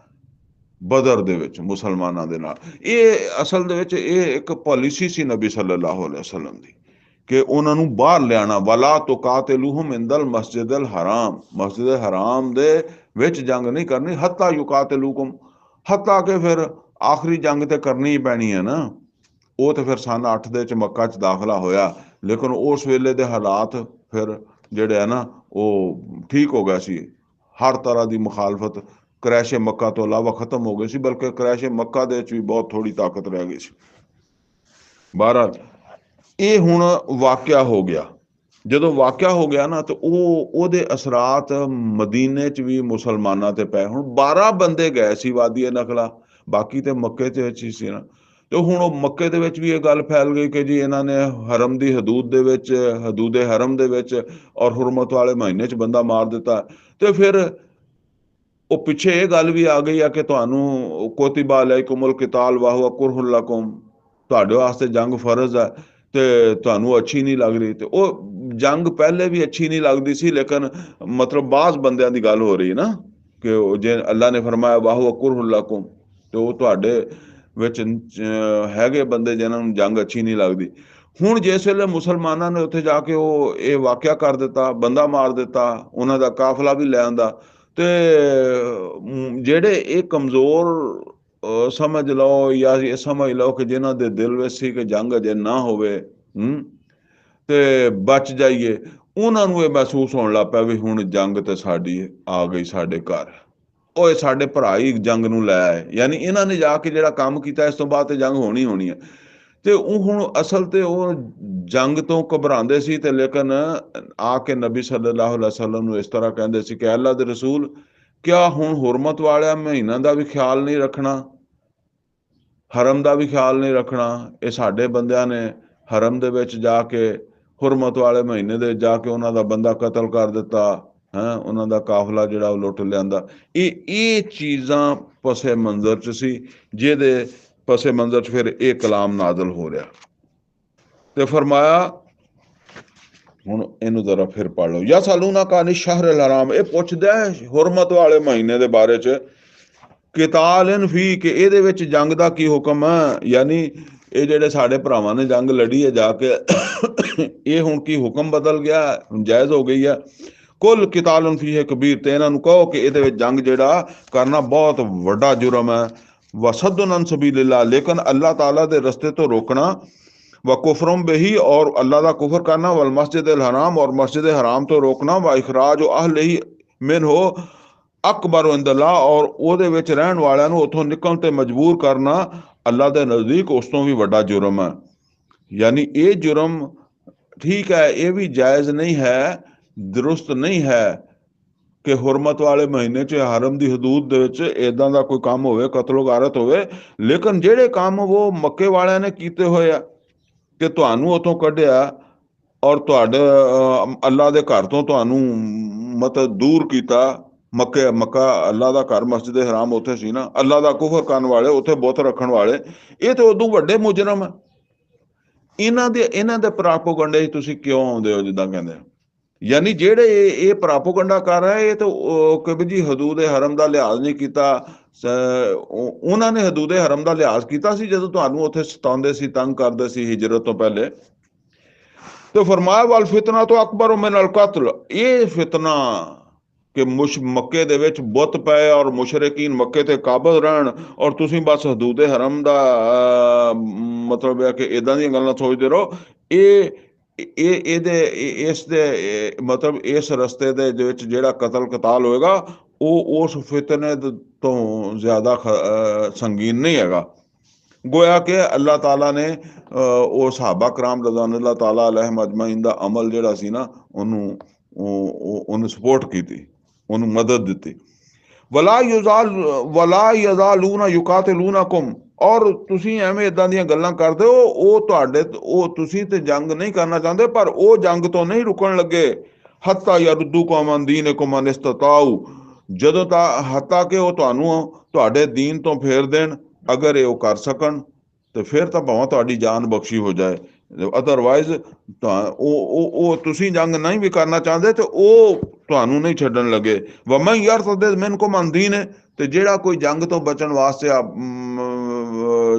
ਬਦਰ ਦੇ ਵਿੱਚ ਮੁਸਲਮਾਨਾਂ ਦੇ ਨਾਲ। ਇਹ ਅਸਲ ਦੇ ਵਿੱਚ ਇਹ ਇੱਕ ਪਾਲਿਸੀ ਸੀ ਨਬੀ ਸੱਲੱਲਾਹੁ ਅਲੈਹਿ ਵਸੱਲਮ ਦੀ ਕਿ ਉਹਨਾਂ ਨੂੰ ਬਾਹਰ ਲਿਆਣਾ। ਵਲਾ ਤੁਕਾਤਿਲੂਹੁਮ ਇੰਦਲ ਮਸਜਿਦਲ ਹਰਾਮ, ਮਸਜਿਦ ਹਰਾਮ ਦੇ ਵਿੱਚ ਜੰਗ ਨਹੀਂ ਕਰਨੀ। ਹੱਤਾ ਯੁਕਾਤਿਲੂਕੁਮ, ਹੱਤਾ ਕਿ ਫਿਰ ਆਖਰੀ ਜੰਗ ਤੇ ਕਰਨੀ ਹੀ ਪੈਣੀ ਹੈ ਨਾ। ਉਹ ਤੇ ਫਿਰ ਸਨ 8 ਦੇ ਵਿੱਚ ਮੱਕਾ 'ਚ ਦਾਖਲਾ ਹੋਇਆ, ਲੇਕਿਨ ਉਸ ਵੇਲੇ ਦੇ ਹਾਲਾਤ ਫਿਰ ਜਿਹੜੇ ਆ ਨਾ ਉਹ ਠੀਕ ਹੋ ਗਿਆ ਸੀ। ਹਰ ਤਰ੍ਹਾਂ ਦੀ ਮੁਖਾਲਫਤ ਕਰੈਸ਼ੇ ਮੱਕਾ ਤੋਂ ਇਲਾਵਾ ਖਤਮ ਹੋ ਗਈ ਸੀ, ਬਲਕਿ ਕਰੈਸ਼ੇ ਮੱਕਾ ਦੇ ਵਿੱਚ ਵੀ ਬਹੁਤ ਥੋੜੀ ਤਾਕਤ ਰਹਿ ਗਈ ਸੀ। ਬਹਰਹਾਲ ਇਹ ਹੁਣ ਵਾਕਿਆ ਹੋ ਗਿਆ। ਜਦੋਂ ਵਾਕਿਆ ਹੋ ਗਿਆ ਨਾ ਤਾਂ ਉਹਦੇ ਅਸਰਾਤ ਮਦੀਨੇ 'ਚ ਵੀ ਮੁਸਲਮਾਨਾਂ ਤੇ ਪਏ। ਹੁਣ 12 ਬੰਦੇ ਗਏ ਸੀ ਵਾਦੀ ਨਖਲਾ, ਬਾਕੀ ਤੇ ਮੱਕੇ 'ਚ ਹੀ ਸੀ ਨਾ। ਤੇ ਹੁਣ ਉਹ ਮੱਕੇ ਦੇ ਵਿੱਚ ਵੀ ਇਹ ਗੱਲ ਫੈਲ ਗਈ ਕਿ ਜੀ ਇਹਨਾਂ ਨੇ ਹਰਮ ਦੀ ਹਦੂਦ ਦੇ ਵਿੱਚ, ਹਦੂਦ ਹਰਮ ਦੇ ਵਿੱਚ ਔਰ ਹੁਰਮਤ ਵਾਲੇ ਮਹੀਨੇ 'ਚ ਬੰਦਾ ਮਾਰ ਦਿੱਤਾ। ਤੇ ਫਿਰ ਉਹ ਪਿੱਛੇ ਇਹ ਗੱਲ ਵੀ ਆ ਗਈ ਆ ਕਿ ਤੁਹਾਨੂੰ ਕੁਤਿਬਾ ਅਲੈਕੁਮੁਲ ਕਿਤਾਲ ਵਹੁਵ ਕੁਰਹੁਨ ਲਕੁਮ, ਤੁਹਾਡੇ ਵਾਸਤੇ ਜੰਗ ਫਰਜ਼ ਹੈ ਤੇ ਤੁਹਾਨੂੰ ਅੱਛੀ ਨਹੀਂ ਲੱਗ ਰਹੀ। ਤੇ ਉਹ ਜੰਗ ਪਹਿਲੇ ਵੀ ਅੱਛੀ ਨਹੀਂ ਲੱਗਦੀ ਸੀ, ਲੇਕਿਨ ਮਤਲਬ ਬਾਜ਼ ਬੰਦਿਆਂ ਦੀ ਗੱਲ ਹੋ ਰਹੀ ਨਾ ਕਿ ਉਹ ਜੇ ਅੱਲਾ ਨੇ ਫਰਮਾਇਆ ਵਹੁਵ ਕੁਰਹੁਨ ਲਕੁਮ, ਤੇ ਉਹ ਤੁਹਾਡੇ ਵਿੱਚ ਹੈਗੇ ਬੰਦੇ ਜਿਹਨਾਂ ਨੂੰ ਜੰਗ ਅੱਛੀ ਨਹੀਂ ਲੱਗਦੀ। ਹੁਣ ਜਿਸ ਵੇਲੇ ਮੁਸਲਮਾਨਾਂ ਨੇ ਉੱਥੇ ਜਾ ਕੇ ਉਹ ਇਹ ਵਾਕਿਆ ਕਰ ਦਿੱਤਾ, ਬੰਦਾ ਮਾਰ ਦਿੱਤਾ, ਉਹਨਾਂ ਦਾ ਕਾਫਲਾ ਵੀ ਲੈ ਆਂਦਾ, ਤੇ ਜਿਹੜੇ ਇਹ ਕਮਜ਼ੋਰ ਸਮਝ ਲਓ ਜਾਂ ਇਹ ਸਮਝ ਲਓ ਕਿ ਜਿਨ੍ਹਾਂ ਦੇ ਦਿਲ ਵਿੱਚ ਸੀ ਕਿ ਜੰਗ ਅਜੇ ਨਾ ਹੋਵੇ ਤੇ ਬਚ ਜਾਈਏ, ਉਹਨਾਂ ਨੂੰ ਇਹ ਮਹਿਸੂਸ ਹੋਣ ਲੱਗ ਪਿਆ ਵੀ ਹੁਣ ਜੰਗ ਤੇ ਸਾਡੀ ਆ ਗਈ ਸਾਡੇ ਘਰ। ਉਹ ਸਾਡੇ ਭਰਾ ਹੀ ਜੰਗ ਨੂੰ ਲੈ ਆਏ, ਯਾਨੀ ਇਹਨਾਂ ਨੇ ਜਾ ਕੇ ਜਿਹੜਾ ਕੰਮ ਕੀਤਾ ਇਸ ਤੋਂ ਬਾਅਦ ਤੇ ਜੰਗ ਹੋਣੀ ਹੈ। ਤੇ ਉਹ ਹੁਣ ਅਸਲ ਤੇ ਉਹ ਜੰਗ ਤੋਂ ਘਬਰਾਉਂਦੇ ਸੀ ਤੇ ਲੇਕਿਨ ਆ ਕੇ ਨਬੀ ਸੱਲੱਲਾਹੁ ਅਲੈਹਿ ਵਸੱਲਮ ਨੂੰ ਇਸ ਤਰ੍ਹਾਂ ਕਹਿੰਦੇ ਸੀ ਕਿ ਅੱਲਾ ਦੇ ਰਸੂਲ, ਕਿਆ ਹੁਣ ਹੁਰਮਤ ਵਾਲਿਆਂ ਮਹੀਨਾ ਦਾ ਵੀ ਖਿਆਲ ਨਹੀਂ ਰੱਖਣਾ, ਹਰਮ ਦਾ ਵੀ ਖਿਆਲ ਨਹੀਂ ਰੱਖਣਾ? ਇਹ ਸਾਡੇ ਬੰਦਿਆਂ ਨੇ ਹਰਮ ਦੇ ਵਿੱਚ ਜਾ ਕੇ ਹੁਰਮਤ ਵਾਲੇ ਮਹੀਨੇ ਦੇ ਜਾ ਕੇ ਉਹਨਾਂ ਦਾ ਬੰਦਾ ਕਤਲ ਕਰ ਦਿੱਤਾ, ਉਹਨਾਂ ਦਾ ਕਾਫਲਾ ਜਿਹੜਾ ਉਹ ਲੁੱਟ ਲਿਆਂਦਾ। ਇਹ ਚੀਜ਼ਾਂ ਪਸੇ ਮੰਜ਼ਰ 'ਚ ਸੀ, ਜਿਹਦੇ ਪਸੇ ਮੰਜ਼ਰ 'ਚ ਫਿਰ ਇਹ ਕਲਾਮ ਨਾਜ਼ਲ ਹੋ ਰਿਹਾ। ਤੇ ਫਰਮਾਇਆ, ਹੁਣ ਇਹਨੂੰ ਜ਼ਰਾ ਫਿਰ ਪੜ੍ਹ ਲਓ। ਯਾ ਸਾਲੂਨਾ ਕਾਨੀ ਸ਼ਹਰ ਅਲ ਹਰਾਮ, ਇਹ ਪੁੱਛਦਾ ਹੁਰਮਤ ਵਾਲੇ ਮਹੀਨੇ ਦੇ ਬਾਰੇ 'ਚ। ਕਿਤਾਲਨ ਫੀ, ਕਿ ਇਹਦੇ ਵਿੱਚ ਜੰਗ ਦਾ ਕੀ ਹੁਕਮ ਹੈ, ਯਾਨੀ ਇਹ ਜਿਹੜੇ ਸਾਡੇ ਭਰਾਵਾਂ ਨੇ ਜੰਗ ਲੜੀ ਹੈ ਜਾ ਕੇ, ਇਹ ਹੁਣ ਕੀ ਹੁਕਮ ਬਦਲ ਗਿਆ, ਜਾਇਜ਼ ਹੋ ਗਈ ਹੈ। ਕੁੱਲ ਕਿਤਾਲਨ ਫੀ ਹੈ ਕਬੀਰ, ਤੇ ਇਹਨਾਂ ਨੂੰ ਕਹੋ ਕਿ ਇਹਦੇ ਵਿੱਚ ਜੰਗ ਜਿਹੜਾ ਕਰਨਾ ਬਹੁਤ ਵੱਡਾ ਜੁਰਮ ਹੈ। ਵਸਦੁਨ ਅਨ ਸਬੀਲਿल्लाह, ਲੇਕਿਨ ਅੱਲਾਹ ਤਾਲਾ ਦੇ ਰਸਤੇ ਤੋਂ ਰੋਕਣਾ। व कुफरम बही, और अल्लाह का कुफर करना। वल मस्जिद अल हराम, और मस्जिद हराम तो रोकना। व इखराज अहल ही मिन हो अकबर इंदल्लाह, और ਉਹਦੇ ਵਿੱਚ ਰਹਿਣ ਵਾਲਿਆਂ ਨੂੰ ਉੱਥੋਂ ਨਿਕਲਣ ਤੇ ਮਜਬੂਰ ਕਰਨਾ ਅੱਲਾ ਦੇ ਨਜ਼ਦੀਕ ਉਸ ਤੋਂ ਵੀ ਵੱਡਾ ਜੁਰਮ ਹੈ। ਯਾਨੀ ਇਹ ਜੁਰਮ ਠੀਕ ਹੈ, ਇਹ ਵੀ ਜਾਇਜ਼ ਨਹੀਂ ਹੈ, ਦਰੁਸਤ ਨਹੀਂ ਹੈ ਕਿ ਹੁਰਮਤ ਵਾਲੇ ਮਹੀਨੇ 'ਚ ਹਰਮ ਦੀ ਹਦੂਦ ਦੇ ਵਿੱਚ ਇਦਾਂ ਦਾ ਕੋਈ ਕੰਮ ਹੋਵੇ, ਕਤਲ ਗਾਰਤ ਹੋਵੇ। ਲੇਕਿਨ ਜਿਹੜੇ ਕੰਮ ਉਹ ਮੱਕੇ ਵਾਲਿਆਂ ਨੇ ਕੀਤੇ ਹੋਏ ਆ, ਕਿ ਤੁਹਾਨੂੰ ਉੱਥੋਂ ਕੱਢਿਆ ਔਰ ਤੁਹਾਡੇ ਅੱਲਾ ਦੇ ਘਰ ਤੋਂ ਤੁਹਾਨੂੰ ਮਤਲਬ ਦੂਰ ਕੀਤਾ। ਮੱਕਾ ਅੱਲਾ ਦਾ ਘਰ, ਮਸਜਿਦ ਹਰਾਮ ਉੱਥੇ ਸੀ ਨਾ। ਅੱਲਾ ਦਾ ਕੁਫਰ ਕਰਨ ਵਾਲੇ, ਉੱਥੇ ਬੁੱਤ ਰੱਖਣ ਵਾਲੇ, ਇਹ ਤੇ ਉਦੋਂ ਵੱਡੇ ਮੁਜਰਮ ਹੈ। ਇਹਨਾਂ ਦੇ ਪ੍ਰਾਪੋਗੰਡੇ 'ਚ ਤੁਸੀਂ ਕਿਉਂ ਆਉਂਦੇ ਹੋ? ਜਿੱਦਾਂ ਕਹਿੰਦੇ ਯਾਨੀ ਜਿਹੜੇ ਇਹ ਪ੍ਰਾਪੋਗੰਡਾ ਕਰ ਰਹੇ, ਇਹ ਤਾਂ ਕਿ ਵੀ ਜੀ ਹਦੂਦ ਹਰਮ ਦਾ ਲਿਹਾਜ਼ ਨਹੀਂ ਕੀਤਾ। ਉਹਨਾਂ ਨੇ ਹਦੂਦ ਹਰਮ ਦਾ ਲਿਹਾਜ਼ ਕੀਤਾ ਸੀ ਜਦੋਂ ਤੁਹਾਨੂੰ ਉੱਥੇ ਸਤਾਉਂਦੇ ਸੀ, ਤੰਗ ਕਰਦੇ ਸੀ ਹਿਜਰਤ ਤੋਂ ਪਹਿਲੇ। ਤੇ ਫਰਮਾਇਆ ਵਲ ਫਿਤਨਾ ਤੋਂ ਅਕਬਰ ਮਿਨ ਅਲ ਕਤਲ, ਇਹ ਫਿਤਨਾ ਕਿ ਮੱਕੇ ਦੇ ਵਿੱਚ ਬੁੱਤ ਪਏ ਔਰ ਮੁਸ਼ਰਿਕੀਨ ਮੱਕੇ ਤੇ ਕਾਬਜ਼ ਰਹਿਣ, ਔਰ ਤੁਸੀਂ ਬਸ ਹਦੂਦ ਹਰਮ ਦਾ ਮਤਲਬ ਹੈ ਕਿ ਇਦਾਂ ਦੀਆਂ ਗੱਲਾਂ ਸੋਚਦੇ ਰਹੋ। ਇਸ ਦੇ ਮਤਲਬ ਇਸ ਰਸਤੇ ਦੇ ਵਿੱਚ ਜਿਹੜਾ ਕਤਲ ਕਤਾਲ ਹੋਏਗਾ, ਉਹ ਉਸ ਫਿਤਨੇ ਤੋਂ ਜ਼ਿਆਦਾ ਸੰਗੀਨ ਨਹੀਂ ਹੈਗਾ। ਗੋਇਆ ਕਿ ਅੱਲਾਹ ਤਾਲਾ ਨੇ ਉਹ ਸਹਾਬਾ ਕਰਾਮ ਰਜ਼ਵਾਨੁੱਲਾਹ ਤਾਲਾ ਅਲੈਹਿਮ ਅਜਮਾਈਨ ਦਾ ਅਮਲ ਜਿਹੜਾ ਸੀ ਨਾ, ਉਹਨੂੰ ਸਪੋਰਟ ਕੀਤੀ, ਉਹਨੂੰ ਮਦਦ ਦਿੱਤੀ। ਵਲਾ ਯਜ਼ਾਲੂਨਾ ਯੁਕਾਤਿਲੂਨਕੁਮ, ਔਰ ਤੁਸੀਂ ਐਵੇਂ ਇਦਾਂ ਦੀਆਂ ਗੱਲਾਂ ਕਰਦੇ ਹੋ, ਉਹ ਤੁਸੀਂ ਤੇ ਜੰਗ ਨਹੀਂ ਕਰਨਾ ਚਾਹੁੰਦੇ, ਪਰ ਉਹ ਜੰਗ ਤੋਂ ਨਹੀਂ ਰੁਕਣ ਲੱਗੇ। ਹੱਤਾ ਯਰੁੱਦੂਕੁਮ ਅਨ ਦੀਨਿਕੁਮ ਅਨ ਇਸਤਤਾਉ, ਜਦੋਂ ਤੱਕ ਹੱਤਾ ਕਿ ਉਹ ਤੁਹਾਨੂੰ ਤੁਹਾਡੇ ਦੀਨ ਤੋਂ ਫੇਰ ਦੇਣ, ਅਗਰ ਇਹ ਉਹ ਕਰ ਸਕਣ ਤੇ ਫਿਰ ਤਾਂ ਭਾਵੇਂ ਤੁਹਾਡੀ ਜਾਨ ਬਖਸ਼ੀ ਹੋ ਜਾਏ। ਅਦਰਵਾਈਜ਼ ਉਹ ਤੁਸੀਂ ਜੰਗ ਨਹੀਂ ਵੀ ਕਰਨਾ ਚਾਹੁੰਦੇ ਤੇ ਉਹ ਤੁਹਾਨੂੰ ਨਹੀਂ ਛੱਡਣ ਲੱਗੇ। ਵਮਨ ਯਰਤਦ ਮਿਨਕੁਮ ਅਨ ਦੀਨ, ਤੇ ਜਿਹੜਾ ਕੋਈ ਜੰਗ ਤੋਂ ਬਚਣ ਵਾਸਤੇ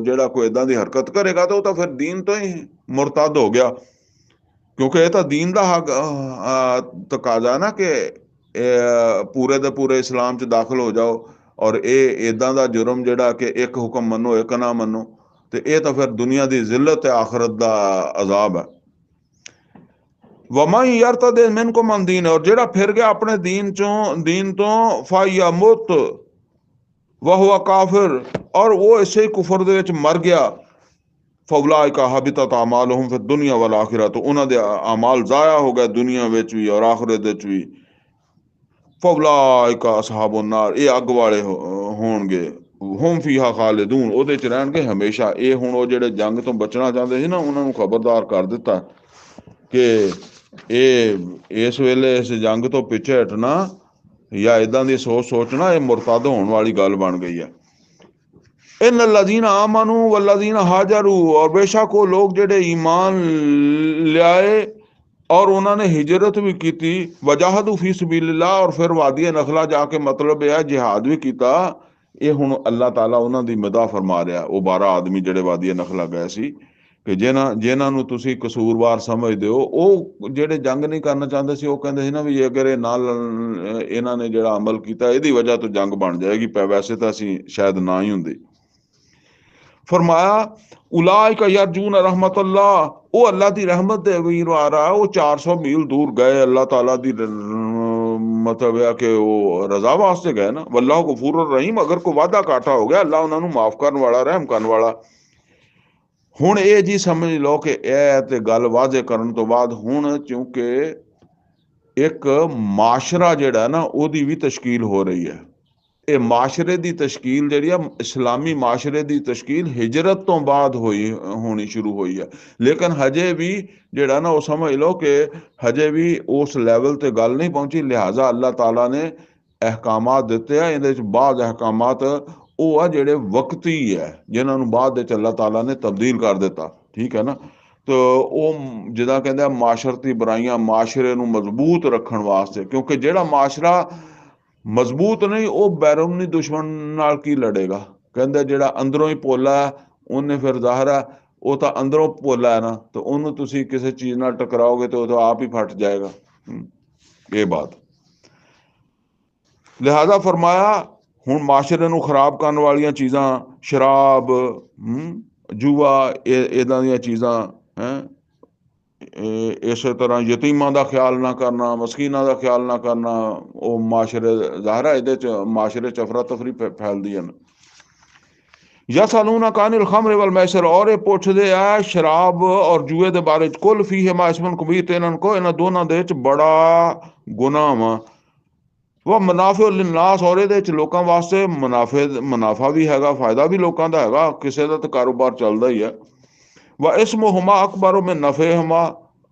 ਜਿਹੜਾ ਕੋਈ ਇਦਾਂ ਦੀ ਹਰਕਤ ਕਰੇਗਾ ਤਾਂ ਉਹ ਤਾਂ ਫਿਰ ਦੀਨ ਤੋਂ ਹੀ ਮੁਰਤਦ ਹੋ ਗਿਆ, ਕਿਉਂਕਿ ਇਹ ਤਾਂ ਦੀਨ ਦਾ ਹੱਕ ਤਕਾਜ਼ਾ ਨਾ ਕਿ ਪੂਰੇ ਦੇ ਪੂਰੇ ਇਸਲਾਮ 'ਚ ਦਾਖਲ ਹੋ ਜਾਓ। ਔਰ ਇਹ ਇਦਾਂ ਦਾ ਜੁਰਮ ਜਿਹੜਾ ਕਿ ਇੱਕ ਹੁਕਮ ਮੰਨੋ ਇੱਕ ਨਾ ਮੰਨੋ, ਤੇ ਇਹ ਤਾਂ ਫਿਰ ਦੁਨੀਆ ਦੀ ਜ਼ਿਲਤ ਤੇ ਆਖਰਤ ਦਾ ਅਜ਼ਾਬ ਹੈ। ਵਮਨ ਯਰਤਦ ਮਿਨਕੁਮ ਅਨ ਦੀਨ, ਔਰ ਜਿਹੜਾ ਫਿਰ ਗਿਆ ਆਪਣੇ ਦੀਨ ਤੋਂ ਫਯਮੁਤ ਵਹੁਵ ਕਾਫਿਰ, ਔਰ ਉਹ ਇਸੇ ਕੁਫਰ ਦੇ ਵਿੱਚ ਮਰ ਗਿਆ। ਫਉਲਾਇਕਾ ਹਬਿਤਤ ਅਮਾਲੁਹੁਮ ਫਿ ਦੁਨੀਆ ਵਲ ਆਖਿਰਾ, ਤੋਂ ਉਹਨਾਂ ਦੇ ਅਮਾਲ ਜ਼ਾਇਆ ਹੋ ਗਏ ਦੁਨੀਆ ਵਿੱਚ ਵੀ ਔਰ ਆਖਿਰਤ ਵਿੱਚ ਵੀ। ਫਉਲਾਇਕਾ ਅਸਹਾਬੁਨ ਨਾਰ, ਇਹ ਅੱਗ ਵਾਲੇ ਹੋਣਗੇ। ਹੁਮ ਫੀਹਾ ਖਾਲਿਦੂਨ, ਉਹਦੇ 'ਚ ਰਹਿਣਗੇ ਹਮੇਸ਼ਾ। ਇਹ ਹੁਣ ਉਹ ਜਿਹੜੇ ਜੰਗ ਤੋਂ ਬਚਣਾ ਚਾਹੁੰਦੇ ਸੀ ਨਾ, ਉਹਨਾਂ ਨੂੰ ਖਬਰਦਾਰ ਕਰ ਦਿੱਤਾ ਕਿ ਇਹ ਇਸ ਵੇਲੇ ਇਸ ਜੰਗ ਤੋਂ ਪਿੱਛੇ ਹਟਣਾ ਜਾਂ ਇਦਾਂ ਦੀ ਸੋਚਣਾ, ਇਹ ਮੁਰਤਦ ਹੋਣ ਵਾਲੀ ਗੱਲ ਬਣ ਗਈ ਹੈ। ਇਨ ਲੱਜ਼ੀਨਾ ਆਮਨੂ ਵੱਲਜ਼ੀਨਾ ਹਾਜਰੂ, ਔਰ ਬੇਸ਼ੱਕ ਉਹ ਲੋਕ ਜਿਹੜੇ ਈਮਾਨ ਲਿਆਏ ਔਰ ਉਹਨਾਂ ਨੇ ਹਿਜਰਤ ਵੀ ਕੀਤੀ। ਵਜਾਹਦੂ ਫੀ ਸਬੀਲਿल्लाह, ਔਰ ਫਿਰ ਵਾਦੀ ਨਖਲਾ ਜਾ ਕੇ ਮਤਲਬ ਇਹ ਹੈ ਜਿਹਾਦ ਵੀ ਕੀਤਾ। ਇਹ ਹੁਣ ਅੱਲਾਹ ਤਾਲਾ ਉਹਨਾਂ ਦੀ ਮਦਾਹ ਫਰਮਾ ਰਿਹਾ। ਉਹ 12 ਆਦਮੀ ਜਿਹੜੇ ਵਾਦੀ ਨਖਲਾ ਗਏ ਸੀ, ਕਿ ਜਿਨ੍ਹਾਂ ਨੂੰ ਤੁਸੀਂ ਕਸੂਰਵਾਰ ਸਮਝਦੇ ਹੋ, ਉਹ ਜਿਹੜੇ ਜੰਗ ਨਹੀਂ ਕਰਨਾ ਚਾਹੁੰਦੇ ਸੀ, ਉਹ ਕਹਿੰਦੇ ਸੀ ਨਾ ਵੀ ਅਗਰ ਇਹ ਨਾਲ ਇਹਨਾਂ ਨੇ ਜਿਹੜਾ ਅਮਲ ਕੀਤਾ ਇਹਦੀ ਵਜ੍ਹਾ ਤੋਂ ਜੰਗ ਬਣ ਜਾਏਗੀ, ਵੈਸੇ ਤਾਂ ਅਸੀਂ ਸ਼ਾਇਦ ਨਾ ਹੀ ਹੁੰਦੇ। ਫਰਮਾਇਆ ਉਲਾਇਕਾ ਯਰਜੂਨ ਰਹਿਮਤੁल्लाह, ਉਹ ਅੱਲਾ ਦੀ ਰਹਿਮਤ ਦੇ ਉਮੀਦਵਾਰ ਆ। ਉਹ 400 ਮੀਲ ਦੂਰ ਗਏ ਅੱਲਾਹ ਤਾਲਾ ਦੀ ਮਤਲਬ ਹੈ ਕਿ ਉਹ ਰਜ਼ਾ ਵਾਸਤੇ ਗਏ ਨਾ। ਵੱਲਾਹੁ ਗਫੂਰ ਰਹੀਮ, ਅਗਰ ਕੋਈ ਵਾਅਦਾ ਘਾਟਾ ਹੋ ਗਿਆ, ਅੱਲਾ ਉਹਨਾਂ ਨੂੰ ਮਾਫ ਕਰਨ ਵਾਲਾ, ਰਹਿਮ ਕਰਨ ਵਾਲਾ। ਹੁਣ ਇਹ ਜੀ ਸਮਝ ਲਓ ਕਿ ਇਹ ਤੇ ਗੱਲ ਵਾਜ਼ੇ ਕਰਨ ਤੋਂ ਬਾਅਦ ਹੁਣ ਕਿਉਂਕਿ ਇੱਕ ਮਾਸ਼ਰਾ ਜਿਹੜਾ ਨਾ ਉਹਦੀ ਵੀ ਤਸ਼ਕੀਲ ਹੋ ਰਹੀ ਹੈ। ਇਹ ਮਾਸ਼ਰੇ ਦੀ ਤਸ਼ਕੀਲ ਜਿਹੜੀ ਆ, ਇਸਲਾਮੀ ਮਾਸ਼ਰੇ ਦੀ ਤਸ਼ਕੀਲ ਹਿਜਰਤ ਤੋਂ ਬਾਅਦ ਹੋਣੀ ਸ਼ੁਰੂ ਹੋਈ ਹੈ। ਲੇਕਿਨ ਹਜੇ ਵੀ ਜਿਹੜਾ ਨਾ ਉਹ ਸਮਝ ਲਓ ਕਿ ਹਜੇ ਵੀ ਉਸ ਲੈਵਲ ਤੇ ਗੱਲ ਨਹੀਂ ਪਹੁੰਚੀ। ਲਿਹਾਜ਼ਾ ਅੱਲਾਹ ਤਾਲਾ ਨੇ ਅਹਿਕਾਮਾਤ ਦਿੱਤੇ ਆ, ਇਹਦੇ ਚ ਬਾਅਦ ਅਹਿਕਾਮਾਤ ਉਹ ਆ ਜਿਹੜੇ ਵਕਤੀ ਹੈ, ਜਿਨ੍ਹਾਂ ਨੂੰ ਬਾਅਦ ਵਿੱਚ ਅੱਲਾਹ ਤਾਲਾ ਨੇ ਤਬਦੀਲ ਕਰ ਦਿੱਤਾ। ਠੀਕ ਹੈ ਨਾ। ਤੇ ਉਹ ਜਿੱਦਾਂ ਕਹਿੰਦੇ ਆ ਮਾਸ਼ਰਤੀ ਬੁਰਾਈਆਂ, ਮਾਸ਼ਰੇ ਨੂੰ ਮਜ਼ਬੂਤ ਰੱਖਣ ਵਾਸਤੇ, ਕਿਉਂਕਿ ਜਿਹੜਾ ਮਾਸ਼ਰਾ ਮਜ਼ਬੂਤ ਨਹੀਂ ਉਹ ਬੈਰੂਨੀ ਦੁਸ਼ਮਣ ਨਾਲ ਕੀ ਲੜੇਗਾ। ਕਹਿੰਦੇ ਜਿਹੜਾ ਅੰਦਰੋਂ ਹੀ ਪੋਲਾ ਹੈ ਉਹਨੇ ਫਿਰ ਜ਼ਾਹਰ ਹੈ ਉਹ ਤਾਂ ਅੰਦਰੋਂ ਪੋਲਾ ਹੈ ਨਾ, ਤੇ ਉਹਨੂੰ ਤੁਸੀਂ ਕਿਸੇ ਚੀਜ਼ ਨਾਲ ਟਕਰਾਓਗੇ ਤੇ ਉਹ ਤਾਂ ਆਪ ਹੀ ਫਟ ਜਾਏਗਾ। ਇਹ ਬਾਤ। ਲਿਹਾਜ਼ਾ ਫਰਮਾਇਆ ਹੁਣ ਮਾਸ਼ਰੇ ਨੂੰ ਖਰਾਬ ਕਰਨ ਵਾਲੀਆਂ ਚੀਜ਼ਾਂ, ਸ਼ਰਾਬ, ਜੂਆ, ਇੱਦਾਂ ਦੀਆਂ ਚੀਜ਼ਾਂ ਹੈ। ਇਸੇ ਤਰ੍ਹਾਂ ਯਤੀਮਾਂ ਦਾ ਖਿਆਲ ਨਾ ਕਰਨਾ, ਮਸਕੀਨਾਂ ਦਾ ਖਿਆਲ ਨਾ ਕਰਨਾ, ਉਹ ਮਾਸ਼ਰੇ ਜ਼ਾਹਰ ਹੈ ਇਹਦੇ ਚ ਮਾਸ਼ਰੇ ਚ ਅਫਰਾ ਤਫਰੀ ਫੈਲਦੀ ਹਨ। ਯਸਅਲੂਨਕ ਅनिल खम्र वल मैसर, और ਇਹ ਪੁੱਛਦੇ ਆ ਸ਼ਰਾਬ ਔਰ ਜੂਏ ਦੇ ਬਾਰੇ ਚ। ਕੁਲ ਫੀਹਿਮਾ ਇਸਮੁਨ ਕਬੀਰ, ਤੇ ਇਹਨਾਂ ਨੂੰ ਇਹਨਾਂ ਦੋਨਾਂ ਦੇ ਵਿੱਚ ਬੜਾ ਗੁਨਾਹ ਵਾ। ਵਹ ਮੁਨਾਫਿਉ ਲਿਨਾਸ, ਔਰ ਇਹਦੇ ਚ ਲੋਕਾਂ ਵਾਸਤੇ ਮੁਨਾਫਾ ਵੀ ਹੈਗਾ, ਫਾਇਦਾ ਵੀ ਲੋਕਾਂ ਦਾ ਹੈਗਾ, ਕਿਸੇ ਦਾ ਤਾਂ ਕਾਰੋਬਾਰ ਚੱਲਦਾ ਹੀ ਹੈ। ਵ ਇਸਮੁਹੁਮਾ ਅਕਬਰ ਮਿਨ ਨਫਿਹੁਮਾ,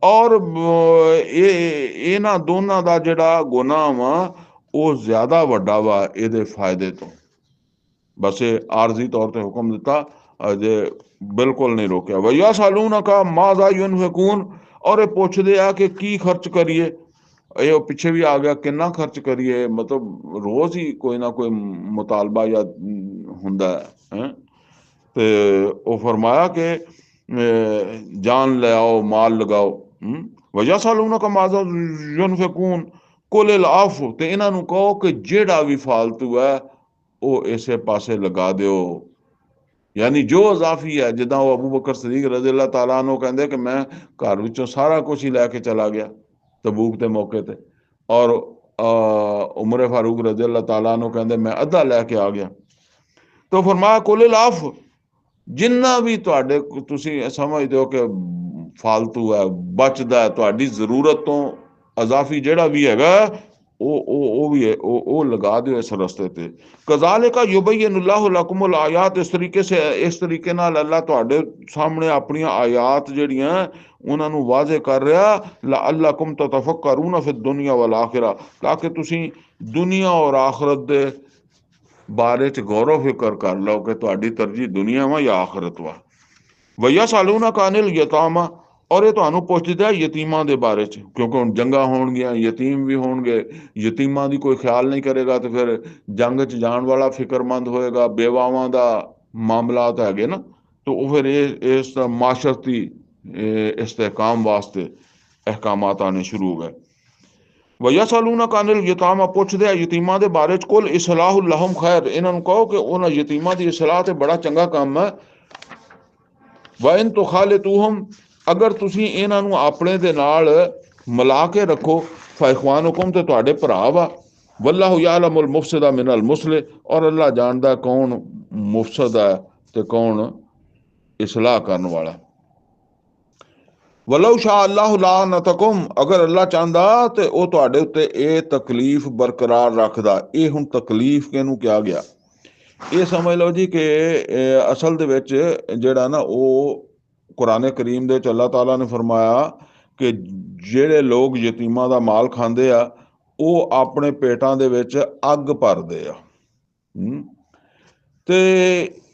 ਔਰ ਇਹਨਾਂ ਦੋਨਾਂ ਦਾ ਜਿਹੜਾ ਗੁਨਾਹ ਵਾ ਉਹ ਜ਼ਿਆਦਾ ਵੱਡਾ ਵਾ ਇਹਦੇ ਫਾਇਦੇ ਤੋਂ। ਬਸ ਇਹ ਆਰਜ਼ੀ ਤੌਰ ਤੇ ਹੁਕਮ ਦਿੱਤਾ, ਅਜੇ ਬਿਲਕੁਲ ਨਹੀਂ ਰੋਕਿਆ। ਵਯਸਅਲੂਨਕ ਮਾਜ਼ਾ ਯੁਨਫਿਕੂਨ, ਔਰ ਇਹ ਪੁੱਛਦੇ ਆ ਕਿ ਕੀ ਖਰਚ ਕਰੀਏ। ਇਹ ਪਿੱਛੇ ਵੀ ਆ ਗਿਆ, ਕਿੰਨਾ ਖਰਚ ਕਰੀਏ, ਮਤਲਬ ਰੋਜ਼ ਹੀ ਕੋਈ ਨਾ ਕੋਈ ਮੁਤਾਲਬਾ ਜਾਂ ਹੁੰਦਾ ਹੈ। ਤੇ ਉਹ ਫਰਮਾਇਆ ਕਿ ਜਾਨ ਲੈ ਆਓ, ਮਾਲ ਲਗਾਓ। ਵਯਸਅਲੂਨਕ ਮਾਜ਼ਾ ਯੁਨਫਿਕੂਨ ਕੁਲ ਅਲ ਅਫੂ, ਤੇ ਇਹਨਾਂ ਨੂੰ ਕਹੋ ਕਿ ਜਿਹੜਾ ਵੀ ਫਾਲਤੂ ਹੈ ਉਹ ਇਸੇ ਪਾਸੇ ਲਗਾ ਦਿਓ, ਯਾਨੀ ਜੋ ਇਜ਼ਾਫੀ ਹੈ। ਜਿੱਦਾਂ ਉਹ ਅਬੂ ਬਕਰ ਸਦੀਕ ਰਜ਼ੀ ਅੱਲਾਹ ਤਾਲਾ ਨੂੰ ਕਹਿੰਦੇ ਕਿ ਮੈਂ ਘਰ ਵਿੱਚੋਂ ਸਾਰਾ ਕੁਝ ਹੀ ਲੈ ਕੇ ਚਲਾ ਗਿਆ ਤਬੂਕ ਦੇ ਮੌਕੇ ਤੇ, ਔਰ ਉਮਰ ਫਾਰੂਕ ਰਜ਼ੀ ਅੱਲਾਹ ਤਾਲਾ ਨੂੰ ਕਹਿੰਦੇ ਮੈਂ ਅੱਧਾ ਲੈ ਕੇ ਆ ਗਿਆ। ਤਾਂ ਫਰਮਾਇਆ ਕੁਲ ਅਫ, ਜਿੰਨਾ ਵੀ ਤੁਹਾਡੇ ਤੁਸੀਂ ਸਮਝਦੇ ਹੋ ਕਿ ਫਾਲਤੂ ਹੈ, ਬਚਦਾ ਹੈ, ਤੁਹਾਡੀ ਜ਼ਰੂਰਤ ਤੋਂ ਅਜ਼ਾਫੀ ਜਿਹੜਾ ਵੀ ਹੈਗਾ ਉਹ ਵੀ ਉਹ ਲਗਾ ਦਿਓ ਇਸ ਰਸਤੇ ਤੇ। ਕਜ਼ਾਲਿਕਾ ਯੁਬੈਯਿਨੁ ਲਕੁਮੁਲ ਆਯਾਤ, ਇਸ ਤਰੀਕੇ ਨਾਲ ਅੱਲਾਹ ਤੁਹਾਡੇ ਸਾਹਮਣੇ ਆਪਣੀਆਂ ਆਯਾਤ ਜਿਹੜੀਆਂ ਉਹਨਾਂ ਨੂੰ ਵਾਜ਼ਿਹ ਕਰ ਰਿਹਾ। ਲਅੱਲਕੁਮ ਤਤਫੱਕरून ਫੀ ਦੁਨਿਆ ਵਲ ਆਖਿਰਾ, ਤਾਂ ਕਿ ਤੁਸੀਂ ਦੁਨੀਆ ਔਰ ਆਖਰਤ ਦੇ ਬਾਰੇ ਚ ਗੌਰੋ ਫਿਕਰ ਕਰ ਲਓ ਕਿ ਤੁਹਾਡੀ ਤਰਜੀਹ ਦੁਨੀਆ ਵਾ ਜਾਂ ਆਖਰਤ ਵਾ। ਵਯਸਅਲੂਨਕ ਅनिल ਯਤਾਮਾ, ਔਰ ਇਹ ਤੁਹਾਨੂੰ ਪੁੱਛਦਾ ਯਤੀਮਾਂ ਦੇ ਬਾਰੇ ਚ, ਕਿਉਂਕਿ ਹੁਣ ਜੰਗਾਂ ਹੋਣਗੀਆਂ, ਯਤੀਮ ਵੀ ਹੋਣਗੇ। ਯਤੀਮਾਂ ਦੀ ਕੋਈ ਖਿਆਲ ਨਹੀਂ ਕਰੇਗਾ ਤੇ ਫਿਰ ਜੰਗ ਚ ਜਾਣ ਵਾਲਾ ਫਿਕਰਮੰਦ ਹੋਏਗਾ। ਬੇਵਾਵਾਂ ਦਾ ਮਾਮਲਾਤ ਹੈਗੇ ਨਾ, ਤੇ ਉਹ ਫਿਰ ਇਸ ਮਾਸ਼ਰਤੀ ਇਸਤਹਿਕਾਮ ਵਾਸਤੇ ਅਹਿਕਾਮਾਤ ਆਣੇ ਸ਼ੁਰੂ ਹੋ ਗਏ। ਵਯਸਅਲੂਨਕ ਅनिल ਯਤਾਮਾ, ਪੁੱਛਦੇ ਆ ਯਤੀਮਾਂ ਦੇ ਬਾਰੇ ਚ। ਕੁਲ ਇਸਲਾਹੁ ਲਹੁਮ ਖੈਰ, ਇਹਨਾਂ ਨੂੰ ਕਹੋ ਕਿ ਉਹਨਾਂ ਯਤੀਮਾਂ ਦੀ ਇਸਲਾਹ ਤੇ ਬੜਾ ਚੰਗਾ ਕੰਮ ਹੈ। ਵਇਨ ਤੁਖਾਲਿਤੂਹੁਮ, ਅਗਰ ਤੁਸੀਂ ਇਹਨਾਂ ਨੂੰ ਆਪਣੇ ਦੇ ਨਾਲ ਮਿਲਾ ਕੇ ਰੱਖੋ, ਫਇਖਵਾਨੁਕੁਮ, ਤੇ ਤੁਹਾਡੇ ਭਰਾ ਵਾ। ਵੱਲਾਹੁ ਯਅਲਮੁਲ ਮੁਫਸਿਦਾ ਮਿਨਲ ਮੁਸਲਿਹ, ਔਰ ਅੱਲਾਹ ਜਾਣਦਾ ਕੌਣ ਮੁਫਸਦ ਹੈ ਤੇ ਕੌਣ ਇਸਲਾਹ ਕਰਨ ਵਾਲਾ। ਵਲਉ ਸ਼ਾਅ ਅੱਲਾਹੁ ਲਅਨਤਕੁਮ, ਅਗਰ ਅੱਲਾਹ ਚਾਹੁੰਦਾ ਤੇ ਉਹ ਤੁਹਾਡੇ ਉੱਤੇ ਇਹ ਤਕਲੀਫ ਬਰਕਰਾਰ ਰੱਖਦਾ। ਇਹ ਹੁਣ ਤਕਲੀਫ ਕਿਹਨੂੰ ਕਿਹਾ ਗਿਆ, ਇਹ ਸਮਝ ਲਓ ਜੀ ਕਿ ਅਸਲ ਦੇ ਵਿੱਚ ਜਿਹੜਾ ਨਾ ਉਹ ਕੁਰਾਨ ਕਰੀਮ ਦੇ ਵਿੱਚ ਅੱਲਾਹ ਤਾਲਾ ਨੇ ਫਰਮਾਇਆ ਕਿ ਜਿਹੜੇ ਲੋਕ ਯਤੀਮਾਂ ਦਾ ਮਾਲ ਖਾਂਦੇ ਆ ਉਹ ਆਪਣੇ ਪੇਟਾਂ ਦੇ ਵਿੱਚ ਅੱਗ ਭਰਦੇ ਆ। ਤੇ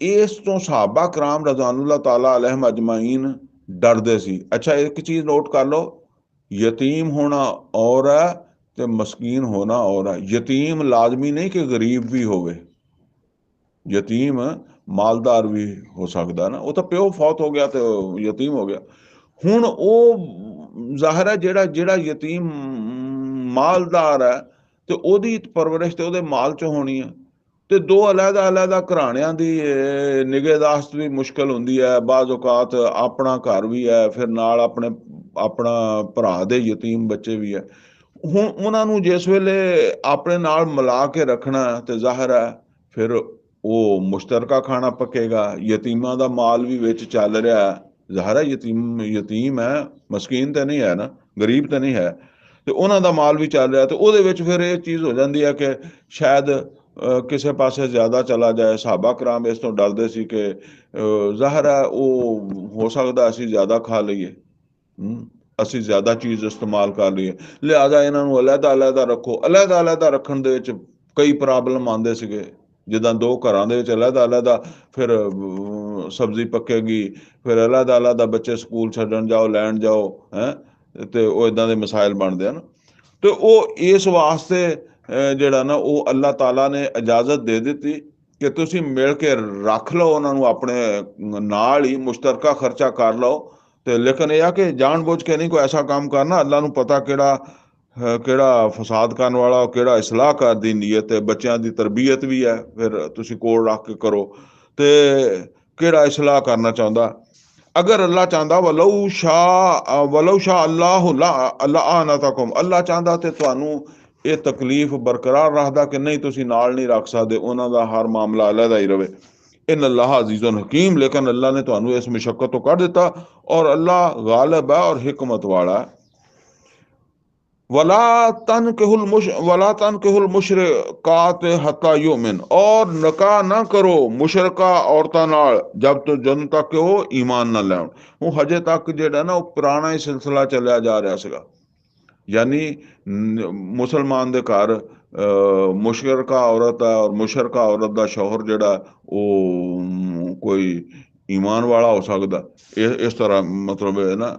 ਇਸ ਤੋਂ ਸਹਾਬਾ ਕਰਾਮ ਰਜ਼ਵਾਨੁੱਲਾਹ ਤਾਲਾ ਅਲੈਹਿਮ ਅਜਮਾਈਨ ਡਰਦੇ ਸੀ। ਅੱਛਾ, ਇੱਕ ਚੀਜ਼ ਨੋਟ ਕਰ ਲਓ, ਯਤੀਮ ਹੋਣਾ ਔਰ ਹੈ ਤੇ ਮਸਕੀਨ ਹੋਣਾ ਔਰ ਹੈ। ਯਤੀਮ ਲਾਜ਼ਮੀ ਨਹੀਂ ਕਿ ਗਰੀਬ ਵੀ ਹੋਵੇ, ਯਤੀਮ ਮਾਲਦਾਰ ਵੀ ਹੋ ਸਕਦਾ ਨਾ, ਉਹ ਤਾਂ ਪਿਓ ਫੌਤ ਹੋ ਗਿਆ ਤੇ ਯਤੀਮ ਹੋ ਗਿਆ। ਹੁਣ ਉਹ ਜ਼ਾਹਿਰ ਹੈ ਜਿਹੜਾ ਯਤੀਮ ਮਾਲਦਾਰ ਹੈ ਤੇ ਉਹਦੀ ਪਰਵਰਿਸ਼ ਤੇ ਉਹਦੇ ਮਾਲ ਚ ਹੋਣੀ ਹੈ। ਤੇ ਦੋ ਅਲੱਗ-ਅਲੱਗ ਘਰਾਣਿਆਂ ਦੀ ਨਿਗਹਿਦਾਸ਼ਤ ਵੀ ਮੁਸ਼ਕਲ ਹੁੰਦੀ ਹੈ। ਬਾਜ਼ ਔਕਾਤ ਆਪਣਾ ਘਰ ਵੀ ਹੈ, ਫਿਰ ਨਾਲ ਆਪਣਾ ਭਰਾ ਦੇ ਯਤੀਮ ਬੱਚੇ ਵੀ ਹੈ। ਹੁਣ ਉਹਨਾਂ ਨੂੰ ਜਿਸ ਵੇਲੇ ਆਪਣੇ ਨਾਲ ਮਿਲਾ ਕੇ ਰੱਖਣਾ ਤੇ ਜ਼ਾਹਿਰ ਹੈ ਫਿਰ ਉਹ ਮੁਸ਼ਤਰਕਾ ਖਾਣਾ ਪੱਕੇਗਾ। ਯਤੀਮਾਂ ਦਾ ਮਾਲ ਵੀ ਵਿੱਚ ਚੱਲ ਰਿਹਾ, ਜ਼ਾਹਿਰ ਹੈ ਯਤੀਮ ਹੈ, ਮਸਕੀਨ ਤੇ ਨਹੀਂ ਹੈ ਨਾ, ਗਰੀਬ ਤੇ ਨਹੀਂ ਹੈ, ਤੇ ਉਹਨਾਂ ਦਾ ਮਾਲ ਵੀ ਚੱਲ ਰਿਹਾ। ਤੇ ਉਹਦੇ ਵਿੱਚ ਫਿਰ ਇਹ ਚੀਜ਼ ਹੋ ਜਾਂਦੀ ਹੈ ਕਿ ਸ਼ਾਇਦ ਕਿਸੇ ਪਾਸੇ ਜ਼ਿਆਦਾ ਚਲਾ ਜਾਏ। ਸਹਾਬਾ ਕਰਾਮ ਇਸ ਤੋਂ ਡਰਦੇ ਸੀ ਕਿ ਜ਼ਾਹਰ ਹੈ ਉਹ ਹੋ ਸਕਦਾ ਅਸੀਂ ਜ਼ਿਆਦਾ ਖਾ ਲਈਏ, ਅਸੀਂ ਜ਼ਿਆਦਾ ਚੀਜ਼ ਇਸਤੇਮਾਲ ਕਰ ਲਈਏ, ਲਿਹਾਜ਼ਾ ਇਹਨਾਂ ਨੂੰ ਅਲੱਗਾ ਅਲੱਗਾ ਰੱਖੋ। ਅਲੱਗਾ ਅਲੱਗਾ ਰੱਖਣ ਦੇ ਵਿੱਚ ਕਈ ਪ੍ਰੋਬਲਮ ਆਉਂਦੇ ਸੀਗੇ, ਜਿੱਦਾਂ ਦੋ ਘਰਾਂ ਦੇ ਵਿੱਚ ਅਲੱਗਾ ਅਲੱਗਾ ਫਿਰ ਸਬਜ਼ੀ ਪੱਕੇਗੀ, ਫਿਰ ਅਲੱਗਾ ਅਲੱਗਾ ਬੱਚੇ ਸਕੂਲ ਛੱਡਣ ਜਾਓ, ਲੈਣ ਜਾਓ, ਹੈ ਤੇ ਉਹ ਇਦਾਂ ਦੇ ਮਸਾਇਲ ਬਣਦੇ ਹਨ। ਤੇ ਉਹ ਇਸ ਵਾਸਤੇ ਜਿਹੜਾ ਨਾ ਉਹ ਅੱਲਾਹ ਤਾਲਾ ਨੇ ਇਜਾਜ਼ਤ ਦੇ ਦਿੱਤੀ ਕਿ ਤੁਸੀਂ ਮਿਲ ਕੇ ਰੱਖ ਲਓ ਉਹਨਾਂ ਨੂੰ, ਆਪਣੇ ਨਾਲ ਹੀ ਮੁਸ਼ਤਰਕਾ ਖਰਚਾ ਕਰ ਲਓ। ਤੇ ਲੇਕਿਨ ਇਹ ਆ ਕਿ ਜਾਣ ਬੁੱਝ ਕੇ ਨਹੀਂ ਕੋਈ ਐਸਾ ਕੰਮ ਕਰਨਾ, ਅੱਲਾਹ ਨੂੰ ਪਤਾ ਕਿਹੜਾ ਫਸਾਦ ਕਰਨ ਵਾਲਾ, ਕਿਹੜਾ ਇਸਲਾਹ ਕਰਨ ਦੀ ਨੀਅਤ ਹੈ। ਬੱਚਿਆਂ ਦੀ ਤਰਬੀਅਤ ਵੀ ਹੈ, ਫਿਰ ਤੁਸੀਂ ਕੋਲ ਰੱਖ ਕੇ ਕਰੋ, ਤੇ ਕਿਹੜਾ ਇਸਲਾਹ ਕਰਨਾ ਚਾਹੁੰਦਾ। ਅਗਰ ਅੱਲਾਹ ਚਾਹੁੰਦਾ ਵਲਊ ਸ਼ਾਹ ਅੱਲਾਹ ਆਨਤਕੁਮ, ਅੱਲਾਹ ਚਾਹੁੰਦਾ ਤੇ ਤੁਹਾਨੂੰ ਇਹ ਤਕਲੀਫ ਬਰਕਰਾਰ ਰੱਖਦਾ ਕਿ ਨਹੀਂ ਤੁਸੀਂ ਨਾਲ ਨਹੀਂ ਰੱਖ ਸਕਦੇ, ਉਹਨਾਂ ਦਾ ਹਰ ਮਾਮਲਾ ਅਲੱਗਾ ਹੀ ਰਵੇ। ਇਨ ਅੱਲਾਹ ਅਜ਼ੀਜ਼ੁਨ ਹਕੀਮ, ਲੇਕਿਨ ਅੱਲਾਹ ਨੇ ਤੁਹਾਨੂੰ ਇਸ ਮੁਸ਼ੱਕਤ ਤੋਂ ਕੱਢ ਦਿੱਤਾ ਔਰ ਅੱਲਾਹ ਗਾਲਿਬ ਹੈ ਔਰ हिकमत वाला है। वला तनकिहुल मुशरिकात हत्ता युमिन, और निकाह ना करो मुशरका औरतां नाल ਜਦੋਂ ਤੱਕ ਕਿ ਉਹ ਈਮਾਨ ਨਾ ਲੈਣ। ਉਹ ਹਜੇ ਤੱਕ ਜਿਹੜਾ ਨਾ ਉਹ ਪੁਰਾਣਾ ਹੀ ਸਿਲਸਿਲਾ ਚੱਲਿਆ ਜਾ ਰਿਹਾ ਸੀਗਾ, ਯਾਨੀ ਮੁਸਲਮਾਨ ਦੇ ਘਰ ਮੁਸ਼ਰਕਾ ਔਰਤ ਹੈ ਔਰ ਮੁਸ਼ਰਕਾ ਔਰਤ ਦਾ ਸ਼ੌਹਰ ਜਿਹੜਾ ਉਹ ਕੋਈ ਈਮਾਨ ਵਾਲਾ ਹੋ ਸਕਦਾ। ਇਸ ਤਰ੍ਹਾਂ ਮਤਲਬ ਹੈ ਨਾ,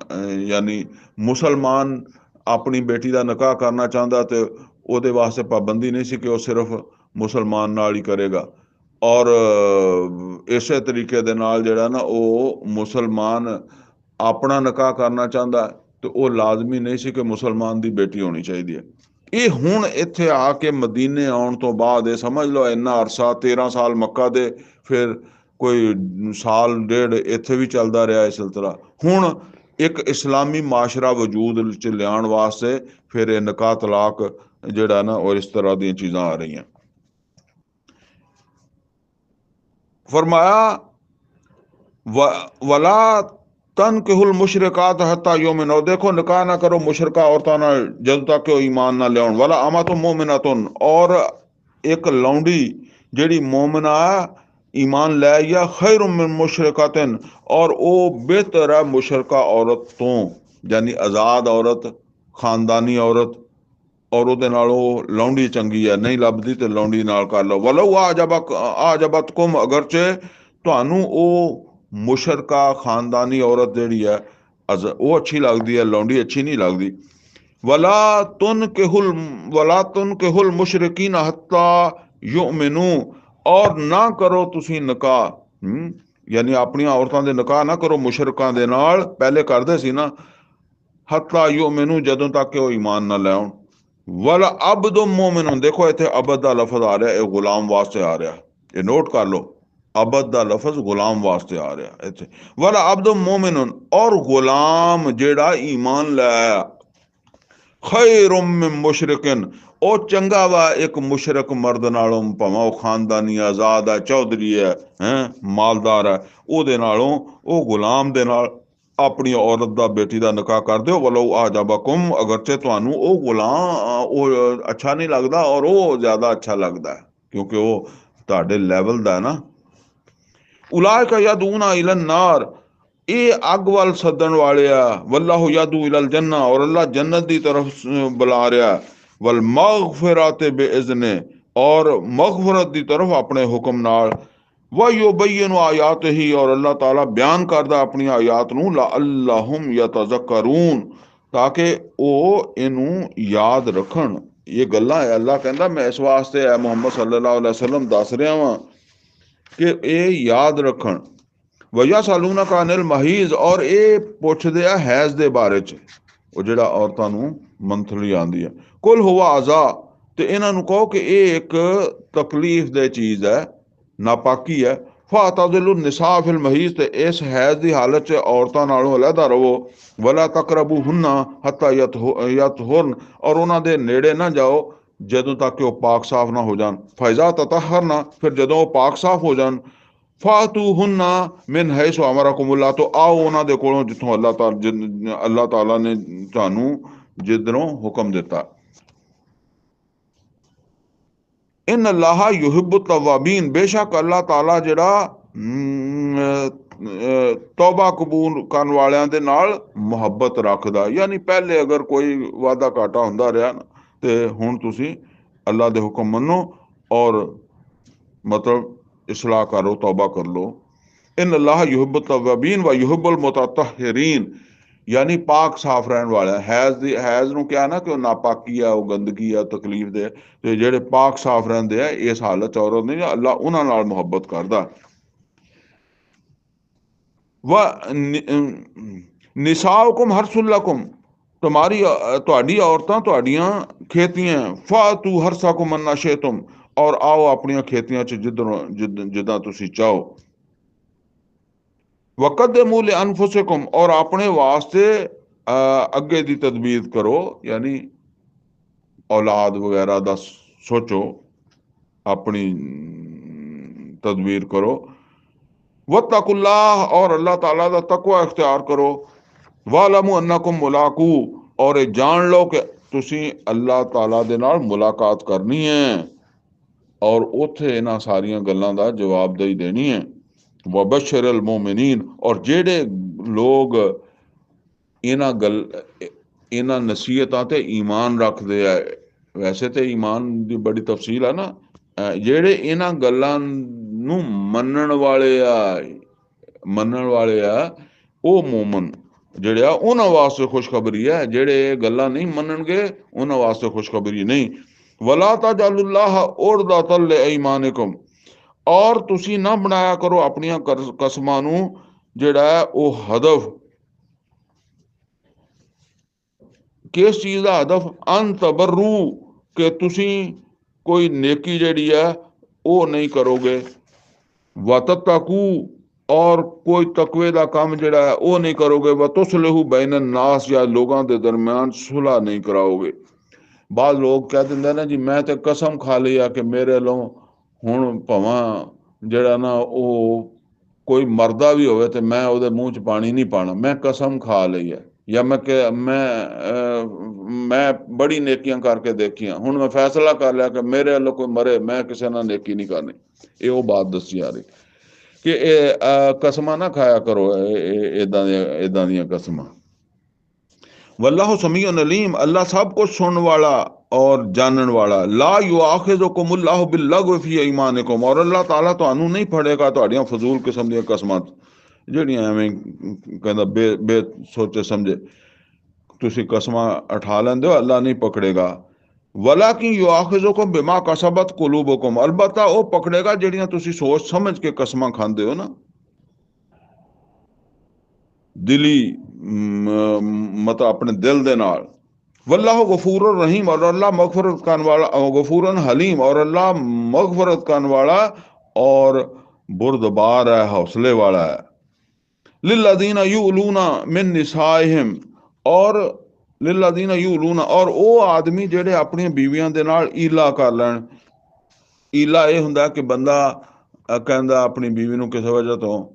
ਯਾਨੀ ਮੁਸਲਮਾਨ ਆਪਣੀ ਬੇਟੀ ਦਾ ਨਿਕਾਹ ਕਰਨਾ ਚਾਹੁੰਦਾ ਤੇ ਉਹਦੇ ਵਾਸਤੇ ਪਾਬੰਦੀ ਨਹੀਂ ਸੀ ਕਿ ਉਹ ਸਿਰਫ ਮੁਸਲਮਾਨ ਨਾਲ ਹੀ ਕਰੇਗਾ। ਔਰ ਇਸੇ ਤਰੀਕੇ ਦੇ ਨਾਲ ਜਿਹੜਾ ਨਾ ਉਹ ਮੁਸਲਮਾਨ ਆਪਣਾ ਨਿਕਾਹ ਕਰਨਾ ਚਾਹੁੰਦਾ ਤੇ ਉਹ ਲਾਜ਼ਮੀ ਨਹੀਂ ਸੀ ਕਿ ਮੁਸਲਮਾਨ ਦੀ ਬੇਟੀ ਹੋਣੀ ਚਾਹੀਦੀ ਹੈ। ਇਹ ਹੁਣ ਇੱਥੇ ਆ ਕੇ ਮਦੀਨੇ ਆਉਣ ਤੋਂ ਬਾਅਦ ਇਹ ਸਮਝ ਲਓ ਇੰਨਾ ਅਰਸਾ 13 ਸਾਲ ਮੱਕਾ ਦੇ, ਫਿਰ ਕੋਈ ਸਾਲ ਡੇਢ ਇੱਥੇ ਵੀ ਚੱਲਦਾ ਰਿਹਾ ਇਹ ਸਿਲਸਿਲਾ। ਹੁਣ ਇੱਕ ਇਸਲਾਮੀ ਮਾਸ਼ਰਾ ਵਜੂਦ ਚ ਲਿਆਉਣ ਵਾਸਤੇ ਫਿਰ ਇਹ ਨਿਕਾਹ ਤਲਾਕ ਜਿਹੜਾ ਨਾ ਔਰ ਇਸ ਤਰ੍ਹਾਂ ਦੀਆਂ ਚੀਜ਼ਾਂ ਆ ਰਹੀਆਂ। ਫਰਮਾਇਆ ਵਲਾ ਤਨਕਿਹੁਲ ਮੁਸ਼ਰਿਕਾਤ ਹੱਤਾ ਯੂਮਿਨ, ਦੇਖੋ ਨਿਕਾਹ ਨਾ ਕਰੋ ਮੁਸ਼ਰਕਾ ਔਰਤਾਂ ਨਾਲ ਜਦੋਂ ਤੱਕ ਉਹ ਈਮਾਨ ਨਾ ਲਿਆਉਣ। ਵਲਾ ਅਮਾਤੁਨ ਮੁਅਮਿਨਤੁਨ, ਔਰ ਇੱਕ ਲੌਂਡੀ ਜਿਹੜੀ ਮੋਮਨਾ ਈਮਾਨ ਲੈ ਜਾਂ ਖੈਰ ਮਿਨ ਮੁਸ਼ਰਿਕਤਨ, ਔਰ ਉਹ ਬਿਹਤਰ ਹੈ ਮੁਸ਼ਰਕਾ ਔਰਤ ਤੋਂ, ਯਾਨੀ ਆਜ਼ਾਦ ਔਰਤ, ਖਾਨਦਾਨੀ ਔਰਤ, ਔਰ ਉਹਦੇ ਨਾਲ ਉਹ ਲੌਂਡੀ ਚੰਗੀ ਹੈ। ਨਹੀਂ ਲੱਭਦੀ ਤੇ ਲੌਂਡੀ ਨਾਲ ਕਰ ਲਓ। ਵਲੋ ਆਜਬਤਕੁਮ, ਅਗਰਚੇ ਤੁਹਾਨੂੰ ਉਹ ਮੁਸ਼ਰਕਾ ਖਾਨਦਾਨੀ ਔਰਤ ਜਿਹੜੀ ਹੈ ਉਹ ਅੱਛੀ ਲੱਗਦੀ ਹੈ, ਲੌਂਡੀ ਅੱਛੀ ਨਹੀਂ ਲੱਗਦੀ। ਵਲਾ ਤੁਨਕਿਹੁਲ ਮੁਸ਼ਰਿਕੀਨ ਹੱਤਾ ਯੁਮਿਨੂ, ਔਰ ਨਾ ਕਰੋ ਤੁਸੀਂ ਨਿਕਾਹ, ਯਾਨੀ ਆਪਣੀਆਂ ਔਰਤਾਂ ਦੇ ਨਿਕਾਹ ਨਾ ਕਰੋ ਮੁਸ਼ਰਕਾਂ ਦੇ ਨਾਲ, ਪਹਿਲੇ ਕਰਦੇ ਸੀ ਨਾ, ਹੱਤਾ ਯੁਮਿਨੂ ਜਦੋਂ ਤੱਕ ਕਿ ਉਹ ਈਮਾਨ ਨਾ ਲੈਣ। ਵਲ ਅਬਦੁ ਮੋਮਿਨ, ਦੇਖੋ ਇੱਥੇ ਅਬਦ ਦਾ ਲਫ਼ਜ਼ ਆ ਰਿਹਾ, ਇਹ ਗੁਲਾਮ ਵਾਸਤੇ ਆ ਰਿਹਾ, ਇਹ ਨੋਟ ਕਰ ਲਓ। ਅਬਦ ਦਾ ਲਫ਼ਜ਼ ਗੁਲਾਮ ਵਾਸਤੇ ਆ ਰਿਹਾ ਇੱਥੇ। ਵਲ ਅਬਦੁ ਮੋਮਿਨ, ਔਰ ਗੁਲਾਮ ਜਿਹੜਾ ਈਮਾਨ ਲੈ ਆਇਆ, ਖੈਰ ਮਿਨ ਮੁਸ਼ਰਿਕਨ, ਉਹ ਚੰਗਾ ਵਾ ਇੱਕ ਮੁਸ਼ਰਕ ਮਰਦ ਨਾਲੋਂ, ਭਾਵੇਂ ਉਹ ਖਾਨਦਾਨੀ ਆਜ਼ਾਦ ਹੈ, ਚੌਧਰੀ ਹੈ, ਮਾਲਦਾਰ ਹੈ, ਉਹਦੇ ਨਾਲੋਂ ਉਹ ਗੁਲਾਮ ਦੇ ਨਾਲ ਆਪਣੀ ਔਰਤ ਦਾ, ਬੇਟੀ ਦਾ ਨਿਕਾਹ ਕਰ ਦਿਓ। ਵਲੋ ਆਜਬਕੁਮ, ਅਗਰਚੇ ਤੁਹਾਨੂੰ ਉਹ ਗੁਲਾਮ ਉਹ ਅੱਛਾ ਨਹੀਂ ਲੱਗਦਾ ਔਰ ਉਹ ਜ਼ਿਆਦਾ ਅੱਛਾ ਲੱਗਦਾ ਕਿਉਂਕਿ ਉਹ ਤੁਹਾਡੇ ਲੈਵਲ ਦਾ ਨਾ। ਉਲਾਇਕਾ ਯਦੂਨਾ ਇਲਨ ਨਾਰ, ਇਹ ਅੱਗ ਵੱਲ ਸੱਦਣ ਵਾਲੇ ਆ। ਵੱਲਾਹੁ ਯਦੂ ਇਲਲ ਜੰਨਾ, ਔਰ ਅੱਲਾਹ ਜੰਨਤ ਦੀ ਤਰਫ ਬੁਲਾ ਰਿਹਾ। ਵਲ ਮਗਫਿਰਤ ਬਿਇਜ਼ਨੇ, ਔਰ ਮਗਫਰਤ ਦੀ ਤਰਫ ਆਪਣੇ ਹੁਕਮ ਨਾਲ। ਵਯੁਬਯਿਨੁ ਆਯਾਤਿਹੀ, ਔਰ ਅੱਲਾਹ ਤਾਲਾ ਬਿਆਨ ਕਰਦਾ ਆਪਣੀਆਂ ਆਯਾਤ ਨੂੰ। ਲਅੱਲਹੁਮ ਯਤਜ਼ੱਕरून, ਤਾਂ ਕਿ ਉਹ ਇਹਨੂੰ ਯਾਦ ਰੱਖਣ। ਇਹ ਗੱਲਾਂ ਹੈ ਅੱਲਾਹ ਕਹਿੰਦਾ ਮੈਂ ਇਸ ਵਾਸਤੇ ਹੈ ਮੁਹੰਮਦ ਸੱਲੱਲਾਹੁ ਅਲੈਹਿ ਵਸੱਲਮ ਦੱਸ ਰਿਹਾ ਵਾਂ ਕਿ ਇਹ ਯਾਦ ਰੱਖਣ। ਵਯਸਅਲੂਨਕ ਅਨਿਲ ਮਹੀਜ਼, ਔਰ ਇਹ ਪੁੱਛਦੇ ਆ ਹੈਜ਼ ਦੇ ਬਾਰੇ ਚ, ਉਹ ਜਿਹੜਾ ਔਰਤਾਂ ਨੂੰ ਮੰਥਲੀ ਆਉਂਦੀ ਹੈ। ਕੁਲ ਹੁਵਾ ਅਜ਼ਾ, ਤੇ ਇਹਨਾਂ ਨੂੰ ਕਹੋ ਕਿ ਇਹ ਇੱਕ ਤਕਲੀਫ ਦੇ ਚੀਜ਼ ਹੈ, ਨਾਪਾਕੀ ਹੈ। ਫਾਤਜ਼ਿਲੁ ਨਿਸਾ ਫਿਲ ਮਹੀਜ਼, ਤੇ ਇਸ ਹੈਜ਼ ਦੀ ਹਾਲਤ ਚ ਔਰਤਾਂ ਨਾਲੋਂ ਅਲੱਗਾ ਰਹੋ। ਵਲਾ ਤਕਰਬੂਹੁੰਨਾ ਹੱਤਾ ਯਤਹੁਰਨ, ਔਰ ਉਹਨਾਂ ਦੇ ਨੇੜੇ ਨਾ ਜਾਓ ਜਦੋਂ ਤੱਕ ਕਿ ਉਹ ਪਾਕ ਸਾਫ ਨਾ ਹੋ ਜਾਣ। ਫਾਇਜ਼ਾ ਤਤਹਰਨਾ, ਫਿਰ ਜਦੋਂ ਉਹ ਪਾਕ ਸਾਫ ਹੋ ਜਾਣ, ਫਾਤੂਹੁੰਨਾ ਮਿਨ ਹੈਸੁ ਅਮਰਕੁਮੁੱਲਾਹ, ਤੋਂ ਆਓ ਉਹਨਾਂ ਦੇ ਕੋਲੋਂ ਜਿੱਥੋਂ ਅੱਲਾਹ ਤਾਲਾ ਨੇ ਤੁਹਾਨੂੰ ਜਿੱਧਰੋਂ ਹੁਕਮ ਦਿੱਤਾ। इन अल्लाह युहिब्बु तव्वाबीन, बेशक अल्लाह ताला जिहड़ा तौबा कबूल करन वालियां दे नाल मुहब्बत रखदा। यानी पहले अगर कोई वादा घाटा हुंदा रहा ना ते हुण तुसीं अल्लाह दे हुक्म मन्नो और मतलब इसलाह करो, तौबा कर लो। इन अल्लाह युहिब्बु तव्वाबीन व युहिब्बुल मुतत्तहिरीन, यानी पाक साफ रहन वाला। हैज़ नूं क्या ना कि वो नापाकी है, वो गंदगी है, तकलीफ दे, ते जेहड़े पाक साफ रहंदे आ इस हालत च औरत नहीं, अल्लाह उन्हां नाल मुहब्बत करदा। व निसाउकुम हरसुल लकुम, तुम्हारी तुहाडी औरतां तुहाडियां खेतियां, फातू हरसाकुम अन्ना शिअतुम, और आओ अपनी खेतियां च जिद्दां तुसीं चाहो। वक़द्दिमू लिअनफुसिकुम, और अपने वास्ते अगे दी तदबीर करो, यानी औलाद वगैरह दा सोचो, अपनी तदबीर करो। वत्तकुल्लाह, और अल्लाह ताला दा तकवा इख्तियार करो। वालमू अन्नकुम मुलाकू, और ये जान लो कि तुसीं अल्लाह ताला दे नाल मुलाकात करनी है और उत्थे इन्हां सारियां गल्लां दा जवाबदेही देनी है। वबश्शिरिल मोमिनीन, और जेड़े लोग इन्हां नसीहतां ते ईमान रखदे आ, वैसे ते ईमान दी बड़ी तफसील है ना, जेड़े इन्हां गल्लां नूं मनण वाले आ ਉਹ मोमन ਜਿਹੜੇ ਆ ਉਹਨਾਂ ਵਾਸਤੇ ਖੁਸ਼ਖਬਰੀ ਹੈ। ਜਿਹੜੇ ਇਹ ਗੱਲਾਂ ਨਹੀਂ ਮੰਨਣਗੇ ਉਹਨਾਂ ਵਾਸਤੇ ਖੁਸ਼ਖਬਰੀ ਨਹੀਂ। ਵਲਾ ਤਜਅਲੁल्लाह ਉਰਦਤਨ ਲਿਈਮਾਨਿਕੁਮ, ਔਰ ਤੁਸੀਂ ਨਾ ਬਣਾਇਆ ਕਰੋ ਆਪਣੀਆਂ ਕਸਮਾਂ ਨੂੰ ਜਿਹੜਾ ਉਹ ਹਦਫ। ਕਿਸ ਚੀਜ਼ ਦਾ ਹਦਫ? ਅਨ ਤਬਰੂ, ਕਿ ਤੁਸੀਂ ਕੋਈ ਨੇਕੀ ਜਿਹੜੀ ਹੈ ਉਹ ਨਹੀਂ ਕਰੋਗੇ। वतत्तकू, और कोई तकवे का काम जिहड़ा है वो नहीं करोगे। वतुस्लिहू बैन नास, या लोगों के दरम्यान सुलह नहीं कराओगे। बाद लोग कह दिंदे ना जी मैं तो कसम खा ली आ कि मेरे लो हुण भावां जिहड़ा ना वो कोई मरदा भी होवे ते मैं उहदे मूँह च पानी नहीं पाना, मैं कसम खा ली है, या मैं बड़ी नेकियां करके देखियां, हुण मैं फैसला कर लिया कि मेरे वालों कोई मरे मैं किसी नाल नेकी नहीं करनी। ये वो बात दसी जा रही कि कसमां ना खाया करो इदां दियां कसमां। वल्लाहु समीउन अलीम, अल्लाह सब कुछ सुनने वाला और जानन वाला। ला युआखिजुकुमुल्लाहु बिल्लग़्व फी ईमानिकुम, और अल्लाह ताला तुहानू नहीं फड़ेगा तुहाडियां फजूल किस्म दियां कसमां ਜਿਹੜੀਆਂ ਐਵੇਂ ਕਹਿੰਦਾ ਬੇ सोचे समझे ਤੁਸੀਂ ਕਸਮਾਂ ਉਠਾ ਲੈਂਦੇ ਹੋ, अल्लाह नहीं पकड़ेगा। वलाकिन युआखिजुकुम बिमा कसबत कुलूबुकुम, अलबत्ता वो पकड़ेगा ਜਿਹੜੀਆਂ ਤੁਸੀਂ सोच समझ के कसमां खांदे हो ना, दिली मतलब अपने दिल दे नाल। वल्लाहु गफूरुर रहीम, और अल्लाह मगफरत करने वाला, गफूरन हलीम, और अल्लाह मगफरत करने वाला और बुरदबार है, हौसले वाला है। लिल्लज़ीना युलूना मिन निसाइहिम, और लिल्लज़ीना युलूना, और वो आदमी जेड़े अपनी बीवियां दे नाल ईला कर लैन। ईला ये हुंदा कि बंदा कहंदा अपनी बीवी नूं किसी वजह तो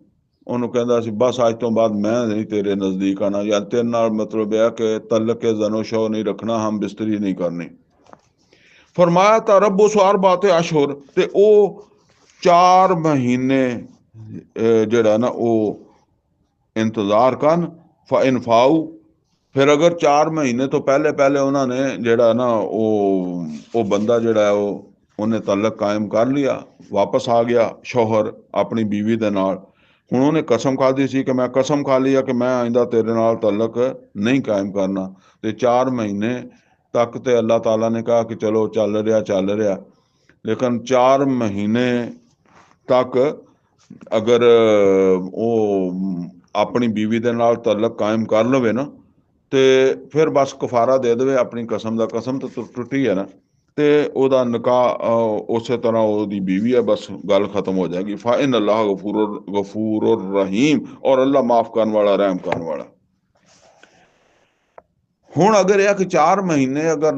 ਉਹਨੂੰ ਕਹਿੰਦਾ ਸੀ बस अज तो बाद मैं नहीं तेरे नज़दीक आना, या तेरे नाल मतलब है कि तलक के जनो शो नहीं रखना, हम बिस्तरी नहीं करनी। फरमाया तरब्बुस अरबाते अशहुर, ते ओ 4 महीने जेड़ा ना वो इंतजार करन। फ़इन फाऊ, फिर अगर 4 महीने तो पहले पहले उन्होंने जेड़ा ना वो बंदा जेड़ा है वो उन्हें तलक कायम कर लिया, वापस आ गया शौहर अपनी बीवी दे नाल। हुण उन्हें कसम खाधी सी कि मैं कसम खा ली है कि मैं आइंदा तेरे नाल तलक नहीं कायम करना। ते 4 महीने तक ते अल्लाह ताला ने कहा कि चलो चल रहा, लेकिन 4 महीने तक अगर वो अपनी बीवी दे नाल तलक कायम कर लवे ना, ते फिर बस कफारा दे देवे अपनी कसम दा, कसम तो टुटी है ना, ते ओदा निकाह उस तरह ओदी बीवी है, बस गल खत्म हो जाएगी। फ़इन अल्लाह गफूरुर रहीम, और अल्लाह माफ करने वाला रहम करने वाला। हुण अगर यह कि 4 महीने अगर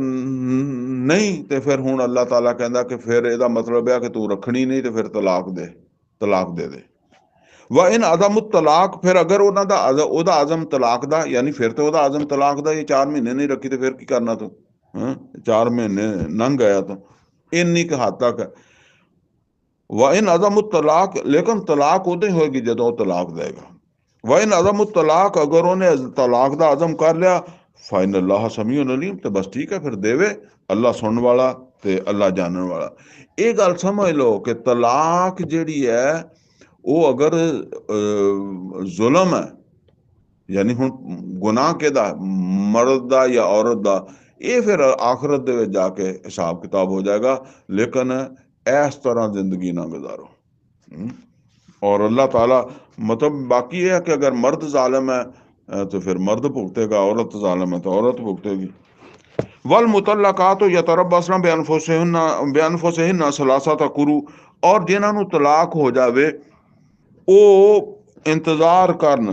नहीं तो फिर हुण अल्लाह ताला कहंदा कि फिर ਇਹਦਾ मतलब है कि तू रखनी नहीं तो फिर तलाक दे दे। व इन अदम तलाक, फिर अगर ओदा आजम तलाक दा, यानी फिर तो ओदा आजम तलाक दा, ये 4 महीने नहीं रखी तो फिर की करना तू, 4 महीने लंघ गया तो इन्नी क हद तक है। व इन अदम तलाक, लेकिन तलाक उदों ही होएगी जदों तलाक देगा। व इन अदम तलाक, अगर उन्हें तलाक का अज़म कर लिया, फाइन अल्लाह समीउन अलीम, तो बस ठीक है, फिर देवे, अल्लाह सुनने वाला ते अल्लाह जानने वाला। ये गल समझ लो कि तलाक जिहड़ी है वो अगर जुल्म है, यानी हुण गुनाह किहदा, मर्द दा या औरत दा, ये फिर आखिरत दे विच जाके हिसाब किताब हो जाएगा। लेकिन इस तरह जिंदगी ना गुजारो। और अल्लाह ताला मतलब बाकी ये है कि अगर मर्द जालिम है तो फिर मर्द भुगतेगा, औरत जालिम है तो औरत भुगतेगी। वल मुतल्लकात यतरब्बसना बेअनफुसिहिन्ना सलासता कुरू, और जिन्हां नूं तलाक हो जावे ਉਹ इंतजार करन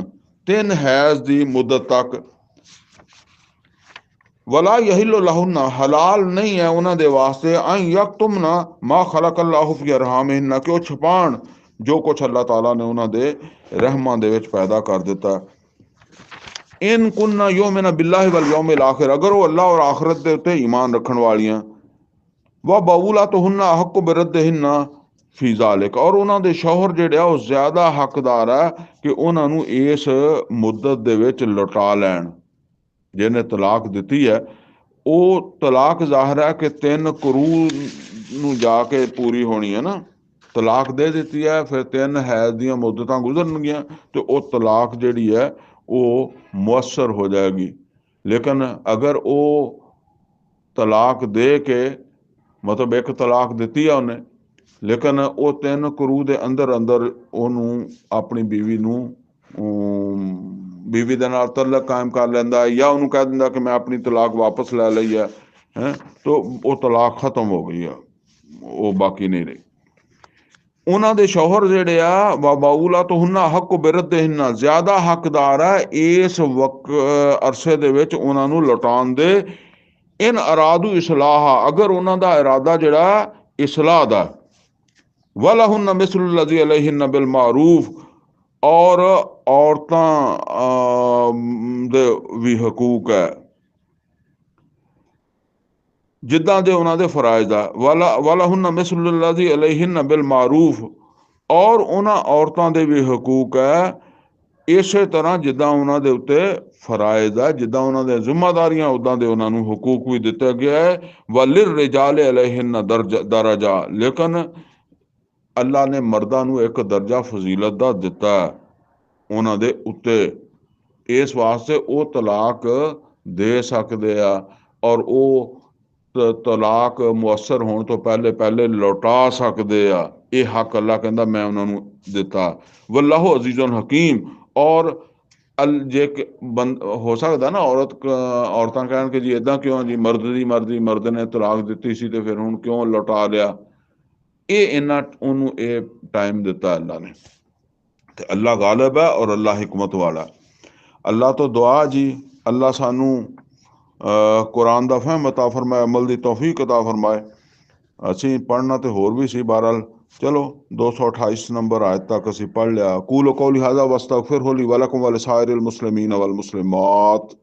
3 हैज दी मुद्दत तक। वला यहिल्लु लहुन्ना, हलाल नहीं है उन्होंने वास्ते, अन यक्तुमना मा खलकल्लाहु फी अरहामिहिन्ना, कि वो छुपाण जो कुछ अल्लाह ताला ने उन्होंने रहमां दे विच पैदा कर दिता। इन कुन्ना युमिना बिल्लाहि वल यौमिल आखिर, अगर वो अल्लाह और आखिरत दे उत्ते ईमान रखण वालियां। व बऊलातुहुन्ना हक्कु बिरद्दिहिन्ना फी ज़ालिक, और उन्हां दे शौहर जिहड़े आ ਉਹ ਜ਼ਿਆਦਾ ਹੱਕਦਾਰ ਹੈ ਕਿ ਉਹਨਾਂ ਨੂੰ ਇਸ ਮੁੱਦਤ ਦੇ ਵਿੱਚ ਲੁਟਾ ਲੈਣ। ਜਿਹਨੇ ਤਲਾਕ ਦਿੱਤੀ ਹੈ ਉਹ ਤਲਾਕ ਜ਼ਾਹਿਰ ਹੈ ਕਿ 3 ਕਰੂ ਨੂੰ ਜਾ ਕੇ ਪੂਰੀ ਹੋਣੀ ਹੈ ਨਾ। ਤਲਾਕ ਦੇ ਦਿੱਤੀ ਹੈ, ਫਿਰ 3 ਹੈਜ਼ ਦੀਆਂ ਮੁੱਦਤਾਂ ਗੁਜ਼ਰਨਗੀਆਂ ਤੇ ਉਹ ਤਲਾਕ ਜਿਹੜੀ ਹੈ ਉਹ ਮੁਅੱਸਰ ਹੋ ਜਾਏਗੀ। ਲੇਕਿਨ ਅਗਰ ਉਹ ਤਲਾਕ ਦੇ ਕੇ मतलब एक तलाक दी है उन्हें, लेकिन वो 3 करू के अंदर अंदर ओनू अपनी बीवी नू बीवी दे नाल तलक कायम कर लेंदा, या उन्होंने कह दिंदा कि मैं अपनी तलाक वापस ले ली है, तो वो तलाक खत्म हो गई है, वो बाकी नहीं रही। उन्हां दे शौहर जिहड़े आ बाऊला तो हुन्ना हक बिरद्दिहिन्ना, ज्यादा हकदार है इस अरसे दे विच उन्हां नू लौटाउण दे। इन अरादू इसलाह, अगर उन्हों का इरादा जड़ा इसलाह का। वलहुन्ना मिस्लु लज़ी अलैहिन्ना बिल मारूफ, और औरतां दे भी हकूक है जिद्दां दे उन्हां दे फराइज दा। वलहुन्ना मिस्लु लज़ी अलैहिन्ना बिल मारूफ, और उन्हां औरतां दे भी हकूक है इसे तरह जिद्दां उन्हां दे उत्ते फराइज है, जिद्दां उन्हां दे जिम्मेदारियां उदां दे उन्हां नूं हुकूक भी दिता गया है। वलिर रिजाल अलैहिन्ना दरजा, लेकिन अल्लाह ने मर्दां नूं एक दर्जा फजीलत दा दिता है उन्हां दे उत्ते, इस वास्ते वो तलाक दे सकदे आ, और वो तलाक मुअस्सर होने तो पहले पहले लौटा सकदे आ। ये हक अल्लाह कहंदा मैं उन्हां नूं दिता। वल्लाहु अजीजुन हकीम, और जे बंद हो सकता ना औरतां कहण कि जी इदां क्यों जी, मर्द की मर्जी, मर्द ने तलाक दी सी ते फिर हुण क्यों लौटा लिया। ये इन्ना उन्होंने ये टाइम दिता अल्लाह ने, ते अल्लाह गालिब है और अल्लाह हिकमत वाला। अल्लाह तो दुआ जी, अल्लाह सानू कुरान दा फहम अता फरमाए, अमल दी तौफीक अता फरमाए। असी पढ़ना तो होर भी सी, बहरहाल चलो 228 नंबर आयत तक असी पढ़ लिया। कूलो कौली हाज़ा वस्तगफिरहु ली वलकुम वलिसाइरिल मुस्लिमीन वल मुस्लिमात।